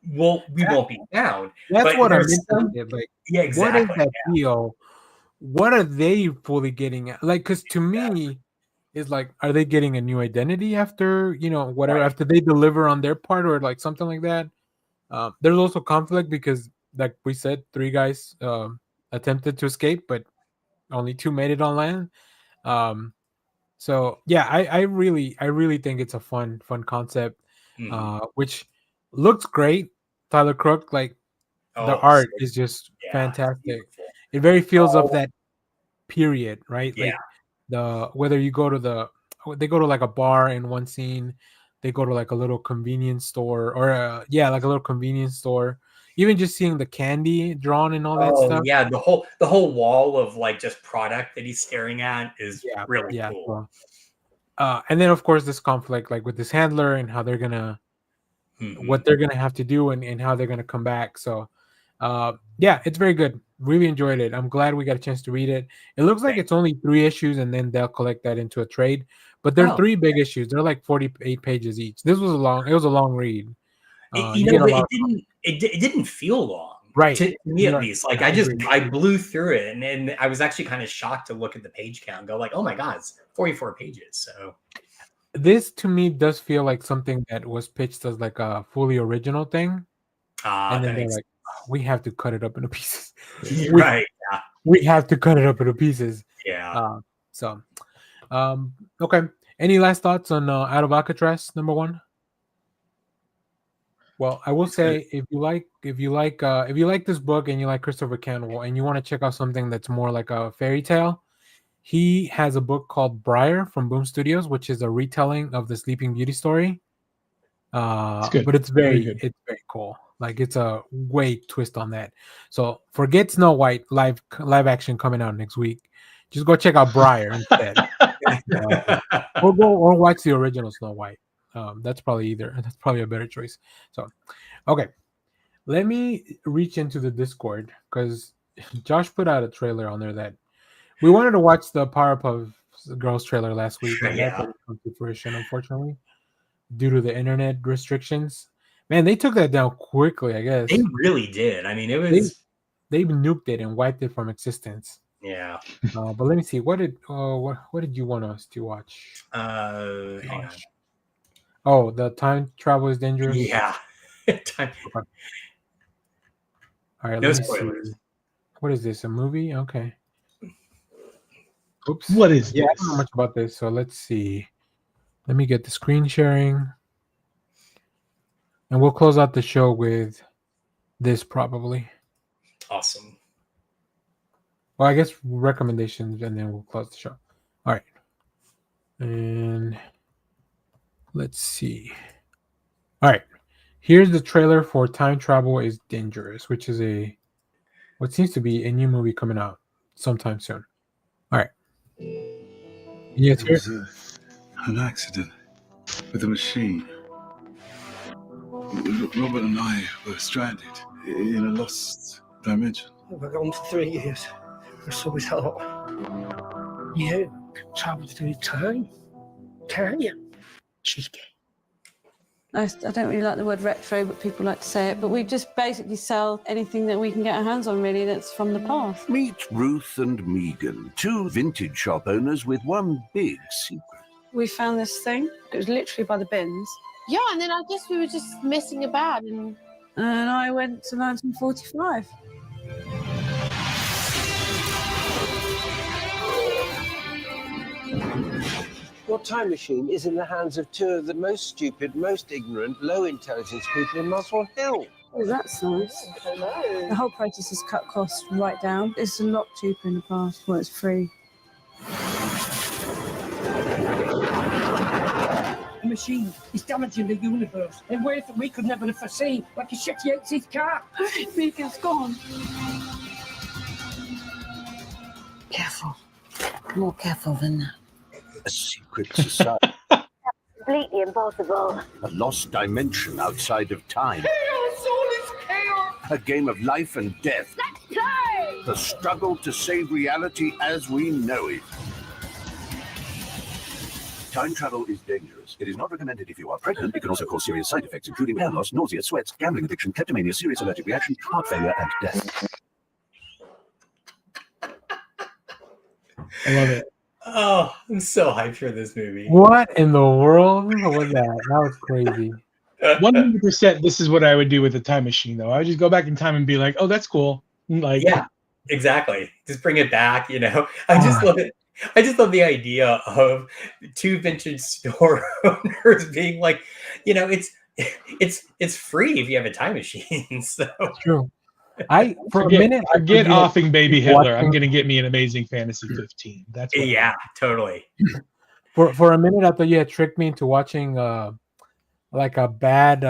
We won't be found. That's what I'm interested. Like, exactly. What is that deal? What are they fully getting at? Like, because to me, is like, are they getting a new identity after, whatever, after they deliver on their part, or like something like that? There's also conflict because, like we said, 3 guys attempted to escape, but only 2 made it on land. So yeah, I really think it's a fun concept, which looks great. Tyler Crook, like the art is just fantastic. Beautiful. It very feels of that period, right? Like whether you go to they go to like a bar in one scene, they go to like a little convenience store, or like a little convenience store. Even just seeing the candy drawn and all that stuff. Yeah, the whole wall of like just product that he's staring at is really cool. And then of course this conflict, like with this handler and how they're gonna what they're gonna have to do and how they're gonna come back. So it's very good. Really enjoyed it. I'm glad we got a chance to read it. It looks like it's only 3 issues, and then they'll collect that into a trade. But they're 3 big issues. They're like 48 pages each. This was a long read. It didn't feel long, right? To me, at least. Like I blew through it, and I was actually kind of shocked to look at the page count and go like, oh my god, it's 44 pages. So this to me does feel like something that was pitched as like a fully original thing, and then they're like, we have to cut it up into pieces. We have to cut it up into pieces. Okay. Any last thoughts on Out of Alcatraz #1? Well, I will say, if you like this book and you like Christopher Canwell and you want to check out something that's more like a fairy tale, he has a book called Briar from Boom Studios, which is a retelling of the Sleeping Beauty story. But it's very cool. Like it's a way twist on that. So forget Snow White live action coming out next week. Just go check out Briar instead, or watch the original Snow White. That's probably a better choice. So, okay, let me reach into the Discord because Josh put out a trailer on there that we wanted to watch the Powerpuff Girls trailer last week, and Yeah. that didn't come to fruition, unfortunately, due to the internet restrictions. Man, they took that down quickly, I guess. They really did. I mean, it was. They nuked it and wiped it from existence. Yeah. But let me see. What did you want us to watch? Hang on. Oh, the time travel is dangerous. Yeah. Time. All right. No Let me spoilers. see. What is this? A movie? Okay. Oops. What is Yeah, I this? don't know much about this. So let's see. Let me get the screen sharing, and we'll close out the show with this probably. Awesome. Well, I guess recommendations, and then we'll close the show. All right. And let's see. All right. Here's the trailer for Time Travel is Dangerous, which is what seems to be a new movie coming out sometime soon. All right. Yes, It was an accident with a machine. Robert and I were stranded in a lost dimension. We're gone for 3 years. So we thought, you can travel through time, can you? Cheeky. I don't really like the word retro, but people like to say it. But we just basically sell anything that we can get our hands on, really, that's from the past. Meet Ruth and Megan, two vintage shop owners with one big secret. We found this thing. It was literally by the bins. Yeah, and then I guess we were just messing about and I went to 1945. Your time machine is in the hands of two of the most stupid, most ignorant, low intelligence people in Muswell Hill. Oh, that's nice. The whole process has cut costs right down. It's a lot cheaper in the past when it's free. The machine is damaging the universe in ways that we could never have foreseen, like a shitty 80s car. Megan's gone. careful. More careful than that. A secret society, Completely impossible. a lost dimension outside of time, Chaos! All is chaos! a game of life and death, Let's play! the struggle to save reality as we know it. Time travel is dangerous. It is not recommended if you are pregnant. It can also cause serious side effects, including hair loss, nausea, sweats, gambling addiction, kleptomania, serious allergic reaction, heart failure, and death. I love it. Oh, I'm so hyped for this movie. What in the world was that? That was crazy. 100%. This is what I would do with a time machine, though. I would just go back in time and be like, "Oh, that's cool." Like, Yeah, exactly. Just bring it back. You know, I just love it. I just love the idea of two vintage store owners being like, you know, it's free if you have a time machine. So True. For a minute, I forget forget offing baby Hitler. I'm watching- gonna get me an Amazing Fantasy 15. That's what yeah, totally. For a minute, I thought you had tricked me into watching like a bad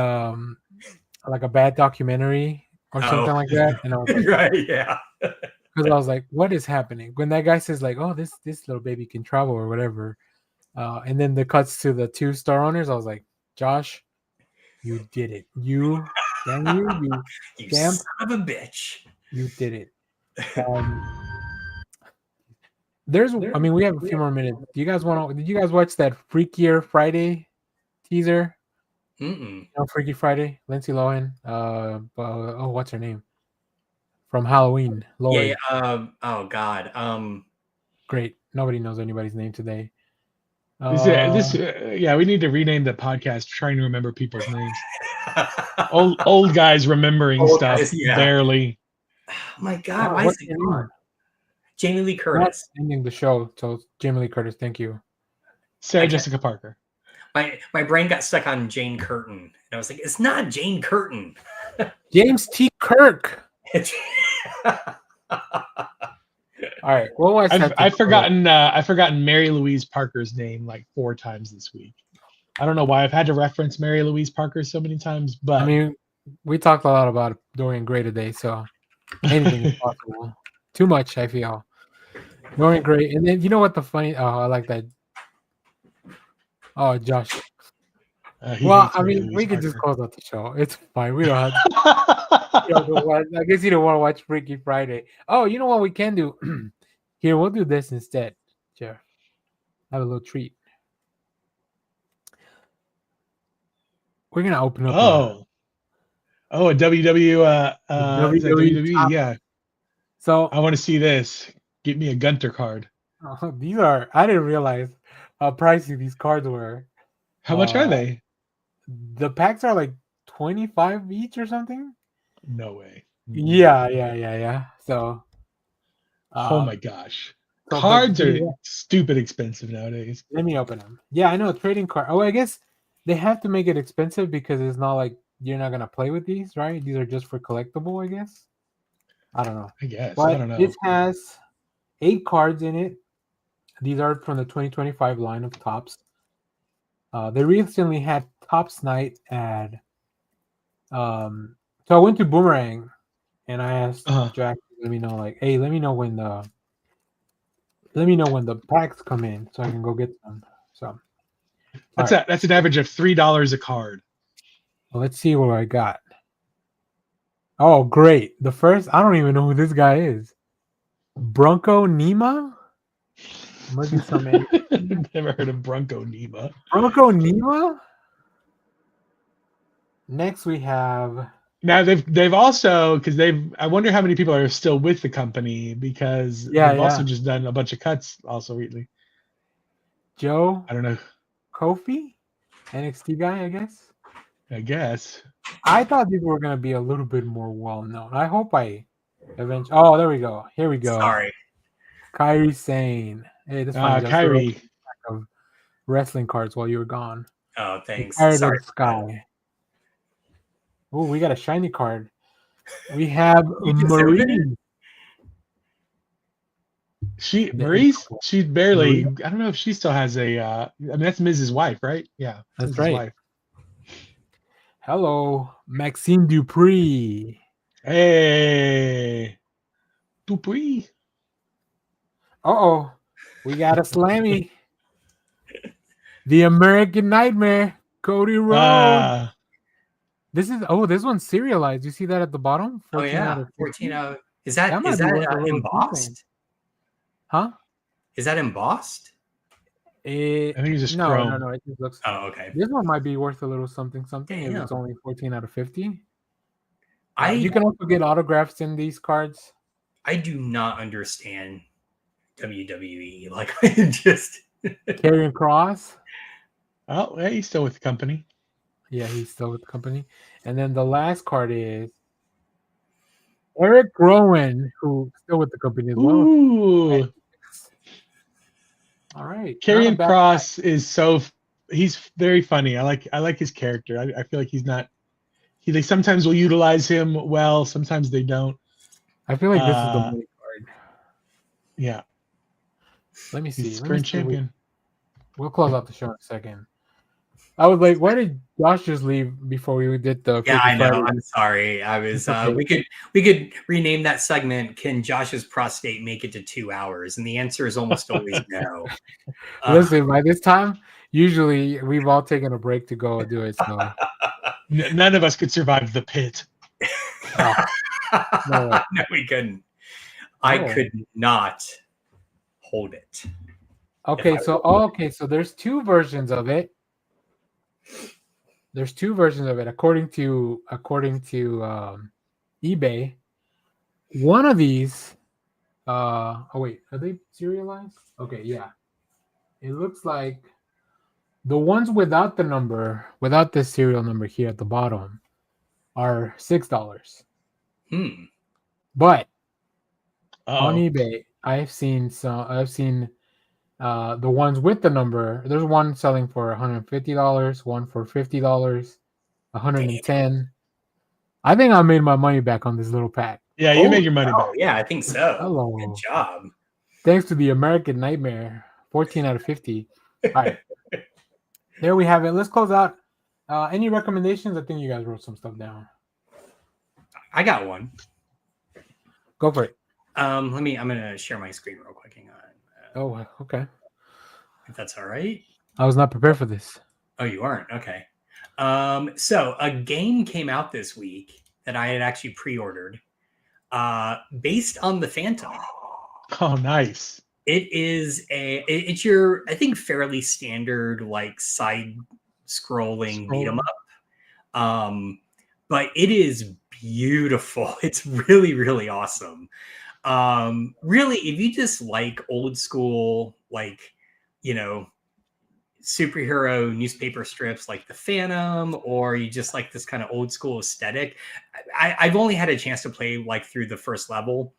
documentary or something like that, and I was like, Right? Yeah. because I was like, what is happening? When that guy says like, oh, this little baby can travel or whatever, and then the cuts to the two store owners, I was like, Josh, you did it. You You damn, son of a bitch. you did it. I mean, we have a few more minutes. Do you guys want to? Did you guys watch that Freakier Friday teaser? Mm-mm. No, Freaky Friday. Lindsay Lohan. What's her name? From Halloween. Lori. Yeah. Oh God. Great. Nobody knows anybody's name today. yeah, we need to rename the podcast trying to remember people's names. Old guys remembering Old stuff guys, yeah. barely. Oh my God. Why is What's it her name? gone? Jamie Lee Not Curtis. ending the show. So Jamie Lee Curtis. Thank you. Sarah Okay. Jessica Parker. My brain got stuck on Jane Curtin, and I was like, it's not Jane Curtin. James T. Kirk. All right. Well, watch that I've forgotten Mary Louise Parker's name like 4 times this week. I don't know why I've had to reference Mary Louise Parker so many times, but I mean, we talked a lot about Dorian Gray today, so anything is possible. Too much, I feel. Dorian Gray, and then you know what the funny? Oh, I like that. Oh, Josh. he Well, hates I Mary mean, Louise we can just Parker. close out the show. It's fine. We don't have. I guess you don't want to watch Freaky Friday. Oh, you know what we can do? Here, we'll do this instead, Jeff. Have a little treat. We're gonna open up. Oh, a WW. Is that WWE WWE? top. Yeah. So I want to see this. Get me a Gunter card. these are. I didn't realize how pricey these cards were. How much are they? The packs are like 25 each or something. No way. Yeah. So, Oh my gosh. so, but Cards are these- stupid expensive nowadays. let me open them. Yeah, I know trading card. Oh, I guess they have to make it expensive because it's not like you're not gonna play with these, right? These are just for collectible, I guess. I don't know. I guess. But I don't know. this has 8 cards in it. These are from the 2025 line of Tops. They recently had Tops Night at. So I went to Boomerang, and I asked Jack, let me know, like, hey, let me know when the packs come in so I can go get them. So That's an average of $3 a card. well, let's see what I got. Oh, great. The first, I don't even know who this guy is. Bronco Nima? Must be some Never heard of Bronco Nima. Bronco Nima? Next we have Now they've also, because I wonder how many people are still with the company, because they've also just done a bunch of cuts also lately. Joe. I don't know. Kofi? NXT guy, I guess. I thought these were gonna be a little bit more well known. I hope I eventually. Oh, there we go. Here we go. Sorry. Kyrie Sane. Hey, this one Kyrie. Of wrestling cards while you were gone. Oh, thanks. Sorry. Sorry. Sky. Oh, we got a shiny card. We have Marie. She's barely. Marie. I don't know if she still has a. I mean, that's Mrs. Wife, right? Yeah, that's Mrs. right. Wife. Hello, Maxime Dupree. Hey, Dupree. We got a Slammy. The American Nightmare, Cody Rhodes. This one's serialized. You see that at the bottom? 14 out of 14 out. Is that embossed? Huh? Is that embossed? I think it's just no. It just looks. Oh, okay. This one might be worth a little something. If it's only 14 out of 50. You can also get autographs in these cards. I do not understand WWE. Like, I just Karrion Kross. Oh, yeah, he's still with the company. Yeah, he's still with the company. And then the last card is Eric Rowan, who's still with the company as well. Ooh. All right. Karrion Kross he's very funny. I like his character. I feel like they sometimes will utilize him well, sometimes they don't. I feel like this is the money card. Yeah. Let me see. He's current champion. We'll close out the show in a second. I was like, why did Josh just leave before we did the? Yeah, I know. I'm sorry. I was. Okay. We could rename that segment. Can Josh's prostate make it to 2 hours? And the answer is almost always no. Listen, by this time, usually we've all taken a break to go do it. So none of us could survive the pit. No, we couldn't. I could not hold it. Okay, so there's 2 versions of it. There's 2 versions of it according to eBay. One of these are they serialized? Okay, yeah. It looks like the ones without the serial number here at the bottom are $6. But on eBay, I've seen the ones with the number. There's one selling for $150, one for $50, $110. I think I made my money back on this little pack. Yeah, you made your money back. Yeah, I think so. Hello. Good job. Thanks to the American Nightmare, 14 out of 50. All right. There we have it. Let's close out. Any recommendations? I think you guys wrote some stuff down. I got one. Go for it. I'm gonna share my screen real quick. Hang on. Okay. If that's all right. I was not prepared for this. Oh, you aren't? Okay. So a game came out this week that I had actually pre-ordered, based on the Phantom. Oh, nice. It's your, I think, fairly standard like side scrolling beat 'em up. But it is beautiful. It's really, really awesome. Really, if you just like old school, like, you know, superhero newspaper strips like the Phantom, or you just like this kind of old school aesthetic, I've only had a chance to play like through the first level,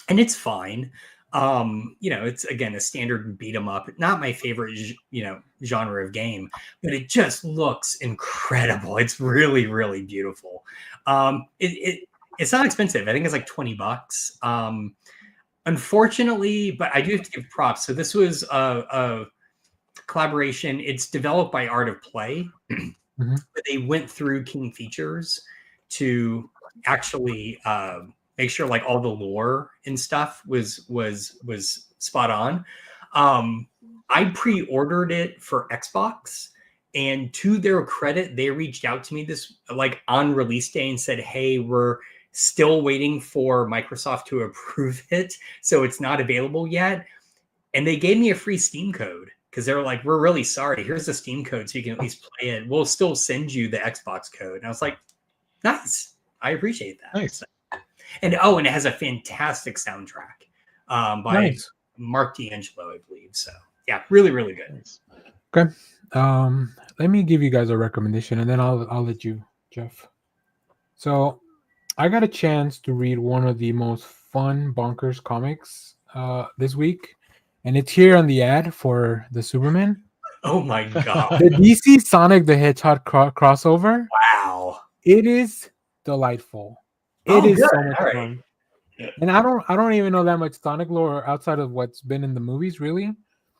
and it's fine. You know, it's again a standard beat 'em up, not my favorite, you know, genre of game, but it just looks incredible. It's really, really beautiful. It's not expensive. I think it's like $20. Unfortunately, but I do have to give props. So this was a collaboration. It's developed by Art of Play, but they went through King Features to actually make sure like all the lore and stuff was spot on. I pre-ordered it for Xbox, and to their credit, they reached out to me this like on release day and said, "Hey, we're still waiting for Microsoft to approve it, so it's not available yet." And they gave me a free Steam code because they were like, "We're really sorry. Here's the Steam code so you can at least play it. We'll still send you the Xbox code." And I was like, "Nice. I appreciate that." Nice. And and it has a fantastic soundtrack by Mark D'Angelo, I believe. So yeah, really, really good. Okay. Let me give you guys a recommendation, and then I'll let you, Jeff. So I got a chance to read one of the most fun bonkers comics this week, and it's here on the ad for the Superman. Oh my god! The DC Sonic the Hedgehog crossover. Wow! It is delightful. It is so much fun. And I don't even know that much Sonic lore outside of what's been in the movies, really.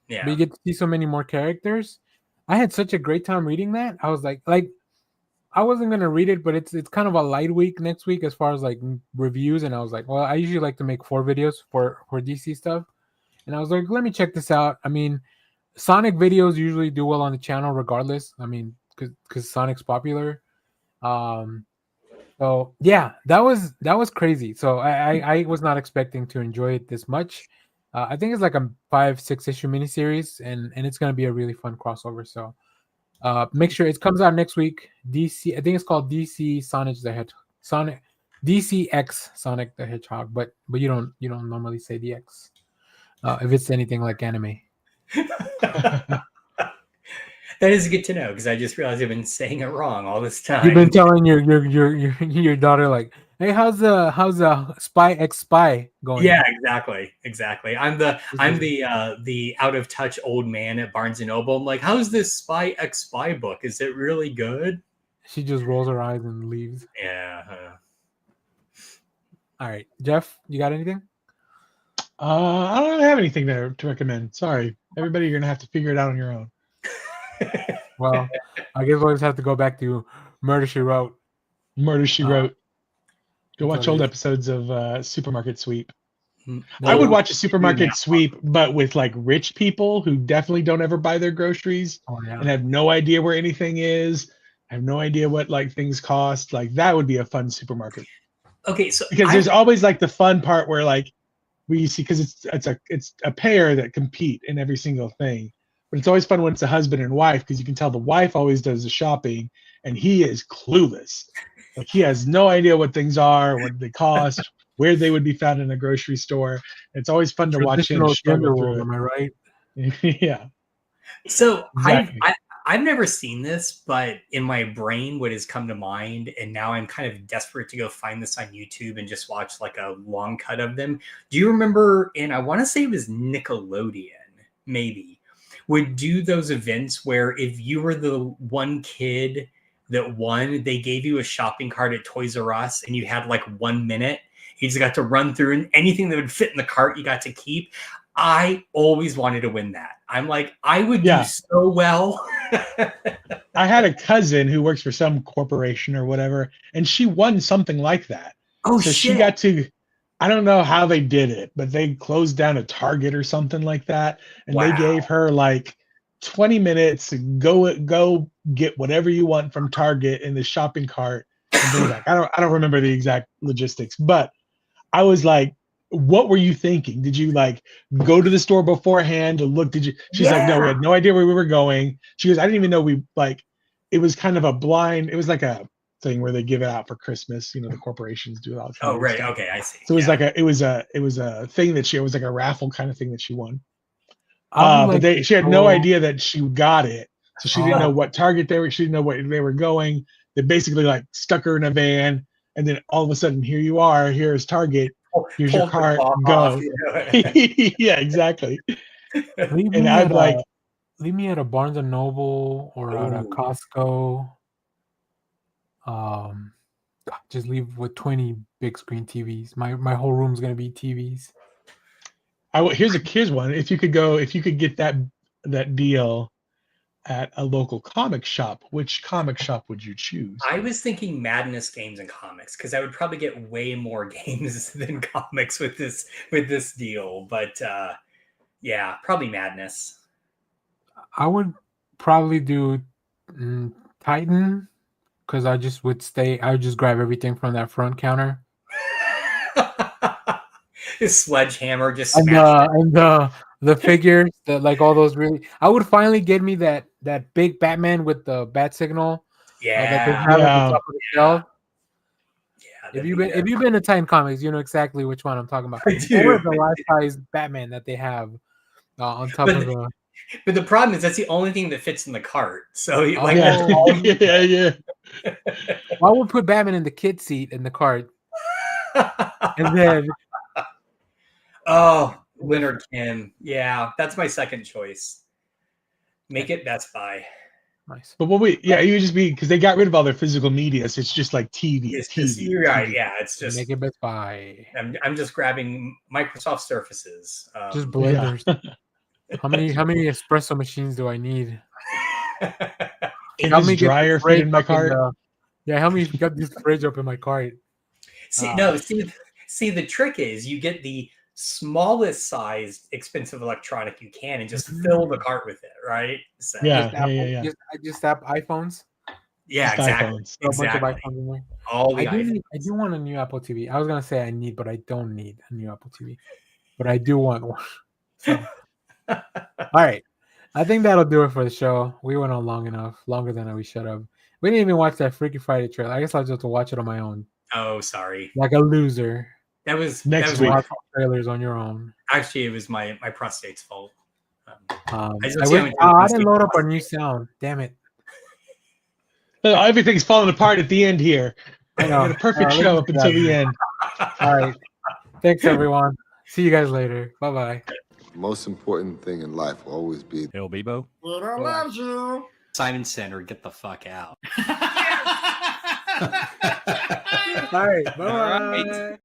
Yeah. But you get to see so many more characters. I had such a great time reading that. I was like I wasn't gonna read it, but it's kind of a light week next week as far as like reviews. And I was like, well, I usually like to make 4 videos for DC stuff. And I was like, let me check this out. I mean, Sonic videos usually do well on the channel regardless. I mean, because Sonic's popular. So yeah, that was crazy. So I was not expecting to enjoy it this much. I think it's like a 5-6 issue miniseries, and it's gonna be a really fun crossover. So make sure it comes out next week. DC, I think it's called DC DCX Sonic the Hedgehog, but you don't normally say the X if it's anything like anime. That is good to know, because I just realized I've been saying it wrong all this time. You've been telling your daughter like, "Hey, how's the Spy X Spy going?" Yeah, exactly. I'm the out of touch old man at Barnes and Noble. I'm like, "How's this Spy X Spy book? Is it really good?" She just rolls her eyes and leaves. Yeah. All right, Jeff, you got anything? I don't have anything there to recommend. Sorry, everybody, you're gonna have to figure it out on your own. Well, I guess we'll just have to go back to Murder, She Wrote. Murder, She Wrote. Go watch old episodes of Supermarket Sweep. I would watch a Supermarket Sweep, but with like rich people who definitely don't ever buy their groceries and have no idea where anything is. Have no idea what like things cost. Like that would be a fun supermarket. Okay, so because there's always like the fun part where like we see, because it's a pair that compete in every single thing. But it's always fun when it's a husband and wife, because you can tell the wife always does the shopping and he is clueless. Like he has no idea what things are, what they cost, where they would be found in a grocery store. It's always fun to watch him struggle through it. Am I right? Yeah. So exactly. I've never seen this, but in my brain, what has come to mind, and now I'm kind of desperate to go find this on YouTube and just watch like a long cut of them. Do you remember? And I want to say it was Nickelodeon, maybe, would do those events where if you were the one kid that won, they gave you a shopping cart at Toys R Us and you had like 1 minute. You just got to run through, and anything that would fit in the cart you got to keep. I always wanted to win that. I'm like, I would do so well. I had a cousin who works for some corporation or whatever, and she won something like that. Oh, so shit. She got to, I don't know how they did it, but they closed down a Target or something like that. And they gave her like 20 minutes to go get whatever you want from Target in the shopping cart and bring it back. I don't remember the exact logistics, but I was like, what were you thinking? Did you like go to the store beforehand to look? Did you? She's like, no, we had no idea where we were going. She goes, I didn't even know we like. It was kind of a blind. It was like a thing where they give it out for Christmas. You know, the corporations do it all the time. Oh, right. Okay, I see. So it was like it was a thing that it was like a raffle kind of thing that she won. Like, But she had no idea that she got it, so she didn't know what Target they were. She didn't know what they were going. They basically like stuck her in a van, and then all of a sudden, here you are. Here's Target. Here's your cart. Go. Yeah, exactly. And I'd like leave me at a Barnes and Noble or at a Costco. Just leave with 20 big screen TVs. My whole room's gonna be TVs. Here's one. If you could get that deal at a local comic shop, which comic shop would you choose? I was thinking Madness Games and Comics because I would probably get way more games than comics with this deal. But yeah, probably Madness. I would probably do Titan because I would just grab everything from that front counter. This sledgehammer just and the figures that like all those really. I would finally get me that big Batman with the bat signal. That they have at the top of the shelf. Yeah. If you've been to Titan Comics, you know exactly which one I'm talking about. Or the life size Batman that they have on top of the. But the problem is that's the only thing that fits in the cart. So yeah. I would put Batman in the kid seat in the cart, and then. Oh, Leonard Kim. Yeah, that's my second choice. Make it Best Buy. Nice. But you would just be because they got rid of all their physical media, so it's just like TV. You're right. Yeah, it's just make it Best Buy. I'm just grabbing Microsoft Surfaces. Just blenders. How many espresso machines do I need? Help me dryer fit in my cart. Help me get this fridge up in my cart. See, the trick is you get the smallest sized expensive electronic you can and just fill the cart with it, right? So Just tap iPhones. Yeah, exactly. A bunch of iPhones in there. I do want a new Apple TV. I was gonna say I need, but I don't need a new Apple TV. But I do want one. So. All right. I think that'll do it for the show. We went on long enough, longer than we should have. We didn't even watch that Freaky Friday trailer. I guess I'll just have to watch it on my own. Oh, sorry. Like a loser. That was next week. Watch trailers on your own. Actually, it was my prostate's fault. I didn't load up our new sound. Damn it. Everything's falling apart at the end here. I know. A perfect show up until the end. All right. Thanks, everyone. See you guys later. Bye-bye. Most important thing in life will always be El Bebo. Twitter loves you. Simon Center, get the fuck out. All right. Bye. All right.